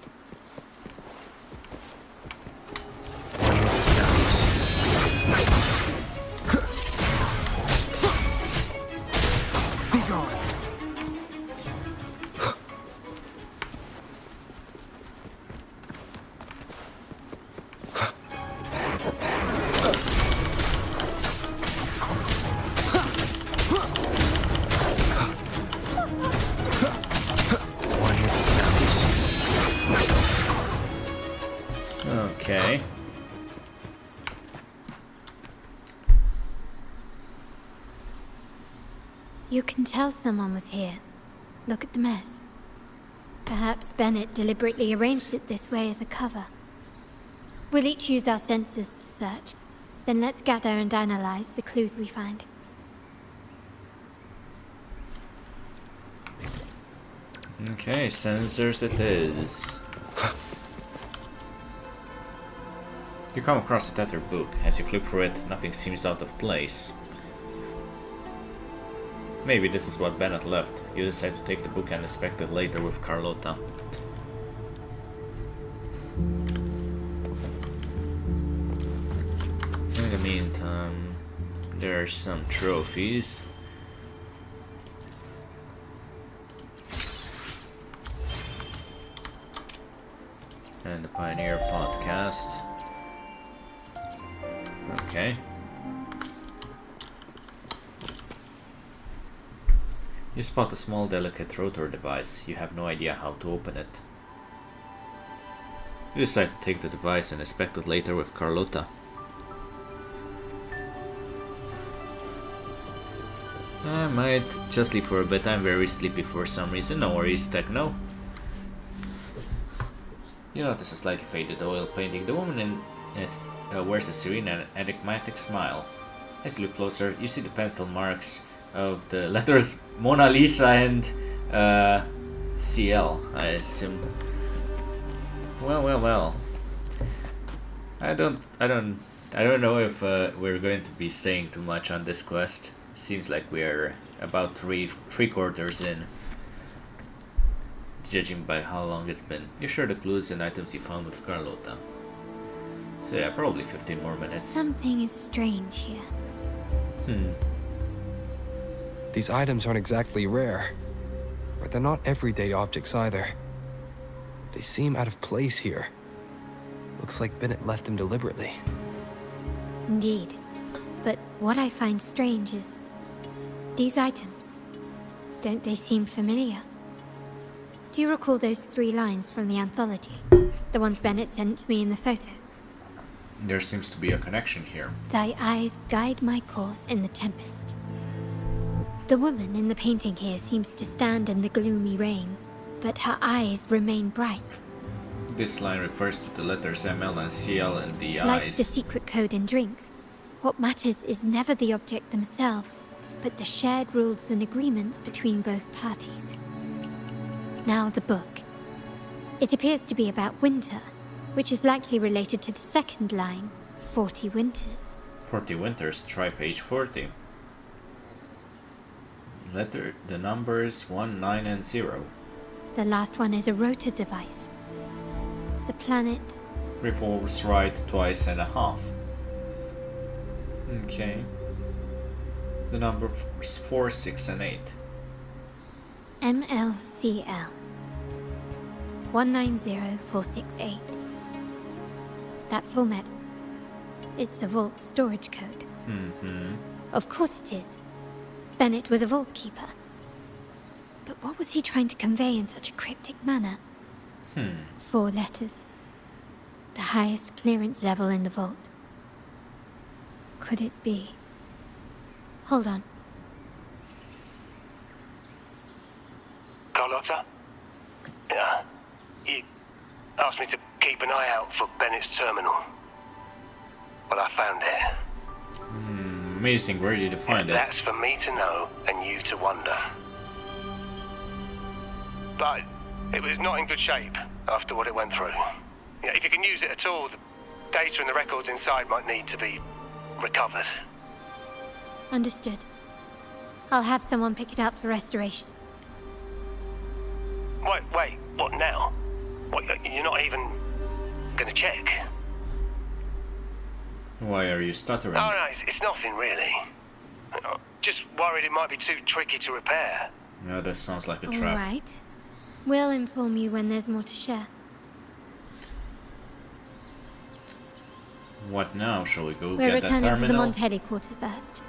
One with the sounds. Be gone. Okay. You can tell someone was here. Look at the mess. Perhaps Bennett deliberately arranged it this way as a cover. We'll each use our senses to search. Then let's gather and analyze the clues we find. Okay, sensors it is. You come across a tattered book. As you flip through it, nothing seems out of place. Maybe this is what Bennett left. You decide to take the book and inspect it later with Carlotta. In the meantime, there are some trophies. And the Pioneer podcast. Okay. You spot a small delicate rotor device. You have no idea how to open it. You decide to take the device and inspect it later with Carlotta. I might just sleep for a bit. I'm very sleepy for some reason. No worries, Techno. You notice a slightly faded oil painting. The woman It wears a serene and enigmatic smile. As you look closer, you see the pencil marks of the letters Mona Lisa and CL, I assume. Well. I don't know if we're going to be staying too much on this quest. Seems like we're about three quarters in, judging by how long it's been. You share the clues and items you found with Carlotta. So yeah, probably 15 more minutes. Something is strange here. These items aren't exactly rare, but they're not everyday objects either. They seem out of place here. Looks like Bennett left them deliberately. Indeed. But what I find strange is these items. Don't they seem familiar? Do you recall those 3 lines from the anthology? The ones Bennett sent me in the photo? There seems to be a connection here. Thy eyes guide my course in the tempest. The woman in the painting here seems to stand in the gloomy rain, but her eyes remain bright. This line refers to the letters ML and CL in the Like eyes. the secret code in drinks, what matters is never the object themselves, but the shared rules and agreements between both parties. Now the book. It appears to be about winter, which is likely related to the second line, 40 winters. 40 winters, try page 40. The numbers 1, 9 and 0. The last one is a rotor device. The planet... revolves right twice and a half. Okay. The numbers 4, 6 and 8. MLCL 190468. That format. It's a vault storage code. Of course it is. Bennett was a vault keeper. But what was he trying to convey in such a cryptic manner? 4 letters. The highest clearance level in the vault. Could it be? Hold on. Carlotta? Yeah. You asked me to keep an eye out for Bennett's terminal. Well, I found it. Amazing, where did you find it? That's for me to know and you to wonder. But it was not in good shape after what it went through. Yeah, if you can use it at all, the data and the records inside might need to be recovered. Understood. I'll have someone pick it up for restoration. Wait, what now? What, you're not even gonna check? Why are you stuttering? Oh no, it's nothing really. Just worried it might be too tricky to repair. No, that sounds like a trap. All right. We'll inform you when there's more to share. What now? Shall we go We're get that returning to the terminal? Montelli quarter first.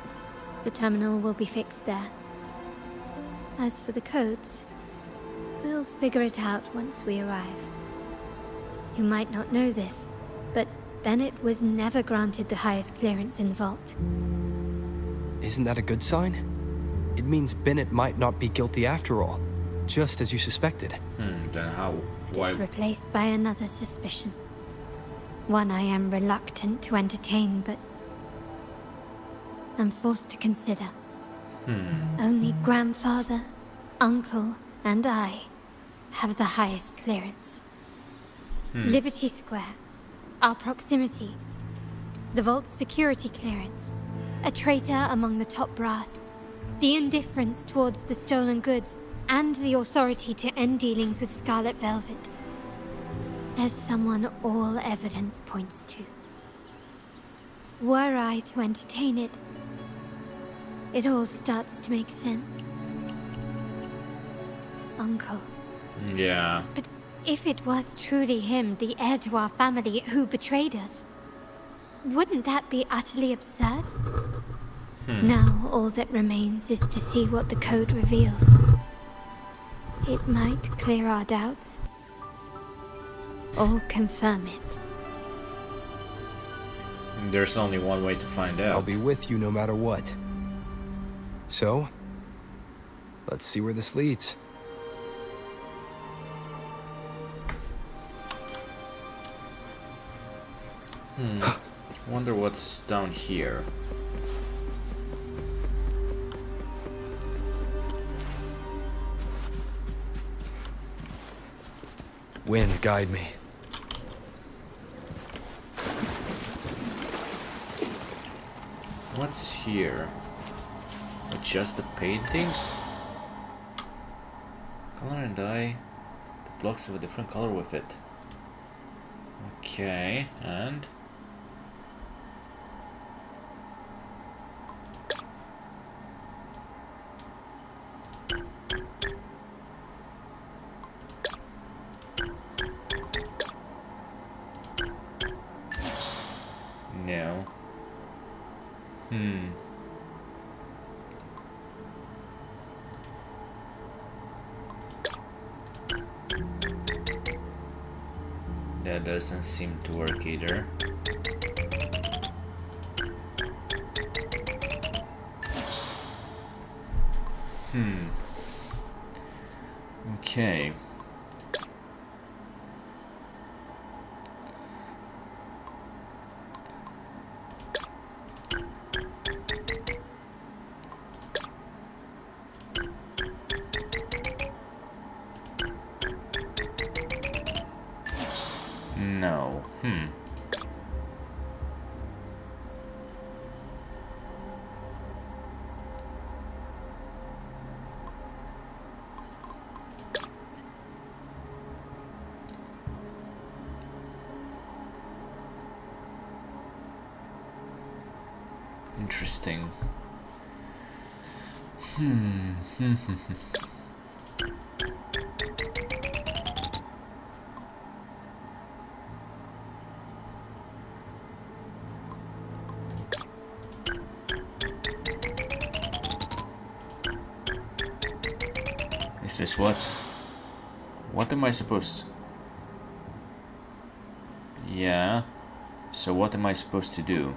The terminal will be fixed there. As for the codes, we'll figure it out once we arrive. You might not know this, but Bennett was never granted the highest clearance in the vault. Isn't that a good sign? It means Bennett might not be guilty after all, just as you suspected. Then how? Why? It's replaced by another suspicion. One I am reluctant to entertain, but I'm forced to consider. Only grandfather, uncle, and I have the highest clearance. Liberty Square, our proximity, the vault's security clearance, a traitor among the top brass, the indifference towards the stolen goods, and the authority to end dealings with Scarlet Velvet. There's someone all evidence points to. Were I to entertain it, it all starts to make sense. Uncle. Yeah. But if it was truly him, the heir to our family, who betrayed us, wouldn't that be utterly absurd? Now all that remains is to see what the code reveals. It might clear our doubts, or confirm it. There's only one way to find out. I'll be with you no matter what. So, let's see where this leads. Wonder what's down here. Wind, guide me. What's here? Just a painting? Color and dye. The blocks have a different color with it. Okay, and no. That doesn't seem to work either. Okay. No. Interesting. Is this what? What am I supposed to? Yeah. So what am I supposed to do?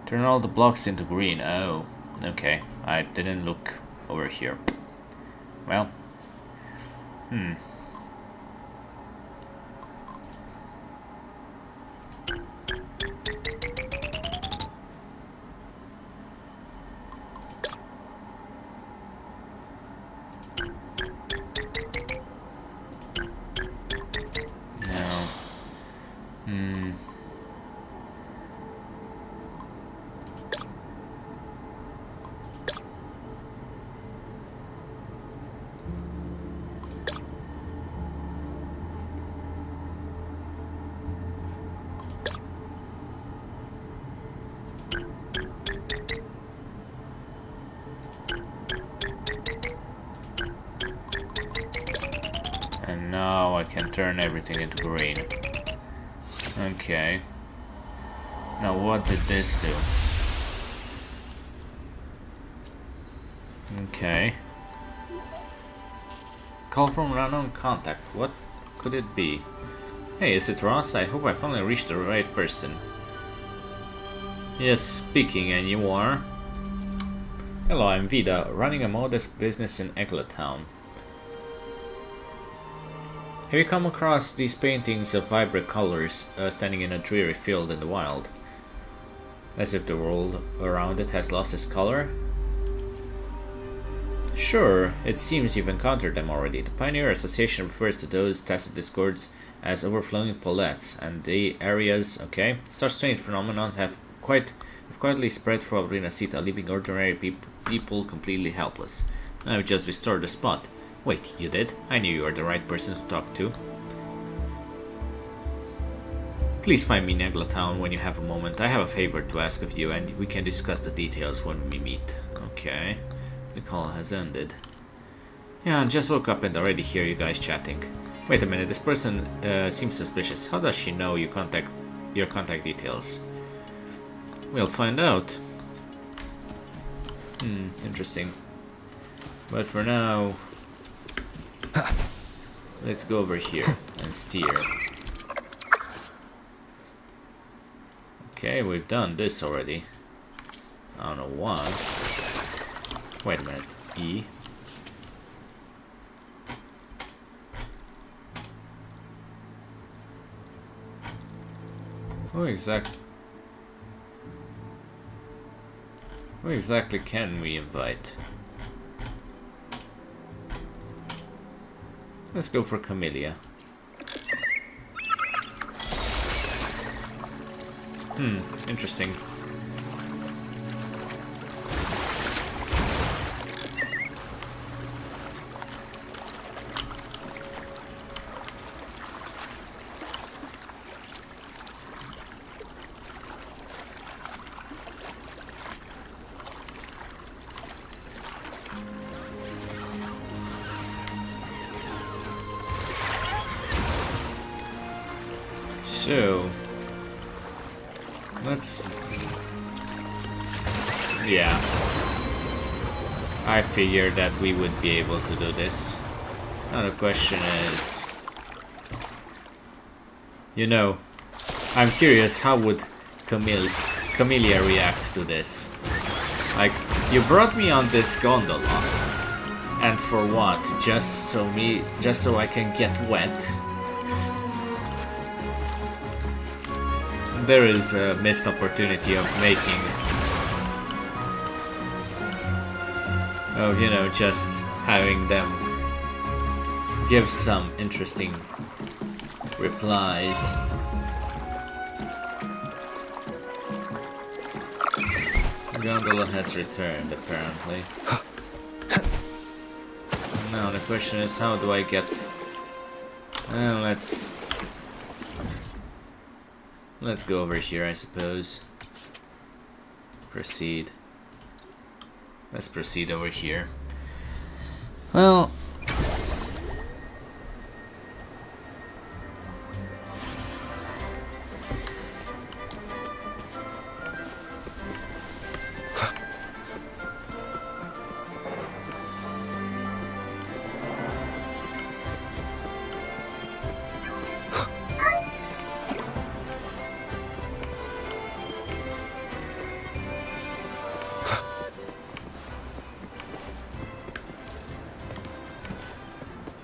Turn all the blocks into green. Oh, okay. I didn't look over here. Well. And now I can turn everything into green. Okay. Now what did this do? Okay. Call from an unknown contact. What could it be? Hey, is it Ross? I hope I finally reached the right person. Yes, speaking, and you are? Hello, I'm Vida, running a modest business in Town. Have you come across these paintings of vibrant colors standing in a dreary field in the wild? As if the world around it has lost its color? Sure, it seems you've encountered them already. The Pioneer Association refers to those tacit discords as overflowing palettes, and the areas, okay, such strange phenomena have quietly spread throughout Renacita, leaving ordinary people completely helpless. I've just restored the spot. Wait, you did? I knew you were the right person to talk to. Please find me in Town when you have a moment. I have a favor to ask of you, and we can discuss the details when we meet. Okay. The call has ended. Yeah, I just woke up and already hear you guys chatting. Wait a minute, this person seems suspicious. How does she know your contact details? We'll find out. Interesting. But for now, let's go over here and steer. Okay, we've done this already. I don't know why. Wait a minute. E. Who exactly can we invite? Let's go for Camellia. Interesting. So, let's... Yeah. I figured that we would be able to do this. Now the question is... You know, I'm curious, how would Camellia react to this? Like, you brought me on this gondola. And for what? Just so I can get wet? There is a missed opportunity of making... you know, just having them give some interesting replies. Gondola has returned, apparently. Now the question is, how do I get... Let's go over here, I suppose. Proceed. Let's proceed over here. Well...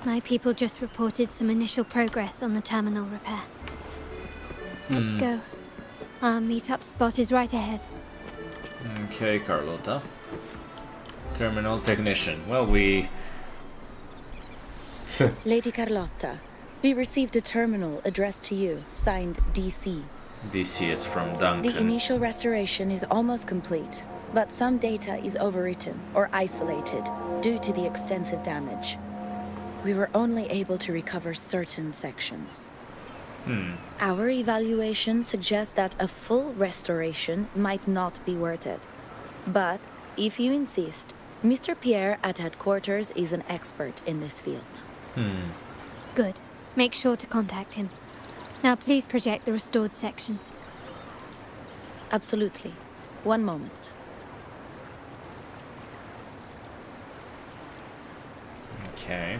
My people just reported some initial progress on the terminal repair. Let's go. Our meetup spot is right ahead. Okay, Carlotta. Terminal technician. Well, we... Lady Carlotta, we received a terminal addressed to you, signed DC. DC, it's from Duncan. The initial restoration is almost complete, but some data is overwritten or isolated due to the extensive damage. We were only able to recover certain sections. Our evaluation suggests that a full restoration might not be worth it. But, if you insist, Mr. Pierre at headquarters is an expert in this field. Good. Make sure to contact him. Now please project the restored sections. Absolutely. One moment. Okay.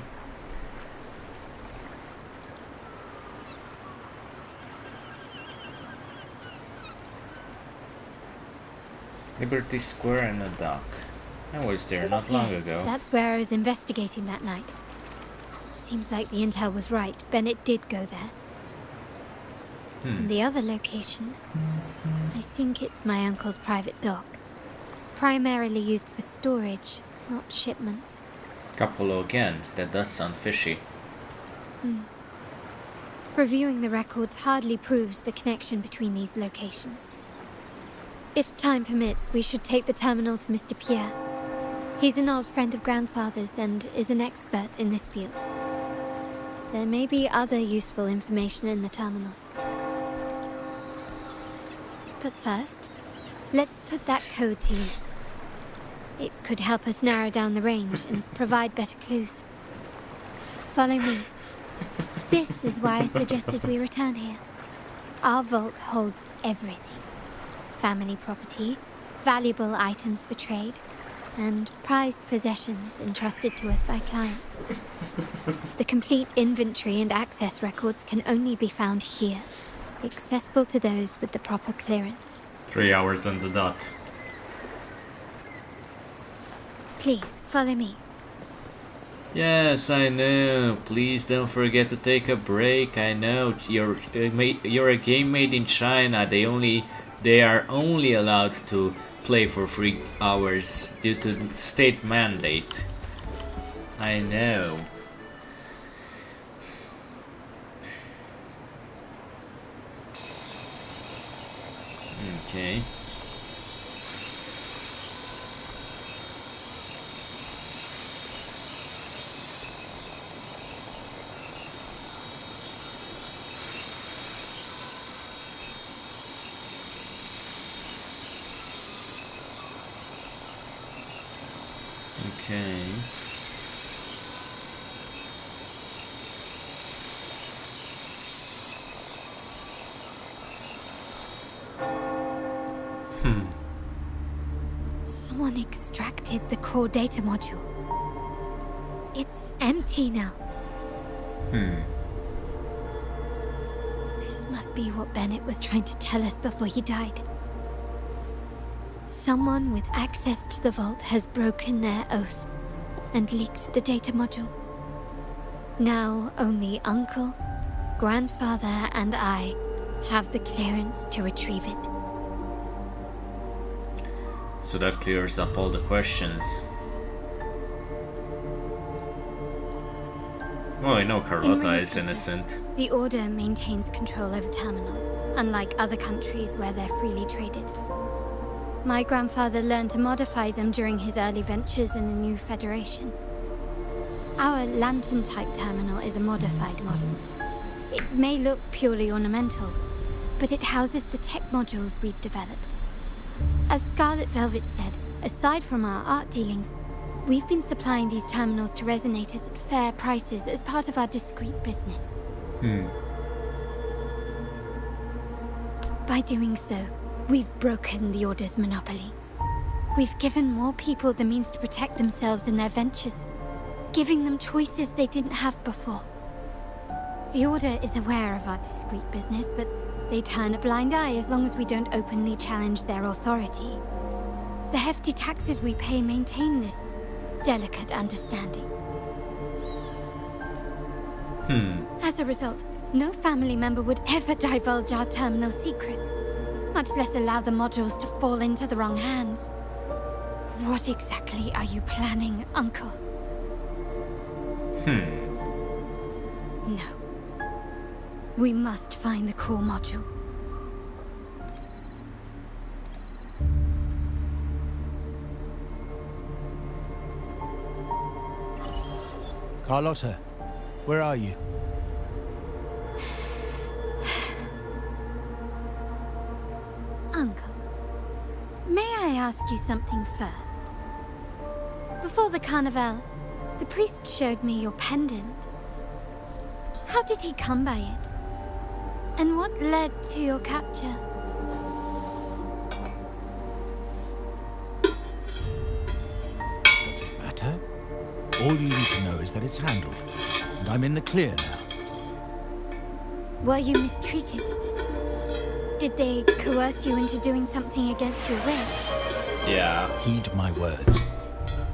Liberty Square and a dock. I was there not long ago. That's where I was investigating that night. Seems like the intel was right. Bennett did go there. And the other location, I think it's my uncle's private dock. Primarily used for storage, not shipments. Capolo again. That does sound fishy. Reviewing the records hardly proves the connection between these locations. If time permits, we should take the terminal to Mr. Pierre. He's an old friend of Grandfather's and is an expert in this field. There may be other useful information in the terminal. But first, let's put that code to use. It could help us narrow down the range and provide better clues. Follow me. This is why I suggested we return here. Our vault holds everything. Family property, valuable items for trade, and prized possessions entrusted to us by clients. The complete inventory and access records can only be found here, accessible to those with the proper clearance. 3 hours on the dot. Please, follow me. Yes, I know. Please don't forget to take a break. I know you're a game made in China. They are only allowed to play for 3 hours due to state mandate. I know. Okay. Okay. Someone extracted the core data module. It's empty now. This must be what Bennett was trying to tell us before he died. Someone with access to the vault has broken their oath and leaked the data module. Now only Uncle, Grandfather, and I have the clearance to retrieve it. So that clears up all the questions. Well, I know Carlotta is innocent. The Order maintains control over terminals, unlike other countries where they're freely traded. My grandfather learned to modify them during his early ventures in the new Federation. Our lantern-type terminal is a modified model. It may look purely ornamental, but it houses the tech modules we've developed. As Scarlet Velvet said, aside from our art dealings, we've been supplying these terminals to resonators at fair prices as part of our discreet business. By doing so, we've broken the Order's monopoly. We've given more people the means to protect themselves in their ventures, giving them choices they didn't have before. The Order is aware of our discreet business, but they turn a blind eye as long as we don't openly challenge their authority. The hefty taxes we pay maintain this delicate understanding. As a result, no family member would ever divulge our terminal secrets, much less allow the modules to fall into the wrong hands. What exactly are you planning, Uncle? No. We must find the core module. Carlotta, where are you? Uncle, may I ask you something first? Before the carnival, the priest showed me your pendant. How did he come by it? And what led to your capture? Does it matter? All you need to know is that it's handled, and I'm in the clear now. Were you mistreated? Did they coerce you into doing something against your will? Yeah. Heed my words.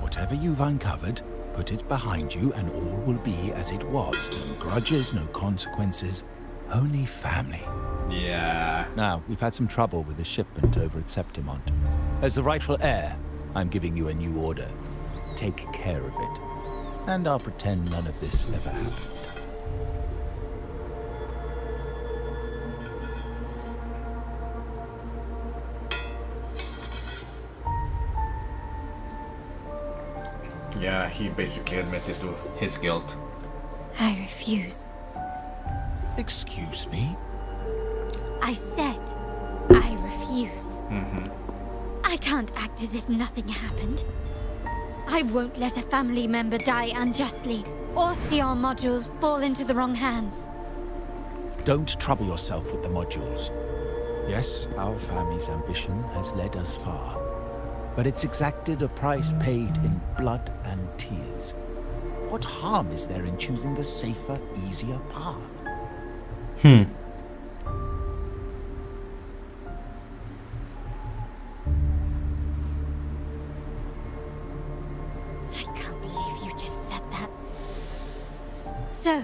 Whatever you've uncovered, put it behind you and all will be as it was. No grudges, no consequences, only family. Yeah. Now, we've had some trouble with the shipment over at Septimont. As the rightful heir, I'm giving you a new order. Take care of it. And I'll pretend none of this ever happened. Yeah, he basically admitted to his guilt. I refuse. Excuse me? I said, I refuse. I can't act as if nothing happened. I won't let a family member die unjustly, or see our modules fall into the wrong hands. Don't trouble yourself with the modules. Yes, our family's ambition has led us far, but it's exacted a price paid in blood and tears. What harm is there in choosing the safer, easier path? I can't believe you just said that. So,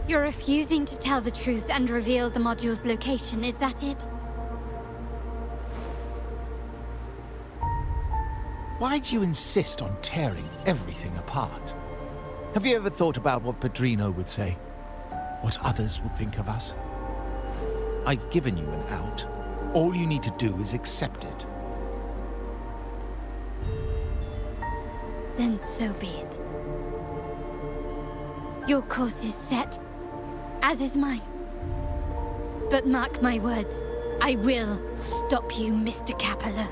you're refusing to tell the truth and reveal the module's location, is that it? Why do you insist on tearing everything apart? Have you ever thought about what Padrino would say? What others would think of us? I've given you an out. All you need to do is accept it. Then so be it. Your course is set, as is mine. But mark my words, I will stop you, Mr. Capello.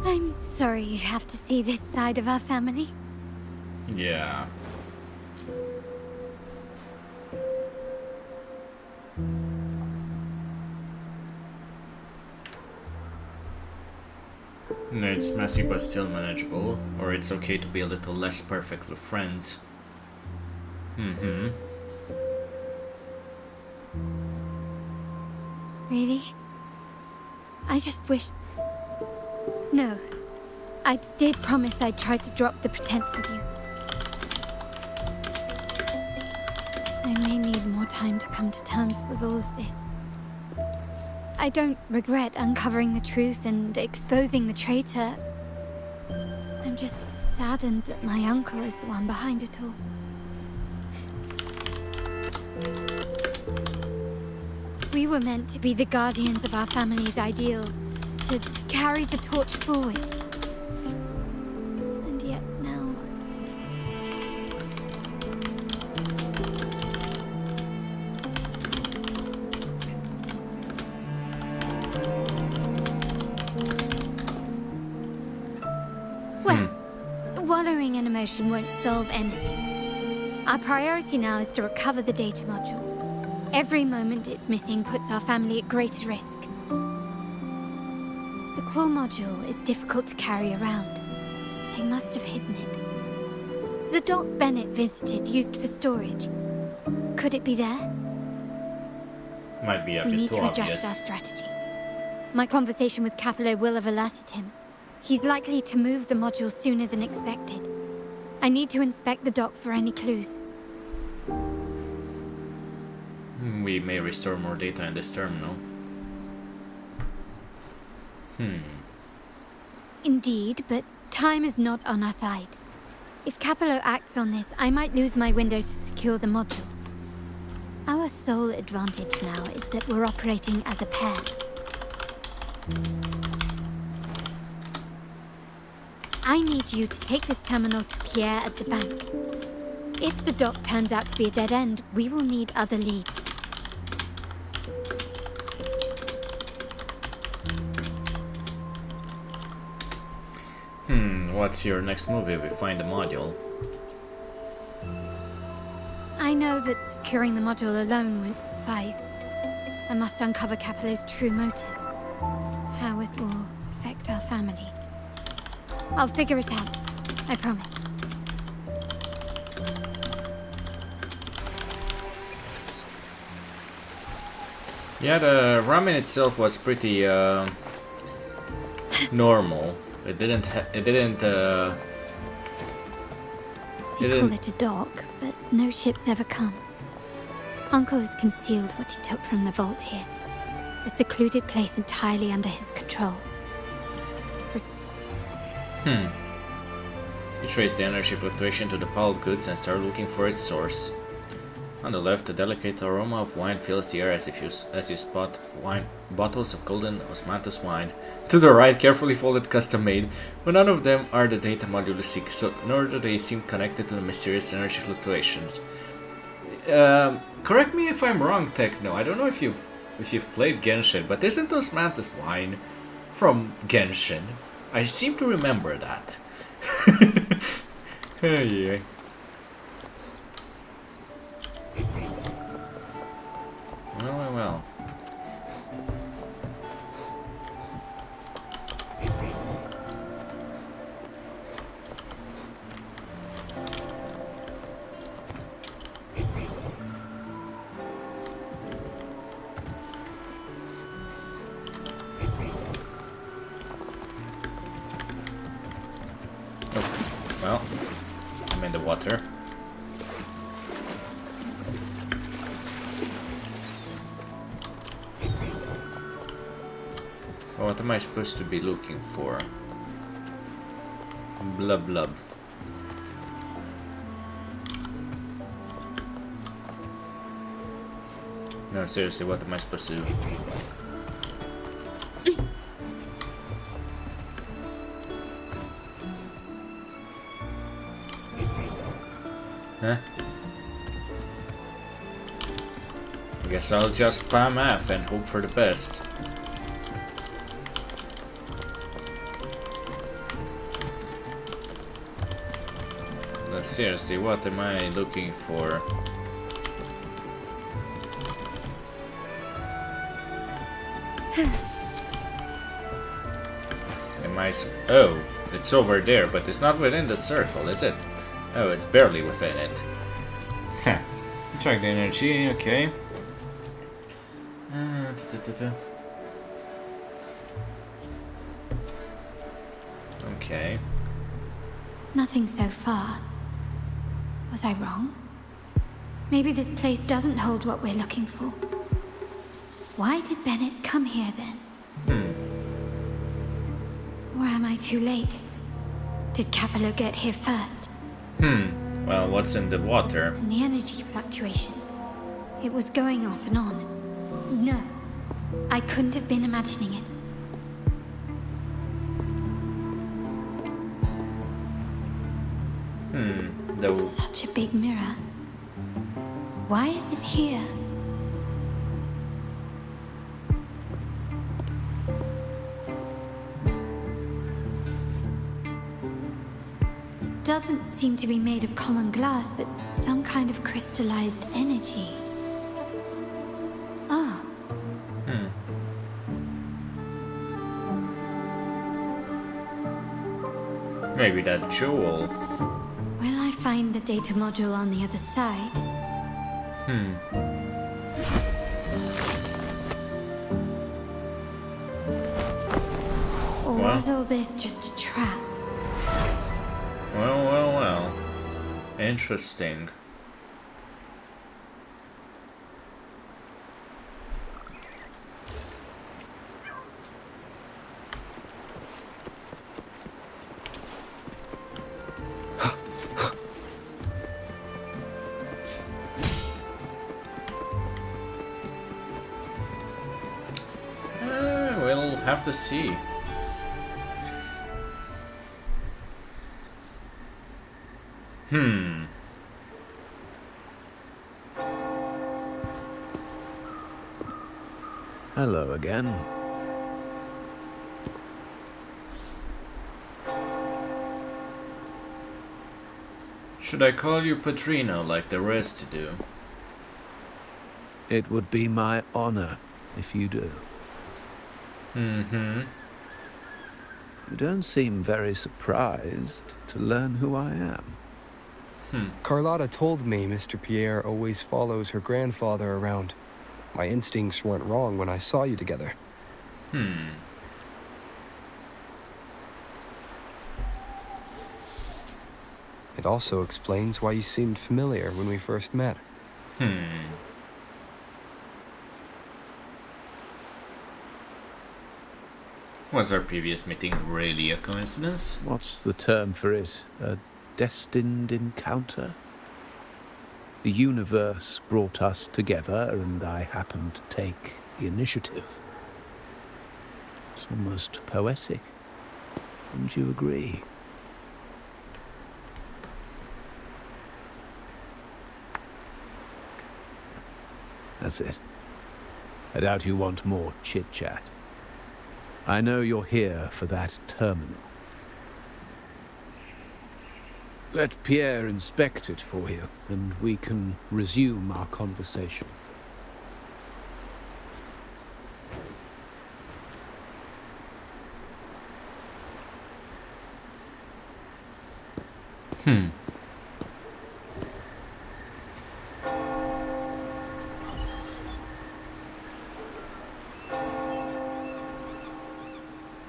I'm sorry you have to see this side of our family. Yeah. No, it's messy but still manageable, or it's okay to be a little less perfect with friends. Really? I just wish... No. I did promise I'd try to drop the pretense with you. I may need more time to come to terms with all of this. I don't regret uncovering the truth and exposing the traitor. I'm just saddened that my uncle is the one behind it all. We were meant to be the guardians of our family's ideals, to carry the torch forward. And yet now... Well, wallowing in emotion won't solve anything. Our priority now is to recover the data module. Every moment it's missing puts our family at greater risk. The core module is difficult to carry around. They must have hidden it. The dock Bennett visited used for storage. Could it be there? Might be a We bit need too to adjust obvious. our strategy. My conversation with Capello will have alerted him. He's likely to move the module sooner than expected. I need to inspect the dock for any clues. We may restore more data in this terminal. Indeed, but time is not on our side. If Capello acts on this, I might lose my window to secure the module. Our sole advantage now is that we're operating as a pair. I need you to take this terminal to Pierre at the bank. If the dock turns out to be a dead end, we will need other leads. What's your next move if we find the module? I know that securing the module alone won't suffice. I must uncover Capello's true motives. How it will affect our family. I'll figure it out. I promise. Yeah, the ramen itself was pretty normal. It didn't. They call it a dock, but no ships ever come. Uncle has concealed what he took from the vault here. A secluded place entirely under his control. You trace the energy fluctuation to the piled goods and start looking for its source. On the left, a delicate aroma of wine fills the air as you spot bottles of golden osmanthus wine. To the right, carefully folded custom-made, but none of them are the data module you seek, so nor do they seem connected to the mysterious energy fluctuations. Correct me if I'm wrong, Techno. I don't know if you've played Genshin, but isn't osmanthus wine from Genshin? I seem to remember that. Yeah. Well. water. What am I supposed to be looking for? Blub blub. No, seriously, what am I supposed to do? Huh? I guess I'll just spam F and hope for the best. No, seriously, what am I looking for? Oh, it's over there, but it's not within the circle, is it? Oh, it's barely within it. Check the energy, okay. Okay. Nothing so far. Was I wrong? Maybe this place doesn't hold what we're looking for. Why did Bennett come here then? Or am I too late? Did Capello get here first? Well, what's in the water? And the energy fluctuation. It was going off and on. No, I couldn't have been imagining it. Such a big mirror. Why is it here? Doesn't seem to be made of common glass, but some kind of crystallized energy. Oh. Maybe that jewel. Will I find the data module on the other side? Or was all this just a trap? Well. Interesting. We'll have to see. Hello again. Should I call you Padrino like the rest do? It would be my honor if you do. You don't seem very surprised to learn who I am. Carlotta told me Mr. Pierre always follows her grandfather around. My instincts weren't wrong when I saw you together. It also explains why you seemed familiar when we first met. Was our previous meeting really a coincidence? What's the term for it? A destined encounter? The universe brought us together, and I happened to take the initiative. It's almost poetic. Wouldn't you agree? That's it. I doubt you want more chit-chat. I know you're here for that terminal. Let Pierre inspect it for you, and we can resume our conversation.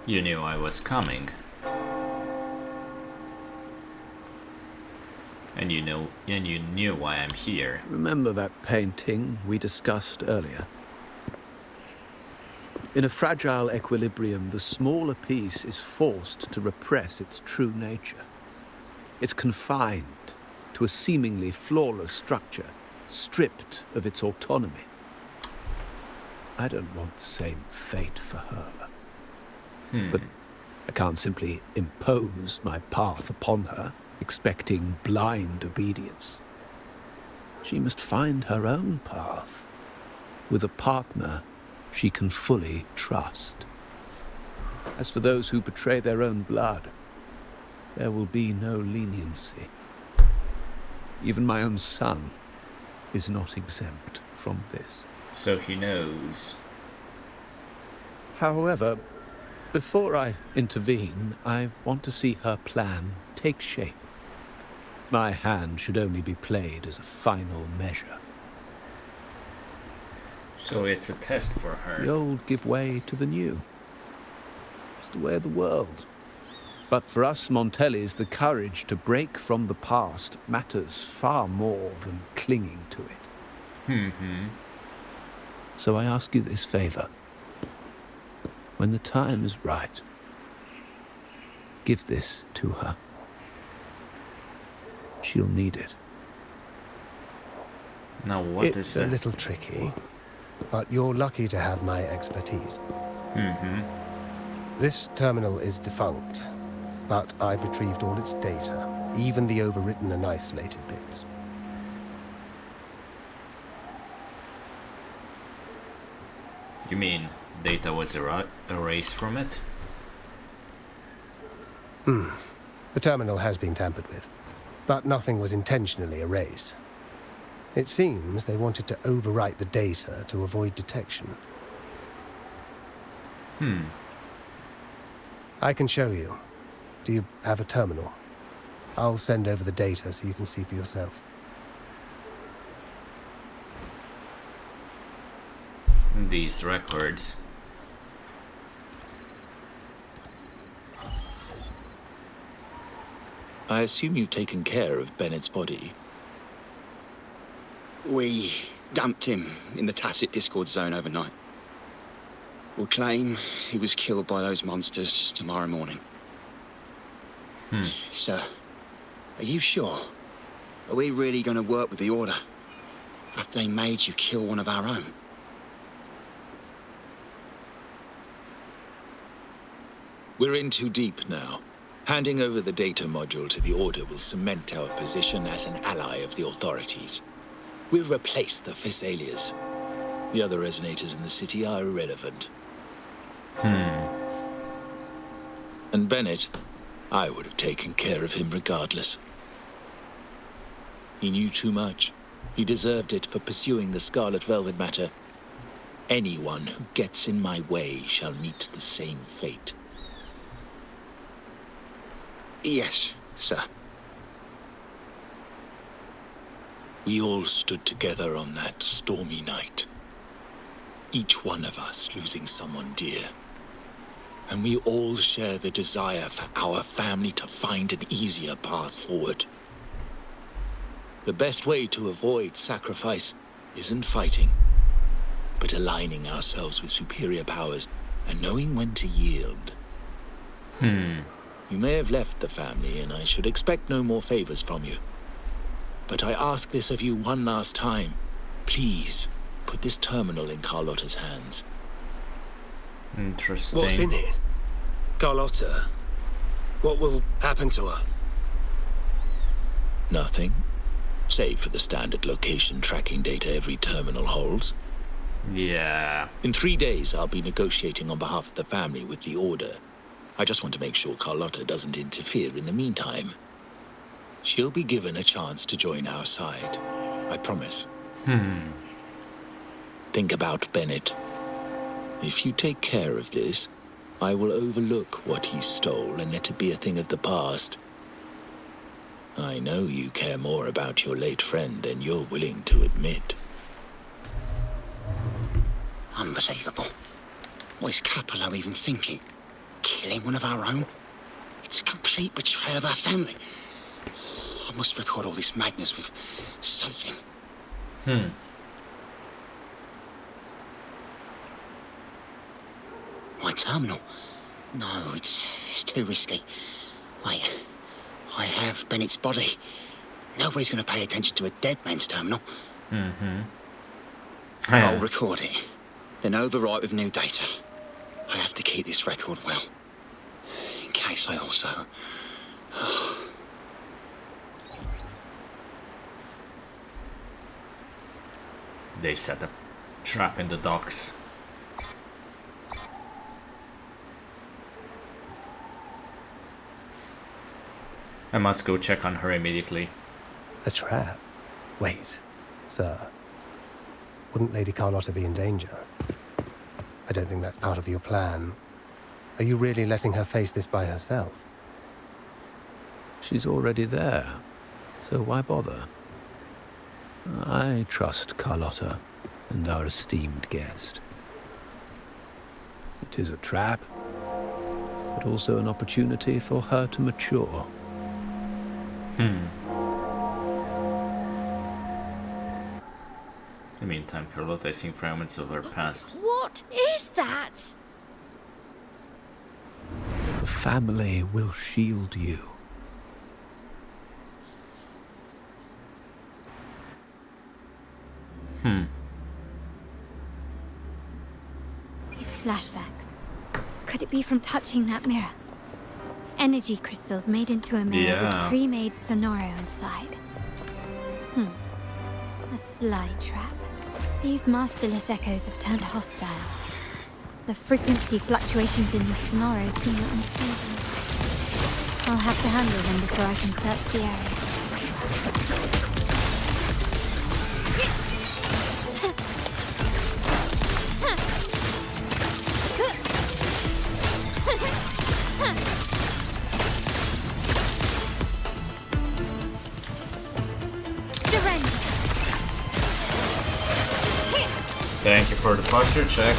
You knew I was coming. And you knew why I'm here. Remember that painting we discussed earlier? In a fragile equilibrium, the smaller piece is forced to repress its true nature. It's confined to a seemingly flawless structure, stripped of its autonomy. I don't want the same fate for her. But I can't simply impose my path upon her, expecting blind obedience. She must find her own path, with a partner she can fully trust. As for those who betray their own blood, there will be no leniency. Even my own son is not exempt from this. So he knows. However, before I intervene, I want to see her plan take shape. My hand should only be played as a final measure. So it's a test for her. The old give way to the new. It's the way of the world. But for us Montellis, the courage to break from the past matters far more than clinging to it. So I ask you this favor. When the time is right, give this to her. She'll need it. Now what is It's that? a little tricky, but you're lucky to have my expertise. This terminal is defunct, but I've retrieved all its data, even the overwritten and isolated bits. You mean data was erased from it? The terminal has been tampered with, but nothing was intentionally erased. It seems they wanted to overwrite the data to avoid detection. I can show you. Do you have a terminal? I'll send over the data so you can see for yourself. These records. I assume you've taken care of Bennett's body. We dumped him in the Tacit Discord zone overnight. We'll claim he was killed by those monsters tomorrow morning. Sir, are you sure? Are we really going to work with the Order? Have they made you kill one of our own? We're in too deep now. Handing over the data module to the Order will cement our position as an ally of the authorities. We'll replace the Physaelias. The other resonators in the city are irrelevant. And Bennett, I would have taken care of him regardless. He knew too much. He deserved it for pursuing the Scarlet Velvet matter. Anyone who gets in my way shall meet the same fate. Yes, sir. We all stood together on that stormy night. Each one of us losing someone dear. And we all share the desire for our family to find an easier path forward. The best way to avoid sacrifice isn't fighting, but aligning ourselves with superior powers and knowing when to yield. You may have left the family, and I should expect no more favors from you. But I ask this of you one last time. Please, put this terminal in Carlotta's hands. Interesting. What's in it? Carlotta? What will happen to her? Nothing, save for the standard location tracking data every terminal holds. Yeah. In 3 days, I'll be negotiating on behalf of the family with the Order. I just want to make sure Carlotta doesn't interfere in the meantime. She'll be given a chance to join our side. I promise. Think about Bennett. If you take care of this, I will overlook what he stole and let it be a thing of the past. I know you care more about your late friend than you're willing to admit. Unbelievable. What is Capello even thinking? Killing one of our own? It's a complete betrayal of our family. I must record all this madness with something. My terminal? No, it's too risky. Wait, I have Bennett's body. Nobody's going to pay attention to a dead man's terminal. I'll record it, then overwrite with new data. I have to keep this record well, in case I also... They set a trap in the docks. I must go check on her immediately. A trap? Wait, sir. Wouldn't Lady Carlotta be in danger? I don't think that's part of your plan. Are you really letting her face this by herself? She's already there, so why bother? I trust Carlotta and our esteemed guest. It is a trap, but also an opportunity for her to mature. In the meantime, Carlotta is seeing fragments of her past. What is that? The family will shield you. These flashbacks. Could it be from touching that mirror? Energy crystals made into a mirror with pre-made Sonoro inside. A sly trap. These masterless echoes have turned hostile. The frequency fluctuations in the Sonoro seem unstable. I'll have to handle them before I can search the area. Thank you for the posture check.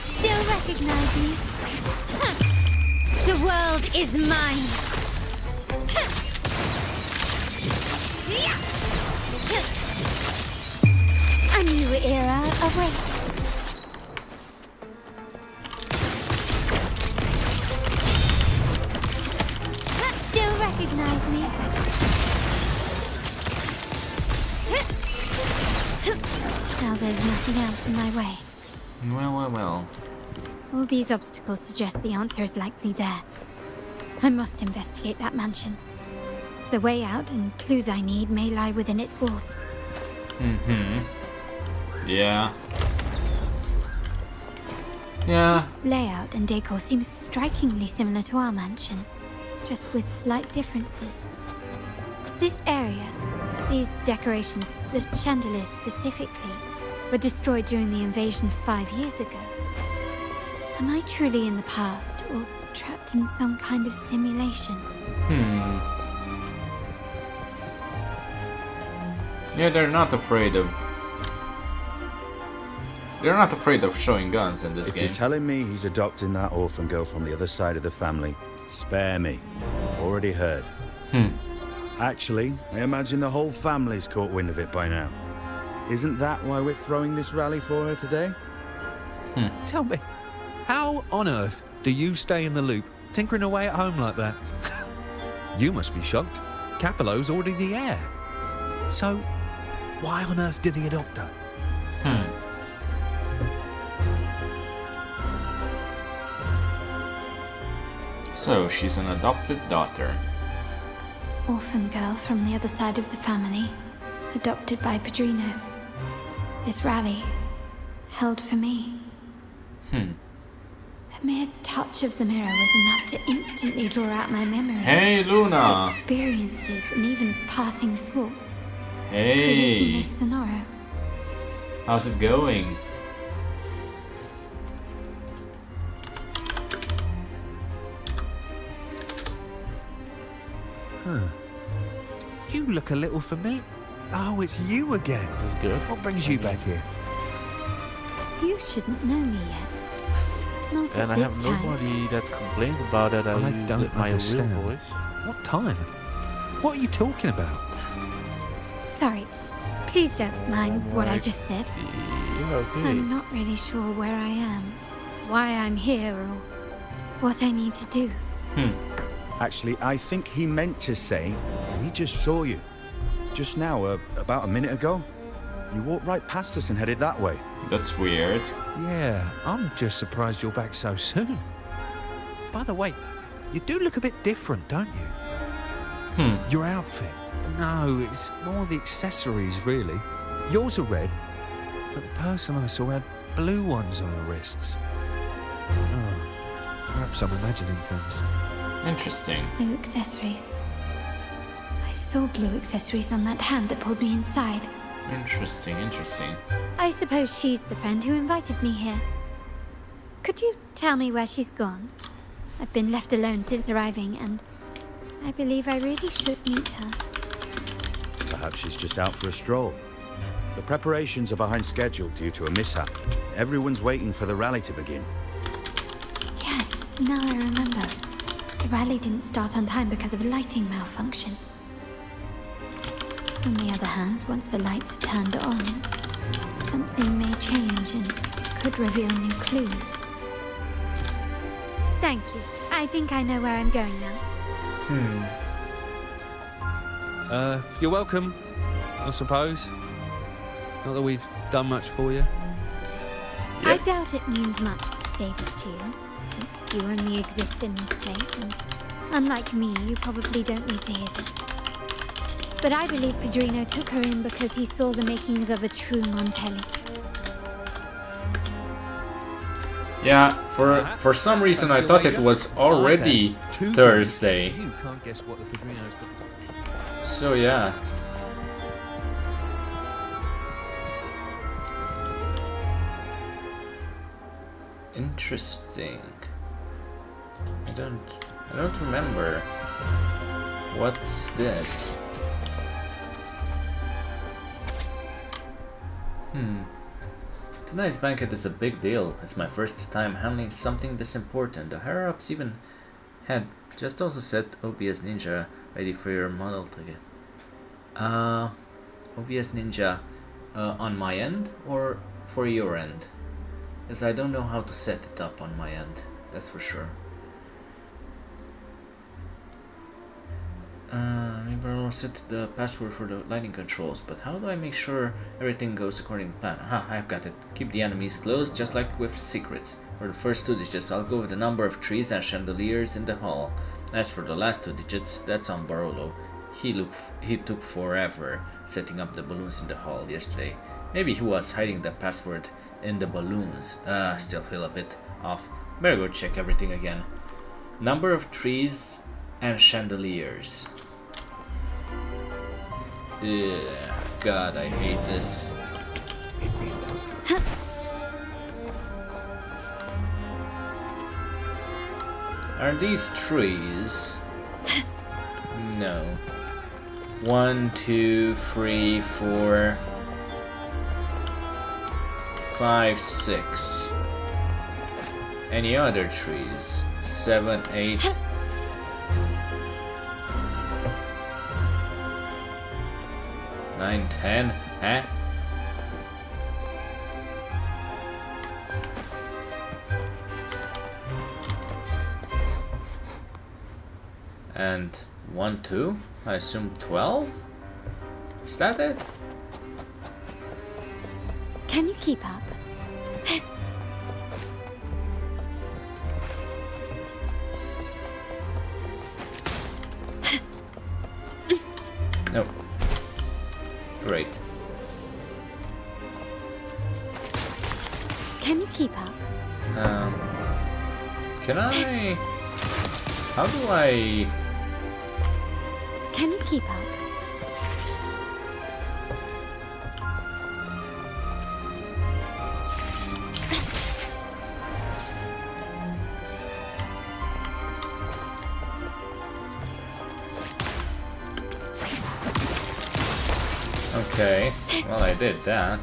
Still recognize me? The world is mine. A new era awaits. Still recognize me? Now there's nothing else in my way. Well. All these obstacles suggest the answer is likely there. I must investigate that mansion. The way out and clues I need may lie within its walls. Yeah. This layout and decor seems strikingly similar to our mansion, just with slight differences. This area, these decorations, the chandeliers specifically, were destroyed during the invasion 5 years ago. Am I truly in the past, or trapped in some kind of simulation? Yeah, they're not afraid of showing guns in this game. If you're telling me he's adopting that orphan girl from the other side of the family, spare me. Already heard. Actually, I imagine the whole family's caught wind of it by now. Isn't that why we're throwing this rally for her today? Tell me, how on earth do you stay in the loop, tinkering away at home like that? You must be shocked. Capello's already the heir. So, why on earth did he adopt her? So, she's an adopted daughter. Orphan girl from the other side of the family, adopted by Padrino. This rally, held for me. A mere touch of the mirror was enough to instantly draw out my memories. Hey, Luna! Experiences and even passing thoughts. Hey! Creating this Sonoro. How's it going? You look a little familiar. Oh, it's you again. Good. What brings you back here? You shouldn't know me yet. Not And at I this have time. nobody that complains about that I use don't my understand. real voice. What time? What are you talking about? Sorry. Please don't mind what I just said. Okay. I'm not really sure where I am, why I'm here, or what I need to do. Actually, I think he meant to say, we just saw you. Just now, about a minute ago. You walked right past us and headed that way. That's weird. Yeah, I'm just surprised you're back so soon. By the way, you do look a bit different, don't you? Your outfit. No, it's more the accessories, really. Yours are red, but the person I saw had blue ones on her wrists. Oh, perhaps I'm imagining things. Interesting. Blue accessories. I saw blue accessories on that hand that pulled me inside. Interesting, interesting. I suppose she's the friend who invited me here. Could you tell me where she's gone? I've been left alone since arriving, and I believe I really should meet her. Perhaps she's just out for a stroll. The preparations are behind schedule due to a mishap. Everyone's waiting for the rally to begin. Yes, now I remember. The rally didn't start on time because of a lighting malfunction. On the other hand, once the lights are turned on, something may change and it could reveal new clues. Thank you. I think I know where I'm going now. You're welcome, I suppose. Not that we've done much for you. I doubt it means much to say this to you, since you only exist in this place, and unlike me, you probably don't need to hear this. But I believe Padrino took her in because he saw the makings of a true Montelli. Yeah, for some reason I thought it was already Thursday. You can't guess what the Padrino's got. So yeah. Interesting. I don't remember. What's this? Tonight's banquet is a big deal. It's my first time handling something this important. The higher-ups even had just also set OBS Ninja ready for your model ticket. OBS Ninja on my end or for your end? Because I don't know how to set it up on my end, that's for sure. Maybe I'll set the password for the lighting controls, but how do I make sure everything goes according to plan? Aha, I've got it. Keep the enemies close, just like with secrets. For the first 2 digits, I'll go with the number of trees and chandeliers in the hall. As for the last 2 digits, that's on Barolo. He took forever setting up the balloons in the hall yesterday. Maybe he was hiding the password in the balloons. Still feel a bit off. Better go check everything again. Number of trees and chandeliers. Yeah, God, I hate this. Are these trees? No. 1, 2, 3, 4, 5, 6. Any other trees? 7, 8. 9, 10. Huh? And 1, 2. I assume 12? Is that it? Can you keep up? Nope. Great. Can you keep up? Can I... How do I... Can you keep up? Okay, well I did that.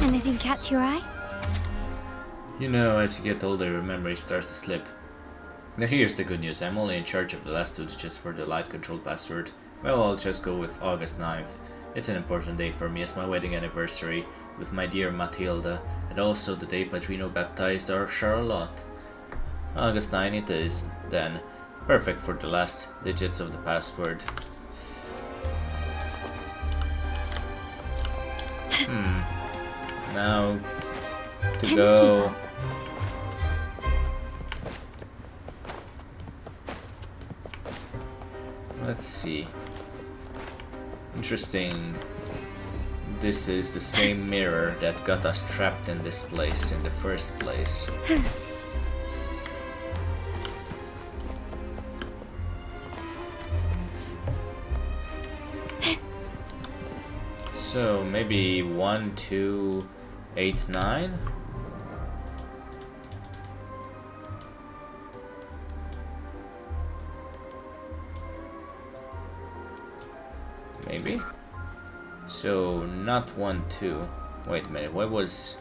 Anything catch your eye? You know, as you get older, your memory starts to slip. Now here's the good news, I'm only in charge of the last 2 digits for the light control password. Well, I'll just go with August 9th. It's an important day for me as my wedding anniversary with my dear Matilda, and also the day Padrino baptized our Charlotte. August 9 it is, then. Perfect for the last digits of the password. Now to go. Let's see. Interesting. This is the same mirror that got us trapped in this place in the first place. So maybe 1, 2, 8, 9? Maybe? So not 1, 2. Wait a minute, what was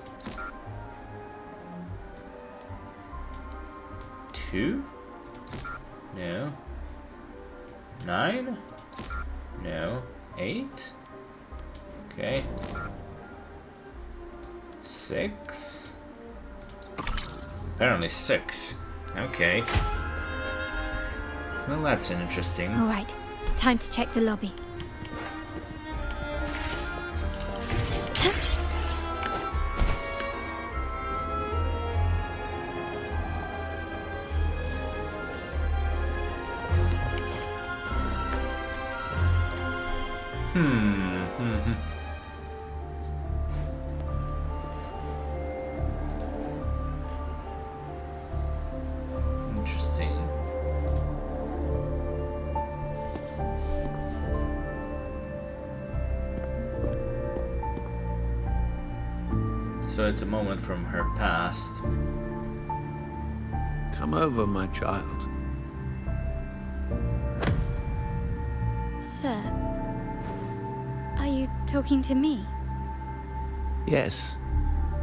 2? No. 9? No. 8? Okay. 6? Apparently 6. Okay. Well, that's an interesting. All right, time to check the lobby. Interesting. So it's a moment from her past. Come over, my child. Sir, are you talking to me? Yes.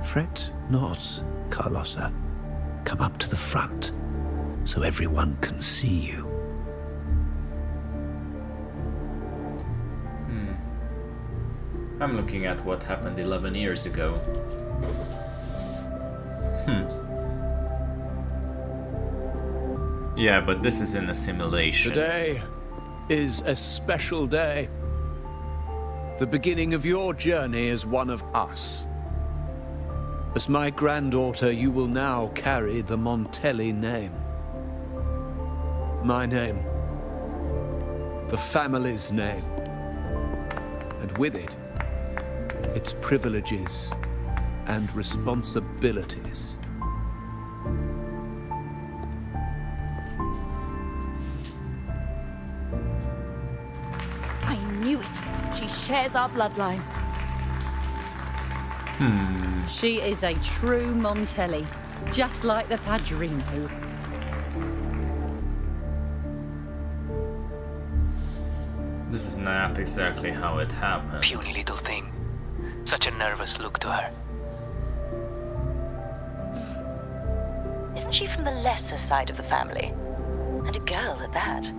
Fret not, Carlotta. Come up to the front, so everyone can see you. I'm looking at what happened 11 years ago. Yeah, but this is in a simulation. Today is a special day. The beginning of your journey as one of us. As my granddaughter, you will now carry the Montelli name. My name. The family's name. And with it, its privileges and responsibilities. I knew it. She shares our bloodline. She is a true Montelli, just like the Padrino. This is not exactly how it happened. Puny little thing. Such a nervous look to her. Isn't she from the lesser side of the family? And a girl at that.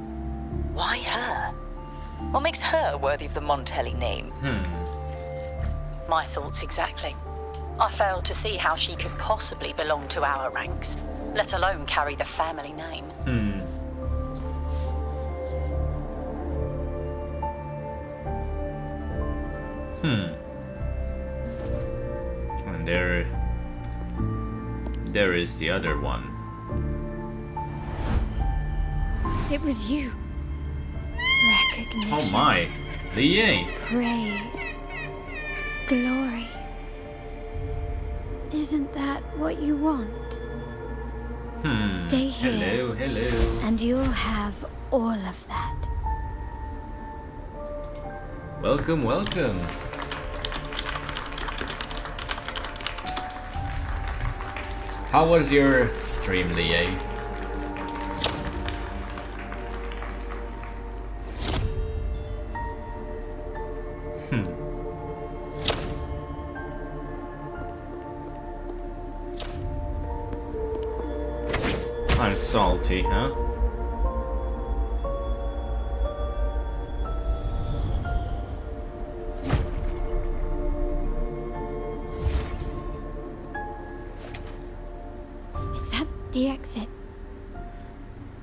Why her? What makes her worthy of the Montelli name? My thoughts exactly. I failed to see how she could possibly belong to our ranks, let alone carry the family name. And there is the other one. It was you. Recognition. Oh my, Lié. Praise. Glory. Isn't that what you want? Stay here. Hello. And you'll have all of that. Welcome, welcome. How was your stream, Lié? kind of salty, huh? Is that the exit?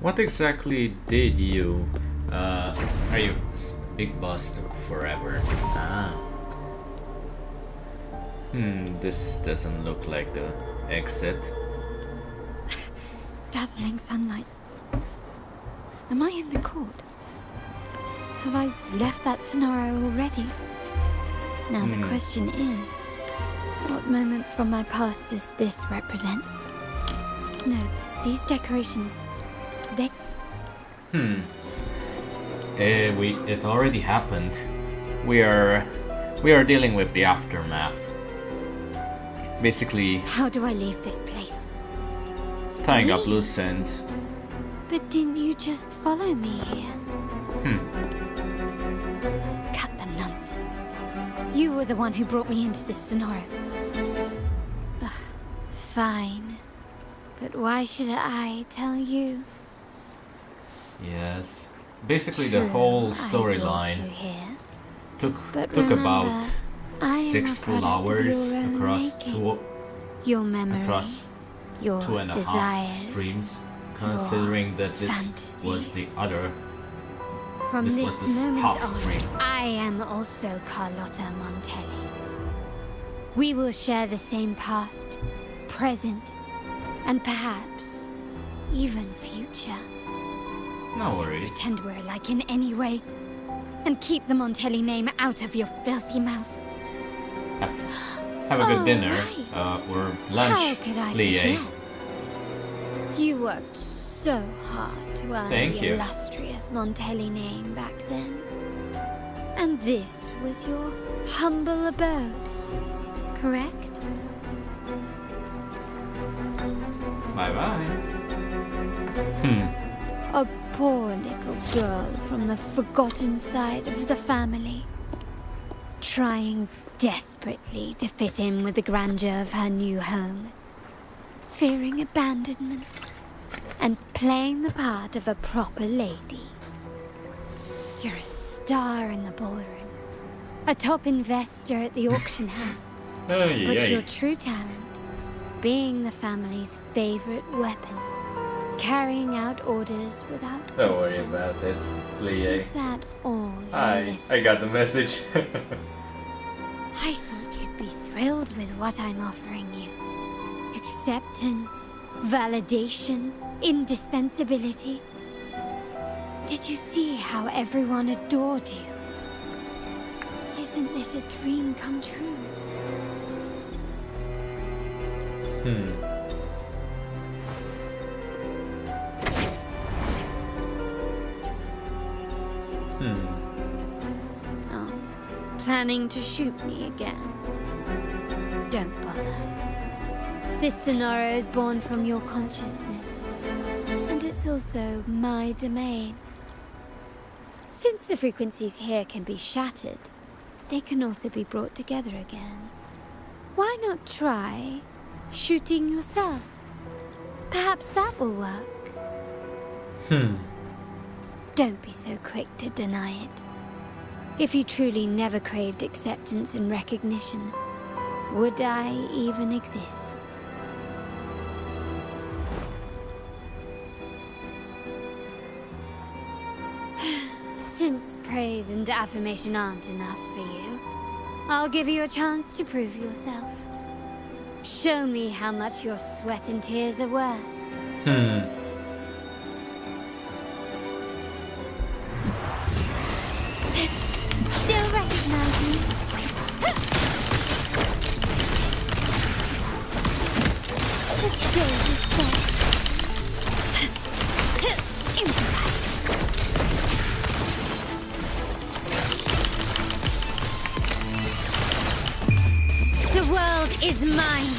What exactly did you... are you... Big boss took forever. Ah. This doesn't look like the exit. Dazzling sunlight. Am I in the court? Have I left that scenario already? Now the question is, what moment from my past does this represent? No, these decorations, they... It already happened. We are dealing with the aftermath. Basically, How do I leave this place? tying up loose ends. But didn't you just follow me here? Cut the nonsense. You were the one who brought me into this scenario. Ugh, fine. But why should I tell you? Yes. Basically, the whole storyline took about 6 full hours across your memories, across your 2.5 desires, streams, considering that this was the other. From this this was the moment half on, stream. I am also Carlotta Montelli. We will share the same past, present, and perhaps even future. No Don't worries. pretend we're alike in any way, and keep the Montelli name out of your filthy mouth. Have a good Oh, dinner right. or lunch, How could I Lie. forget? You worked so hard to earn Thank the you. illustrious Montelli name back then. And this was your humble abode, correct? Bye-bye. A poor little girl from the forgotten side of the family, trying desperately to fit in with the grandeur of her new home, fearing abandonment, and playing the part of a proper lady. You're a star in the ballroom, a top investor at the auction house, but your true talent, being the family's favorite weapon, carrying out orders without Don't worry question. about it, Lie. Is that all you live I got the message. I thought you'd be thrilled with what I'm offering you. Acceptance, validation, indispensability. Did you see how everyone adored you? Isn't this a dream come true? Oh, planning to shoot me again? Don't bother. This scenario is born from your consciousness, and it's also my domain. Since the frequencies here can be shattered, they can also be brought together again. Why not try shooting yourself? Perhaps that will work. Don't be so quick to deny it. If you truly never craved acceptance and recognition, would I even exist? Since praise and affirmation aren't enough for you, I'll give you a chance to prove yourself. Show me how much your sweat and tears are worth. Still recognize me? The stage is set. Improvise. The world is mine.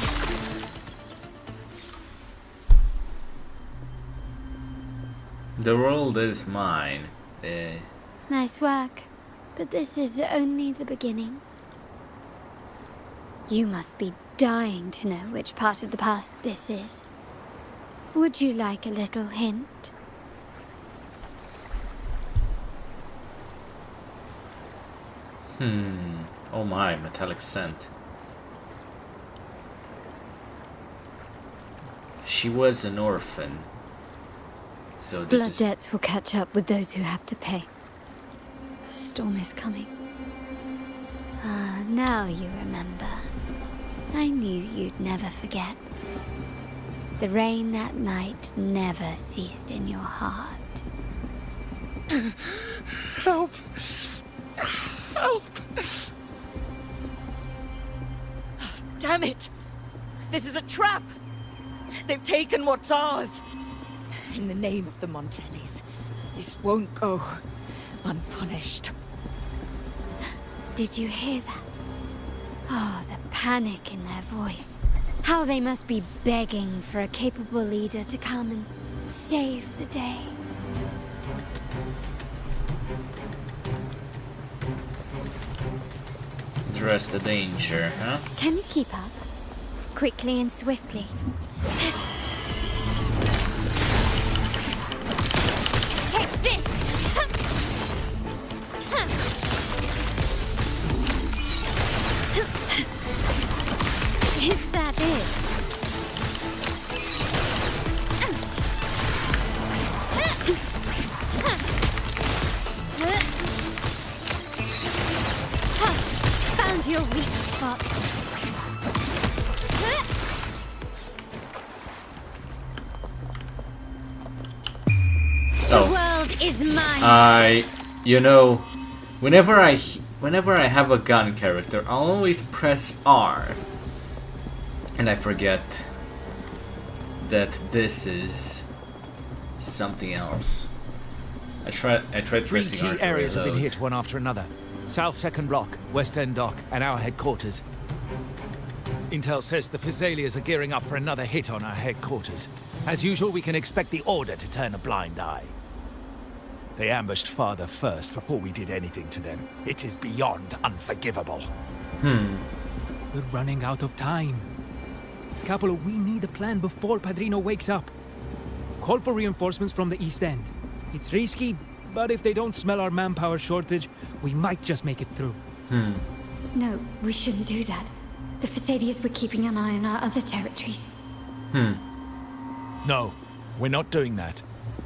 The world is mine. Nice work, but this is only the beginning. You must be dying to know which part of the past this is. Would you like a little hint? Oh my, metallic scent. She was an orphan. So this Blood debts will catch up with those who have to pay. The storm is coming. Ah, now you remember. I knew you'd never forget. The rain that night never ceased in your heart. Help! Help! Damn it! This is a trap! They've taken what's ours! In the name of the Montellis, this won't go unpunished. Did you hear that? Oh, the panic in their voice. How they must be begging for a capable leader to come and save the day. address the danger, huh? Can you keep up? Quickly and swiftly. Take this! Is that it? Found your weak spot. Oh. The world is mine. You know, whenever I have a gun character, I'll always press R, and I forget that this is something else. I tried Three pressing R key to areas have been reload. hit one after another. South Second Block, West End Dock, and our headquarters. Intel says the Physaelians are gearing up for another hit on our headquarters. As usual, we can expect the Order to turn a blind eye. They ambushed Father first before we did anything to them. It is beyond unforgivable. We're running out of time. Capolo, we need a plan before Padrino wakes up. Call for reinforcements from the East End. It's risky, but if they don't smell our manpower shortage, we might just make it through. No, we shouldn't do that. The Physaelians were keeping an eye on our other territories. No, we're not doing that.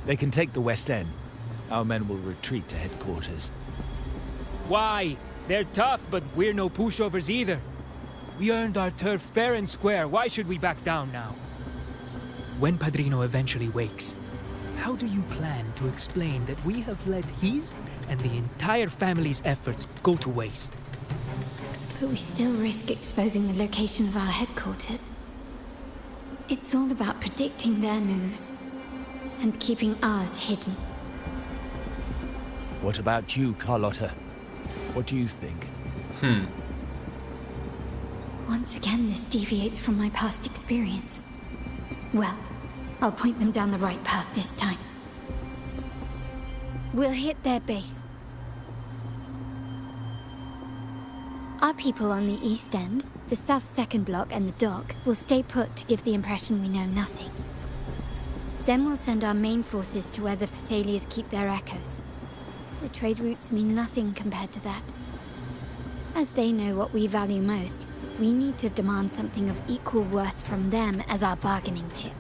They can take the West End. Our men will retreat to headquarters. Why? They're tough, but we're no pushovers either. We earned our turf fair and square. Why should we back down now? When Padrino eventually wakes, how do you plan to explain that we have let his and the entire family's efforts go to waste? But we still risk exposing the location of our headquarters. It's all about predicting their moves and keeping ours hidden. What about you, Carlotta? What do you think? Once again, this deviates from my past experience. Well, I'll point them down the right path this time. We'll hit their base. Our people on the East End, the South Second Block and the Dock will stay put to give the impression we know nothing. Then we'll send our main forces to where the Physaelians keep their echoes. The trade routes mean nothing compared to that. As they know what we value most, we need to demand something of equal worth from them as our bargaining chip.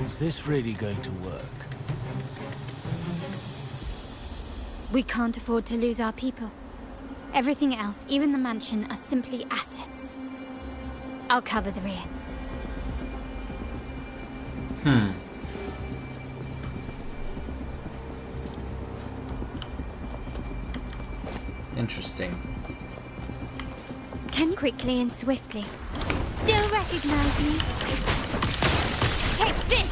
Is this really going to work? We can't afford to lose our people. Everything else, even the mansion, are simply assets. I'll cover the rear. Interesting. Can quickly and swiftly. Still recognize me? Take this!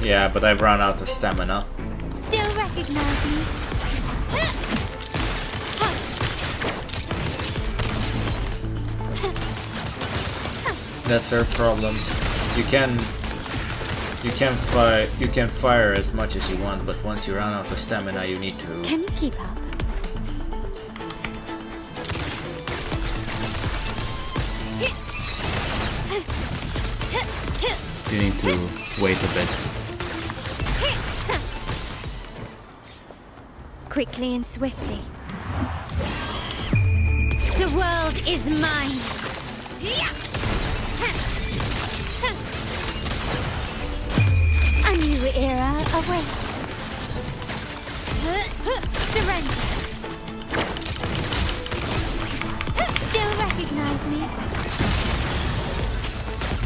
Yeah, but I've run out of stamina. Still recognize me? That's our problem. You can fire as much as you want, but once you run out of stamina, you need to. Can you keep up? You need to wait a bit. Quickly and swiftly. The world is mine. A new era awaits. Surrender. Still recognize me?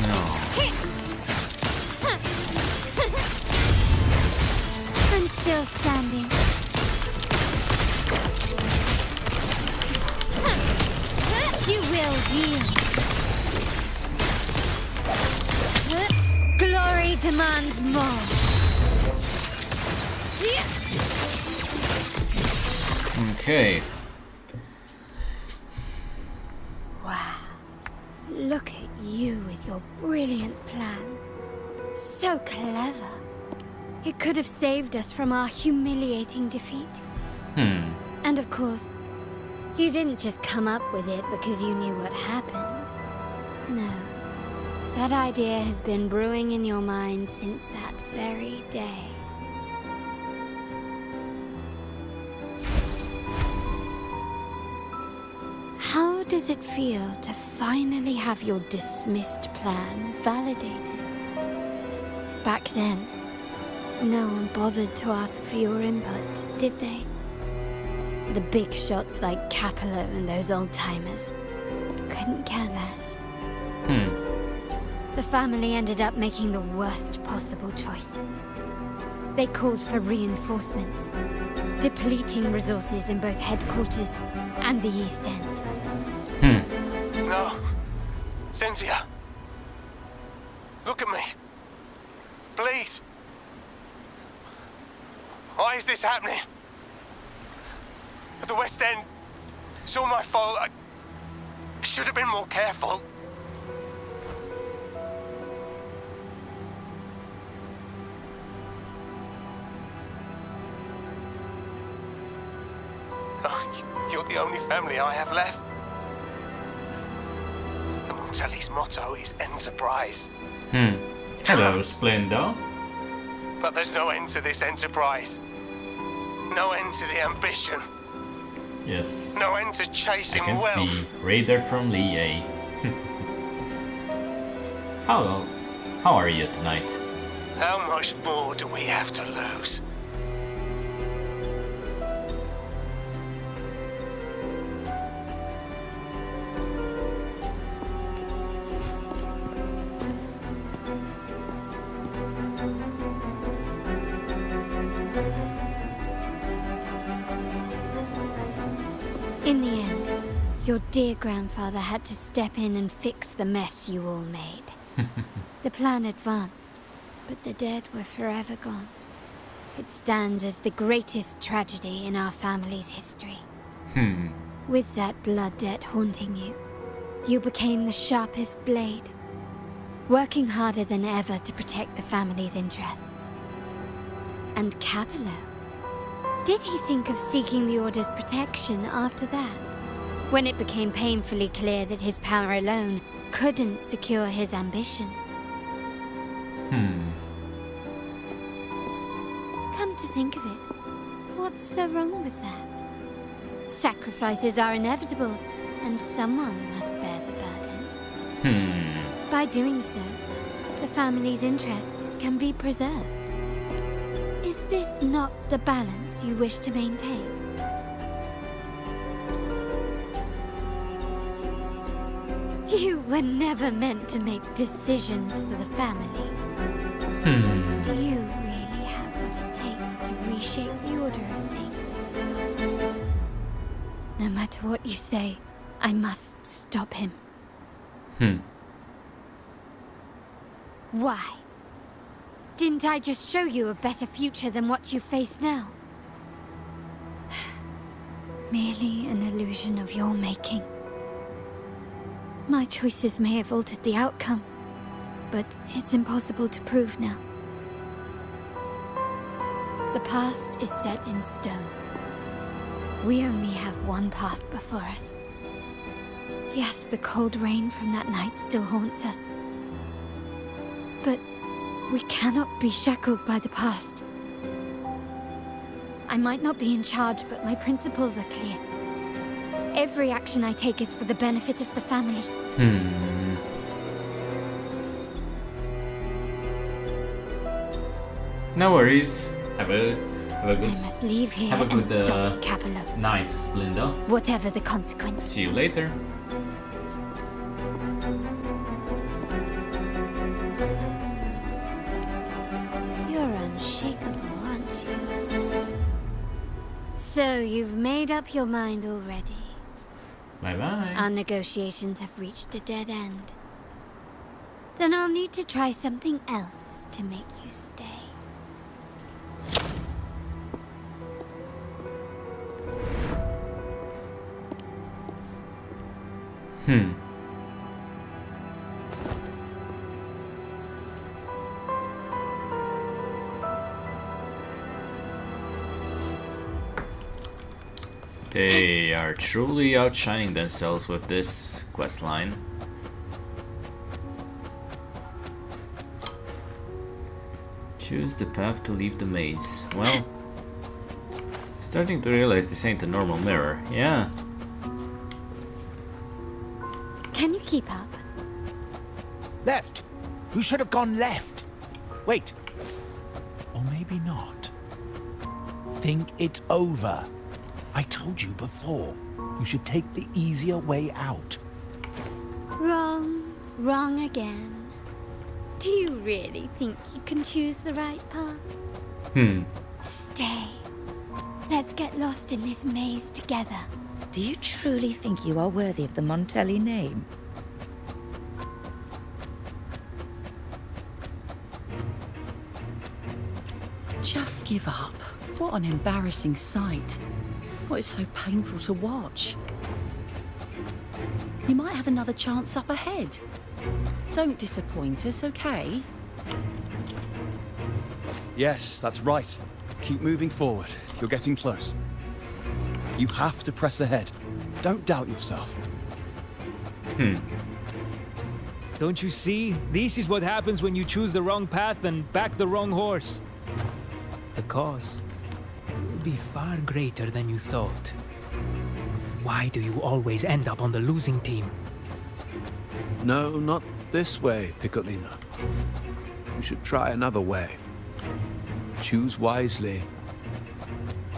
No. I'm still standing. You will yield. Glory demands more. Okay. Wow. Look at you with your brilliant plan. So clever. It could have saved us from our humiliating defeat. And of course, you didn't just come up with it because you knew what happened. No. That idea has been brewing in your mind since that very day. How does it feel to finally have your dismissed plan validated? Back then, no one bothered to ask for your input, did they? The big shots like Capello and those old-timers couldn't care less. The family ended up making the worst possible choice. They called for reinforcements, depleting resources in both headquarters and the East End. No. Cynthia. Look at me. Please. Why is this happening? At the West End. It's all my fault. I should have been more careful. Oh, you're the only family I have left. The Montelli's motto is enterprise. Hello, Splendor. But there's no end to this enterprise. No end to the ambition. Yes. No end to chasing I can wealth. see. Raider from Lee. How are you tonight? How much more do we have to lose? In the end, your dear grandfather had to step in and fix the mess you all made. The plan advanced, but the dead were forever gone. It stands as the greatest tragedy in our family's history. With that blood debt haunting you, you became the sharpest blade, working harder than ever to protect the family's interests. And Capello? Did he think of seeking the Order's protection after that? When it became painfully clear that his power alone couldn't secure his ambitions. Come to think of it, what's so wrong with that? Sacrifices are inevitable, and someone must bear the burden. By doing so, the family's interests can be preserved. Is this not the balance you wish to maintain? You were never meant to make decisions for the family. Do you really have what it takes to reshape the order of things? No matter what you say, I must stop him. Why? Didn't I just show you a better future than what you face now? Merely an illusion of your making. My choices may have altered the outcome, but it's impossible to prove now. The past is set in stone. We only have one path before us. Yes, the cold rain from that night still haunts us. But we cannot be shackled by the past. I might not be in charge, but my principles are clear. Every action I take is for the benefit of the family. No worries. Have a good. I must leave here have a and good stop Capello. night, Splinda. Whatever the consequence. See you later. You're unshakable, aren't you? So you've made up your mind already. Bye-bye. Our negotiations have reached a dead end. Then I'll need to try something else to make you stay. They are truly outshining themselves with this questline. Choose the path to leave the maze. Well, starting to realize this ain't a normal mirror. Yeah. Can you keep up? Left! You should have gone left! Wait. Or maybe not. Think it over. I told you before. You should take the easier way out. Wrong. Wrong again. Do you really think you can choose the right path? Stay. Let's get lost in this maze together. Do you truly think you are worthy of the Montelli name? Just give up. What an embarrassing sight. What is so painful to watch? You might have another chance up ahead. Don't disappoint us, okay? Yes, that's right. Keep moving forward. You're getting close. You have to press ahead. Don't doubt yourself. Don't you see? This is what happens when you choose the wrong path and back the wrong horse. The cost will be far greater than you thought. Why do you always end up on the losing team? No, not this way, Piccolino. You should try another way. Choose wisely.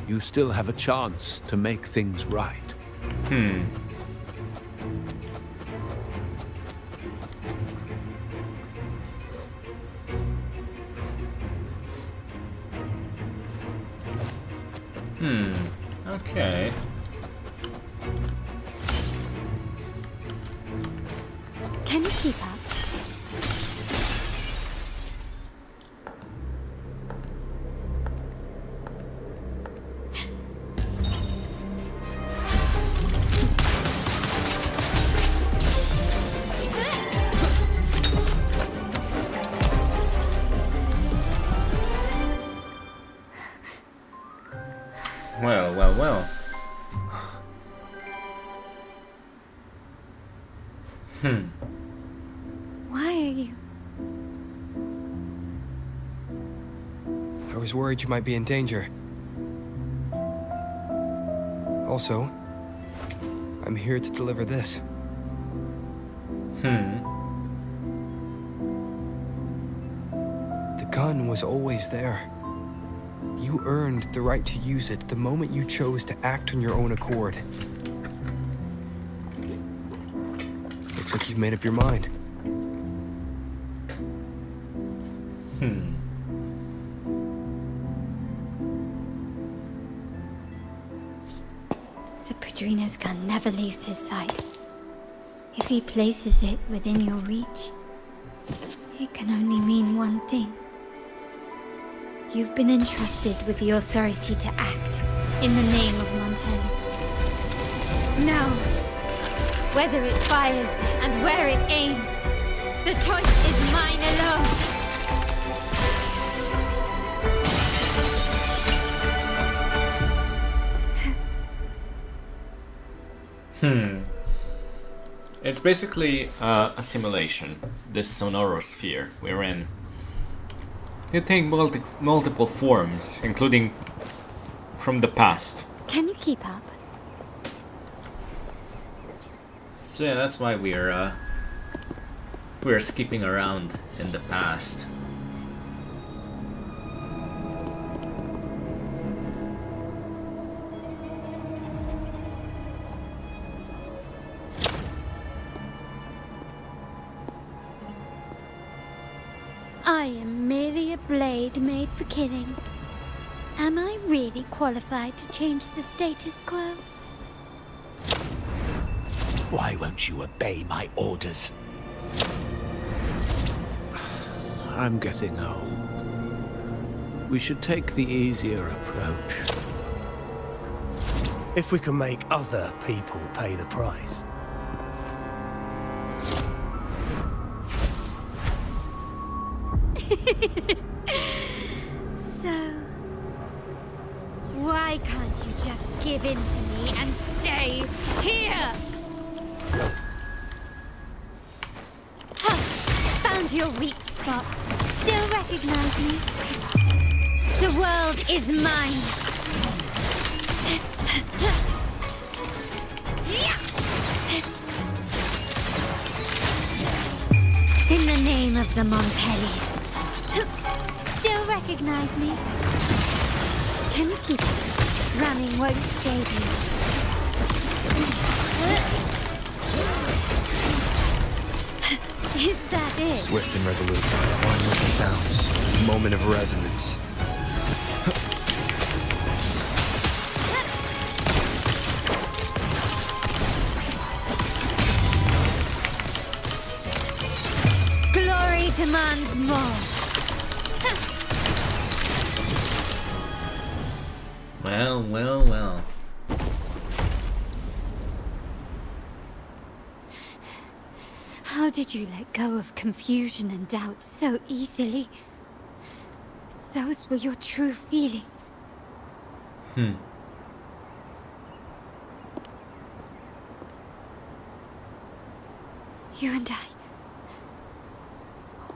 You still have a chance to make things right. Okay. Can you keep up? Well. Why are you? I was worried you might be in danger. Also, I'm here to deliver this. The gun was always there. You earned the right to use it the moment you chose to act on your own accord. Looks like you've made up your mind. The Padrino's gun never leaves his side. If he places it within your reach, it can only mean one thing. You've been entrusted with the authority to act in the name of Montelli. Now, whether it fires and where it aims. The choice is mine alone. It's basically a simulation, this sonorosphere we're in. They take multiple forms, including from the past. Can you keep up? So yeah, that's why we're skipping around in the past. I am merely a blade made for killing. Am I really qualified to change the status quo? Why won't you obey my orders? I'm getting old. We should take the easier approach. If we can make other people pay the price. So, why can't you just give in to me and stay here? Ha! Found your weak spot. Still recognize me? The world is mine. In the name of the Montellis. Still recognize me? Can you keep it? Running won't save you. Is that it? Swift and resolute. One with the sounds. Moment of resonance. Glory demands more. Well, well, well. How did you let go of confusion and doubt so easily? Those were your true feelings. You and I.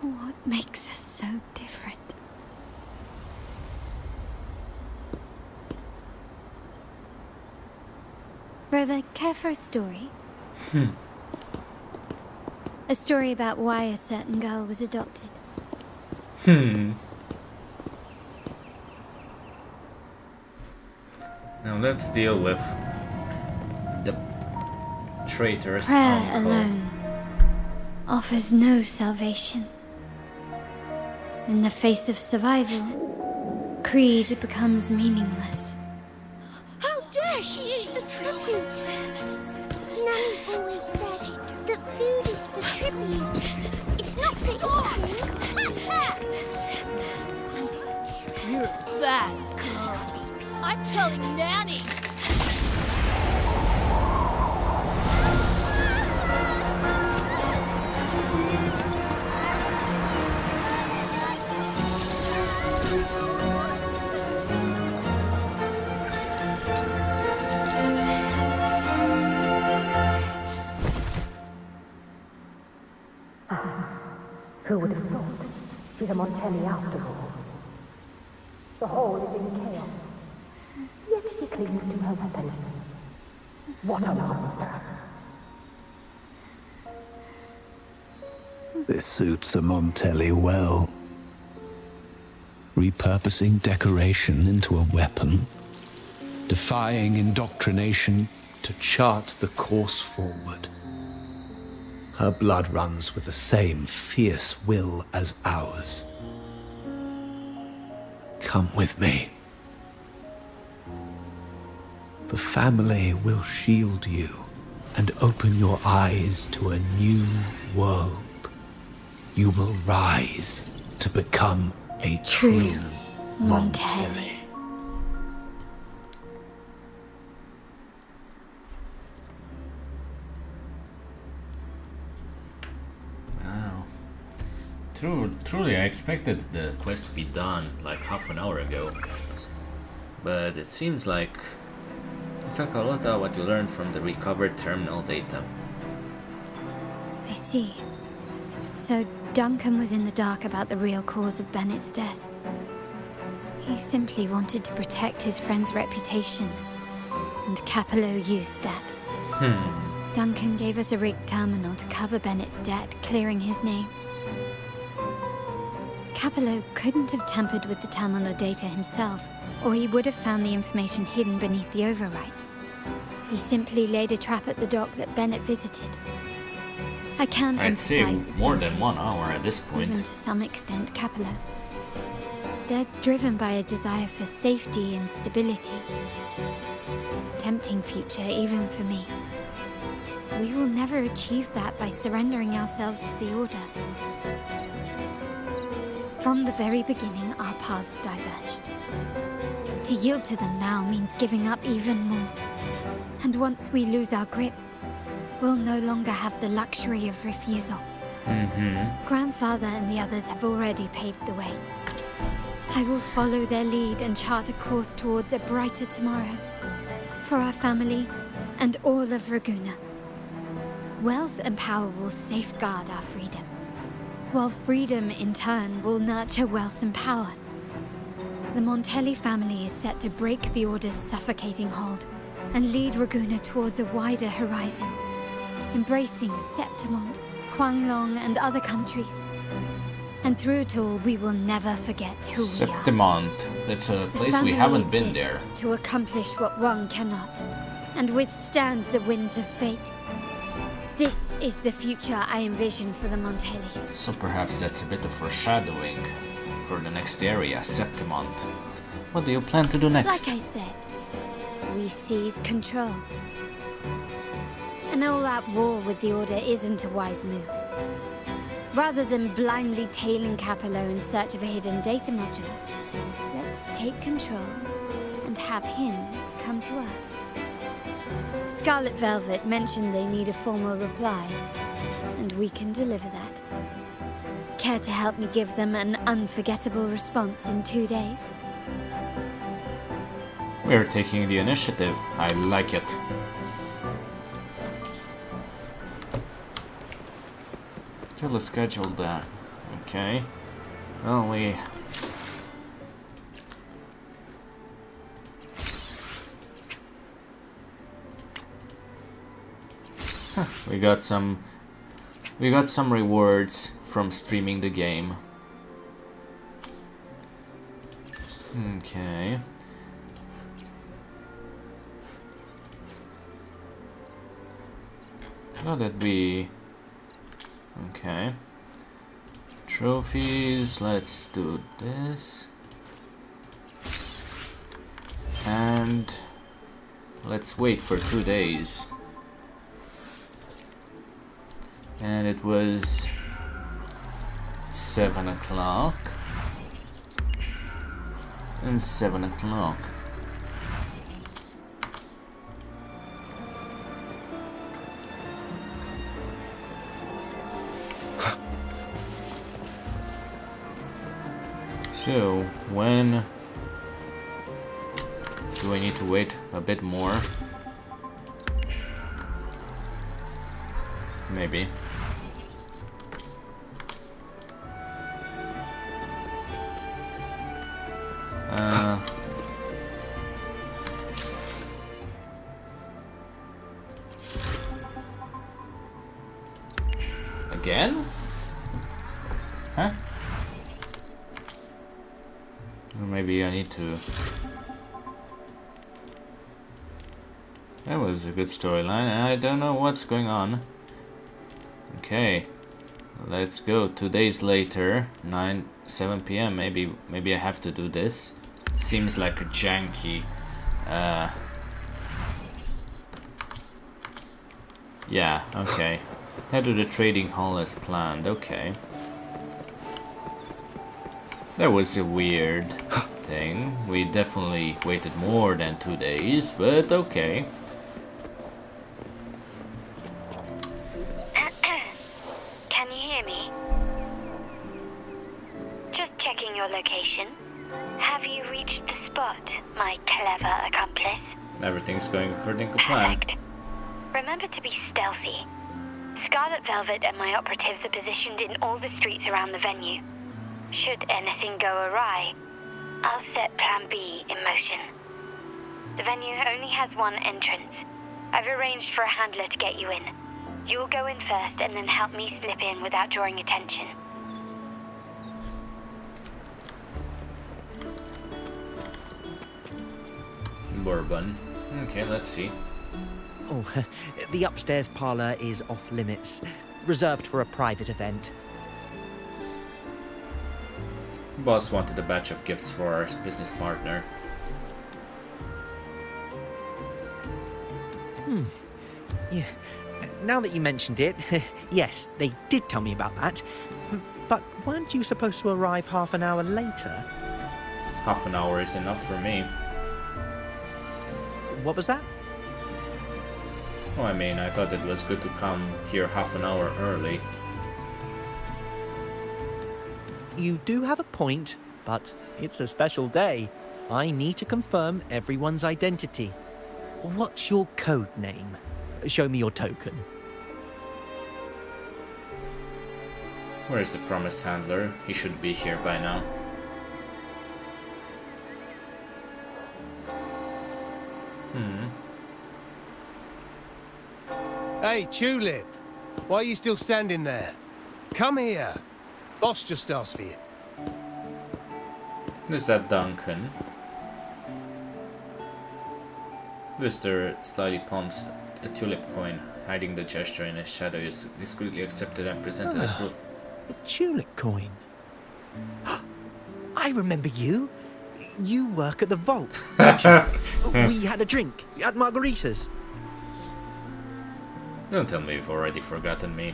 What makes us so different? Brother, care for a story? A story about why a certain girl was adopted. Now let's deal with the traitorous Prayer uncle. alone offers no salvation. In the face of survival, creed becomes meaningless. How dare she eat the tribute? Nanny always said that food is for tribute. It's not for eating. You're a bad girl. I'm telling Nanny. Who would have thought? She's a Montelli after all. The hall is in chaos. Yet she clings to her weapon. What a monster! This suits a Montelli well. Repurposing decoration into a weapon. Defying indoctrination to chart the course forward. Her blood runs with the same fierce will as ours. Come with me. The family will shield you and open your eyes to a new world. You will rise to become a true Montelli. Truly, I expected the quest to be done like half an hour ago. But it seems like you talk a lot about what you learned from the recovered terminal data. I see. So Duncan was in the dark about the real cause of Bennett's death. He simply wanted to protect his friend's reputation, and Capello used that. Duncan gave us a rigged terminal to cover Bennett's debt, clearing his name. Capello couldn't have tampered with the terminal data himself, or he would have found the information hidden beneath the overwrites. He simply laid a trap at the dock that Bennett visited. I can I'd say empathize more with than 1 hour at this point. even to some extent Capello. They're driven by a desire for safety and stability. Tempting future even for me. We will never achieve that by surrendering ourselves to the Order. From the very beginning, our paths diverged. To yield to them now means giving up even more. And once we lose our grip, we'll no longer have the luxury of refusal. Grandfather and the others have already paved the way. I will follow their lead and chart a course towards a brighter tomorrow. For our family and all of Raguna. Wealth and power will safeguard our freedom, while freedom in turn will nurture wealth and power. The Montelli family is set to break the Order's suffocating hold and lead Raguna towards a wider horizon, embracing Septimont, Huanglong, and other countries. And through it all, we will never forget who we are. Septimont. That's a place we haven't been there. To accomplish what one cannot, and withstand the winds of fate. This is the future I envision for the Montellis. So perhaps that's a bit of foreshadowing for the next area, Septimont. What do you plan to do next? Like I said, we seize control. An all-out war with the Order isn't a wise move. Rather than blindly tailing Capello in search of a hidden data module, let's take control and have him come to us. Scarlet Velvet mentioned they need a formal reply, and we can deliver that. Care to help me give them an unforgettable response in 2 days? We're taking the initiative. I like it. Kill the schedule that. Okay. Well, we got some rewards from streaming the game. Okay. Now that we... Okay. Trophies, let's do this. And let's wait for 2 days. And it was 7 o'clock and 7 o'clock. So, when do I need to wait a bit more? Maybe. Again? Huh? Or maybe I need to... That was a good storyline. I don't know what's going on. Okay. Let's go. 2 days later, 7 p.m. Maybe I have to do this. Seems like a janky. Yeah. Okay. Head to the trading hall as planned. Okay. That was a weird thing. We definitely waited more than 2 days, but okay. out, my clever accomplice. Everything's going according to plan. Perfect. Remember to be stealthy. Scarlet Velvet and my operatives are positioned in all the streets around the venue. Should anything go awry, I'll set Plan B in motion. The venue only has one entrance. I've arranged for a handler to get you in. You'll go in first and then help me slip in without drawing attention. Bourbon. Okay, let's see. Oh, the upstairs parlor is off limits, reserved for a private event. Boss wanted a batch of gifts for our business partner. Yeah. Now that you mentioned it, yes, they did tell me about that. But weren't you supposed to arrive half an hour later? Half an hour is enough for me. What was that? Oh, I mean, I thought it was good to come here half an hour early. You do have a point, but it's a special day. I need to confirm everyone's identity. What's your code name? Show me your token. Where's the promised handler? He should be here by now. Hey, Tulip! Why are you still standing there? Come here. Boss just asked for you. Is that Duncan? Lister slightly palms a tulip coin, hiding the gesture in his shadow. Is discreetly accepted and presented as proof. A tulip coin. I remember you. You work at the vault, don't you? We had a drink at Margarita's. Don't tell me you've already forgotten me.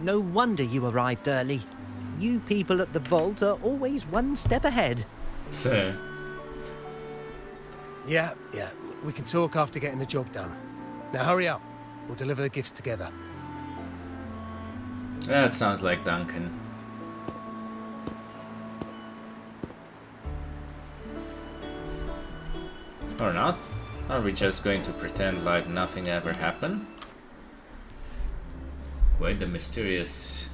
No wonder you arrived early. You people at the vault are always one step ahead. So. Yeah. We can talk after getting the job done. Now hurry up. We'll deliver the gifts together. That sounds like Duncan. Or not? Are we just going to pretend like nothing ever happened? Quite the mysterious.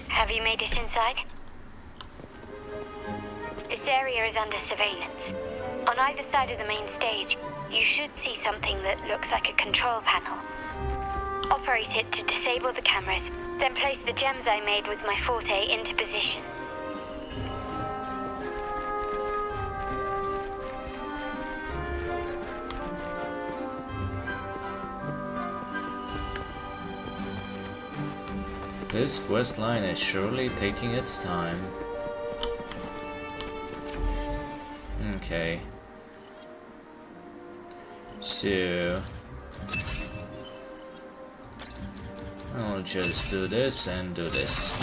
Have you made it inside? This area is under surveillance. On either side of the main stage, you should see something that looks like a control panel. Operate it to disable the cameras, then place the gems I made with my forte into position. This quest line is surely taking its time. Okay. So I'll just do this and do this.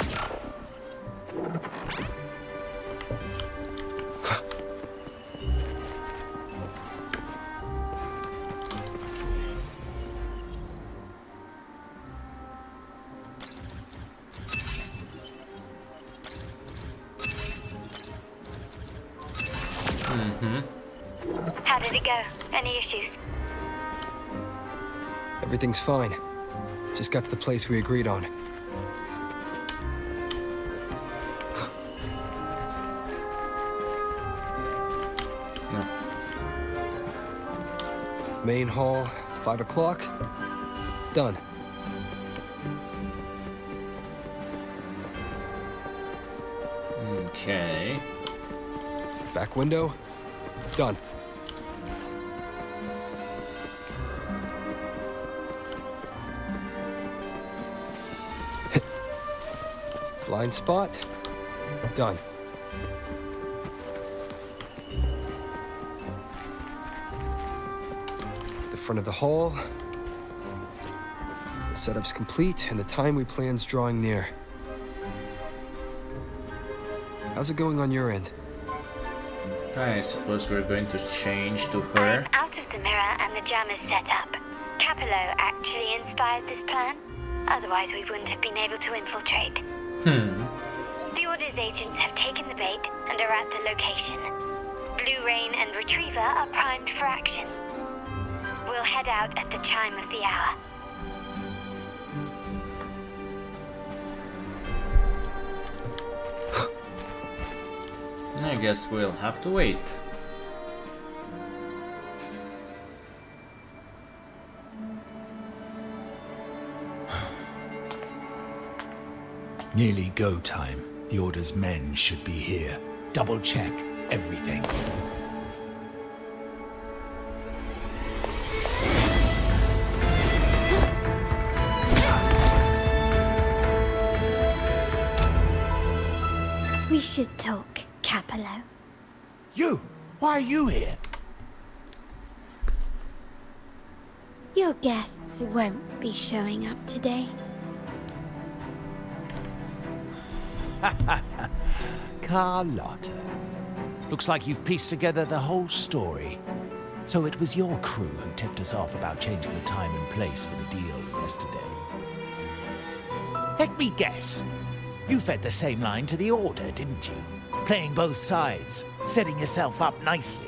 How did it go? Any issues? Everything's fine. Just got to the place we agreed on. No. Main hall, 5 o'clock. Done. Okay. Back window. Done. Blind spot. Done. The front of the hall. The setup's complete, and the time we plan's drawing near. How's it going on your end? I suppose we're going to change to her. I'm out of the mirror and the jam is set up. Capello actually inspired this plan. Otherwise, we wouldn't have been able to infiltrate. The order Liz agents have taken the bait and are at the location. Blue Rain and Retriever are primed for action. We'll head out at the chime of the hour. I guess we'll have to wait. Nearly go time. The Order's men should be here. Double check everything. We should talk, Capello. You! Why are you here? Your guests won't be showing up today. Carlotta. Looks like you've pieced together the whole story. So it was your crew who tipped us off about changing the time and place for the deal yesterday. Let me guess. You fed the same line to the Order, didn't you? Playing both sides, setting yourself up nicely.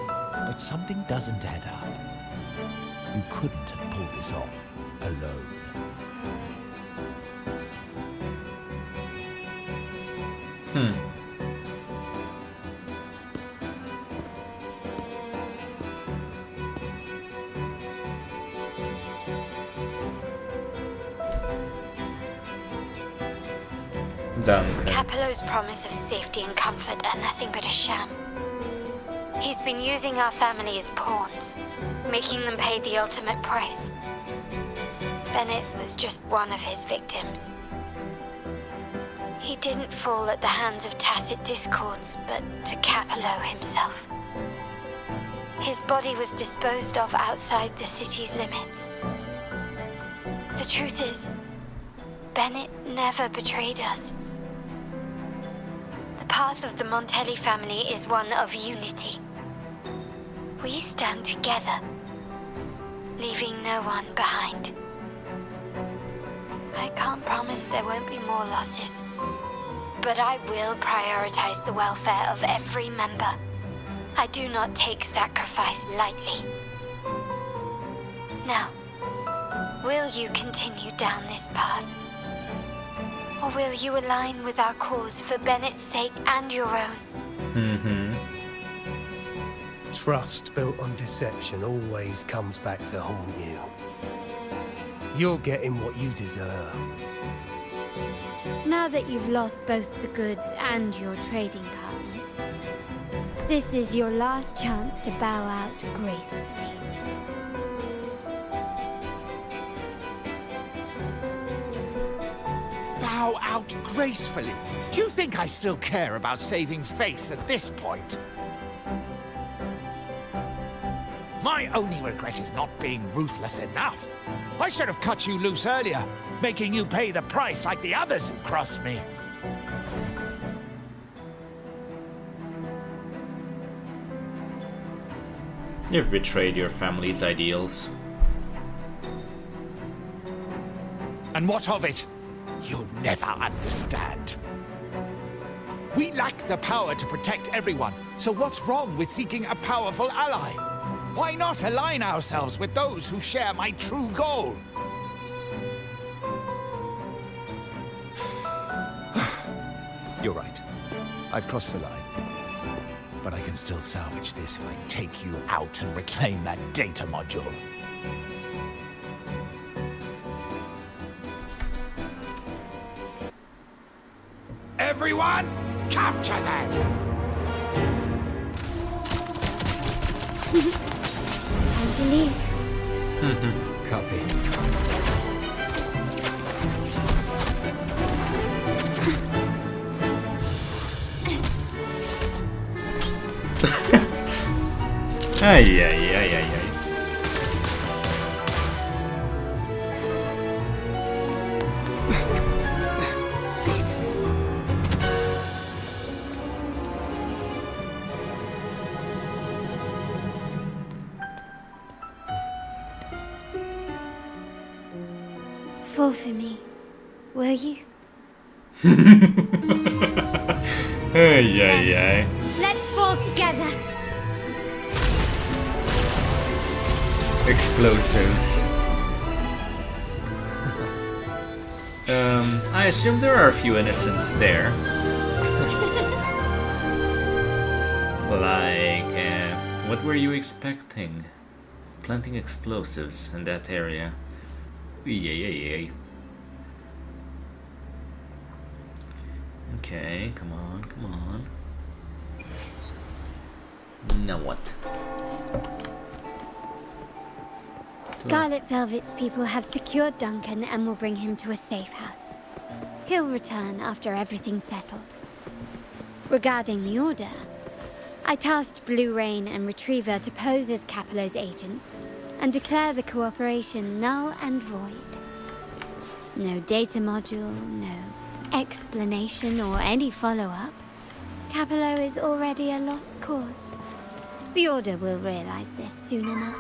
But something doesn't add up. You couldn't have pulled this off alone. Capello's promise of safety and comfort are nothing but a sham. He's been using our family as pawns, making them pay the ultimate price. Bennett was just one of his victims. He didn't fall at the hands of tacit discords, but to Capello himself. His body was disposed of outside the city's limits. The truth is, Bennett never betrayed us. The path of the Montelli family is one of unity. We stand together, leaving no one behind. I can't promise there won't be more losses, but I will prioritize the welfare of every member. I do not take sacrifice lightly. Now, will you continue down this path? Or will you align with our cause for Bennett's sake and your own? Trust built on deception always comes back to haunt you. You're getting what you deserve. Now that you've lost both the goods and your trading partners, this is your last chance to bow out gracefully. Bow out gracefully? Do you think I still care about saving face at this point? My only regret is not being ruthless enough. I should have cut you loose earlier, making you pay the price like the others who crossed me. You've betrayed your family's ideals. And what of it? You'll never understand. We lack the power to protect everyone, so what's wrong with seeking a powerful ally? Why not align ourselves with those who share my true goal? You're right. I've crossed the line. But I can still salvage this if I take you out and reclaim that data module. Everyone, capture them! Time to leave. Copy. Ay, ay, ay, ay, ay. Fall for me, will you? Ay, ay, ay. Let's fall together. Explosives. I assume there are a few innocents there. Like, what were you expecting? Planting explosives in that area. Yay. Okay, come on. Now what? Scarlet Velvet's people have secured Duncan and will bring him to a safe house. He'll return after everything's settled. Regarding the Order, I tasked Blue Rain and Retriever to pose as Capello's agents and declare the cooperation null and void. No data module, no explanation or any follow-up. Capello is already a lost cause. The Order will realize this soon enough.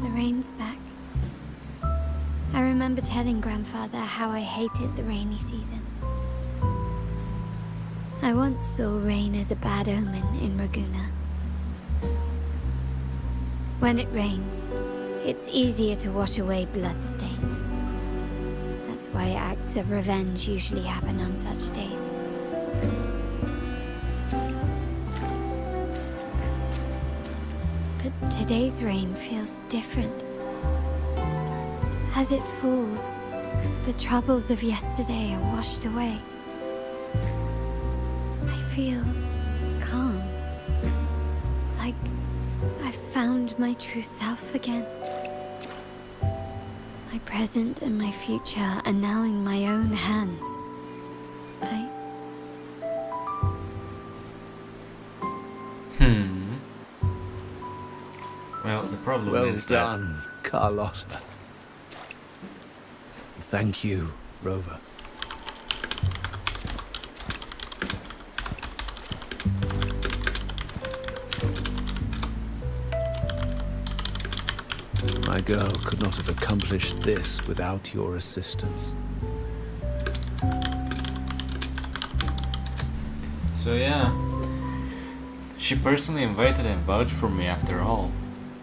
The rain's back. I remember telling Grandfather how I hated the rainy season. I once saw rain as a bad omen in Raguna. When it rains, it's easier to wash away bloodstains. That's why acts of revenge usually happen on such days. But today's rain feels different. As it falls, the troubles of yesterday are washed away. I feel calm. Like I found my true self again. My present and my future are now in my own hands. Well, the problem Well is done, Carlotta. Thank you, Rover. My girl could not have accomplished this without your assistance. So yeah, she personally invited and vouched for me after all,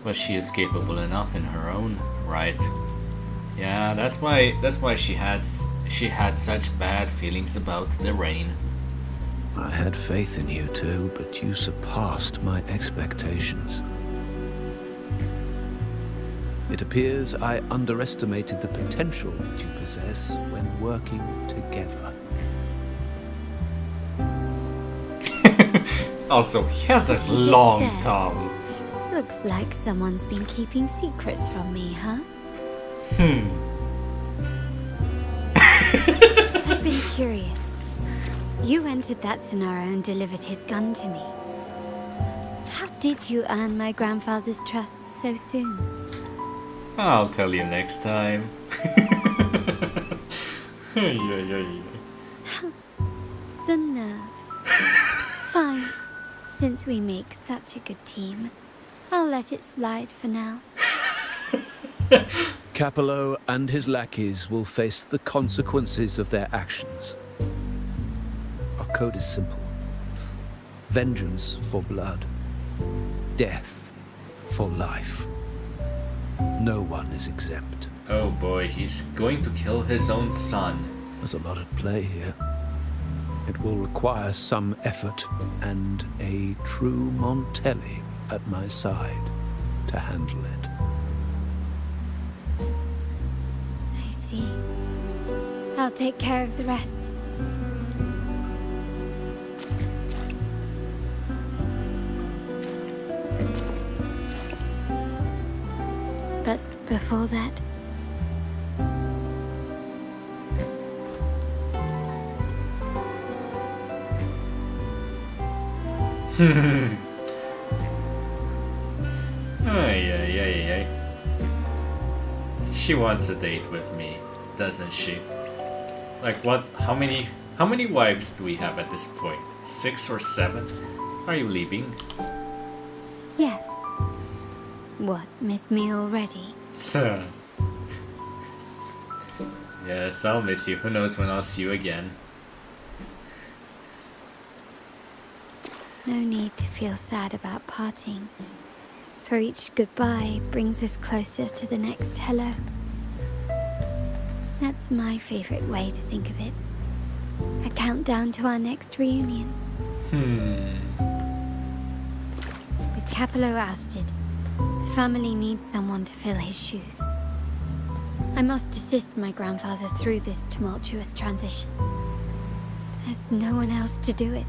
but she is capable enough in her own right. Yeah, that's why she had such bad feelings about the rain. I had faith in you too, but you surpassed my expectations. It appears I underestimated the potential that you possess when working together. Also, he has a He just long said, tongue. Looks like someone's been keeping secrets from me, huh? I've been curious. You entered that scenario and delivered his gun to me. How did you earn my grandfather's trust so soon? I'll tell you next time. The nerve. Fine. Since we make such a good team, I'll let it slide for now. Capello and his lackeys will face the consequences of their actions. Our code is simple. Vengeance for blood. Death for life. No one is exempt. Oh boy, he's going to kill his own son. There's a lot at play here. It will require some effort and a true Montelli at my side to handle it. I see. I'll take care of the rest. But before that... She wants a date with me, doesn't she? Like what? How many wives do we have at this point? 6 or 7? Are you leaving? Yes. What, miss me already? So. Yes, I'll miss you. Who knows when I'll see you again. No need to feel sad about parting, for each goodbye brings us closer to the next hello. That's my favorite way to think of it. A countdown to our next reunion. With Capello ousted, the family needs someone to fill his shoes. I must assist my grandfather through this tumultuous transition. There's no one else to do it.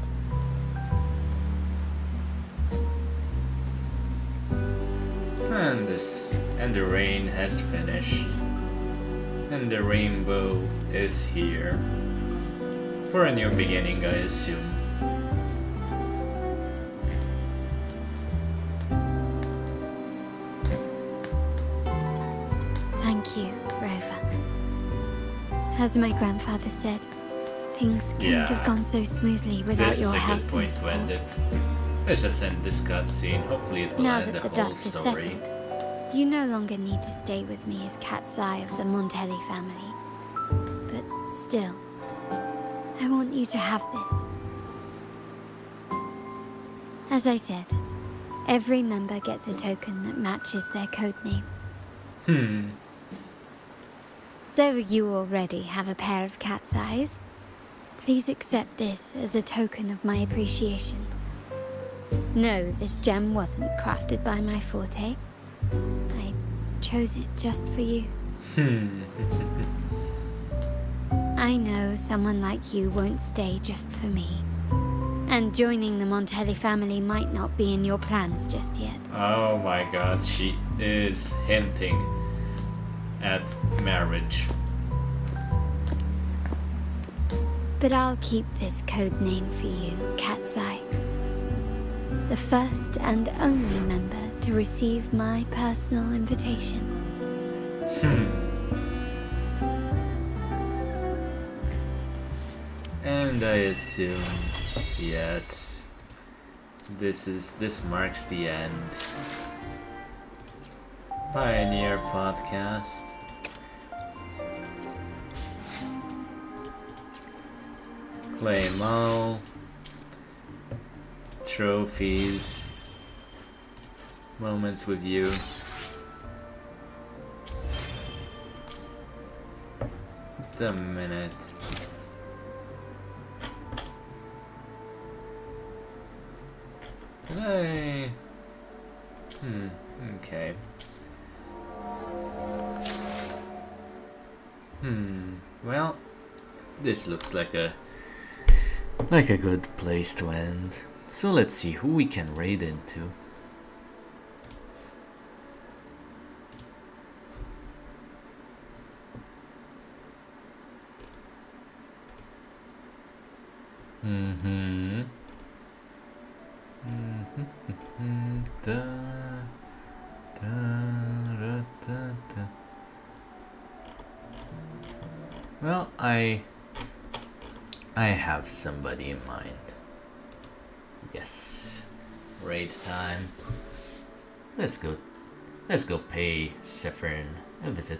And the rain has finished. And the rainbow is here. For a new beginning, I assume. Thank you, Rover. As my grandfather said, things couldn't have gone so smoothly without your help. This is a good point to end it. Let's just end this cutscene. Hopefully it will Now end that the the whole dust is story. settled, you no longer need to stay with me as Cat's Eye of the Montelli family. But still, I want you to have this. As I said, every member gets a token that matches their codename. Though you already have a pair of cat's eyes, please accept this as a token of my appreciation. No, this gem wasn't crafted by my forte. I chose it just for you. I know someone like you won't stay just for me. And joining the Montelli family might not be in your plans just yet. Oh my god, she is hinting at marriage. But I'll keep this code name for you, Cat's Eye. The first and only member to receive my personal invitation. And I assume, yes, this marks the end. Pioneer Podcast. Claim all. Trophies. Moments with you. The minute. Can I? Okay. Well, this looks like a good place to end. So let's see who we can raid into. Well, I have somebody in mind. Yes. Raid time. Let's go pay Sephrin a visit.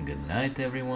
Good night, everyone.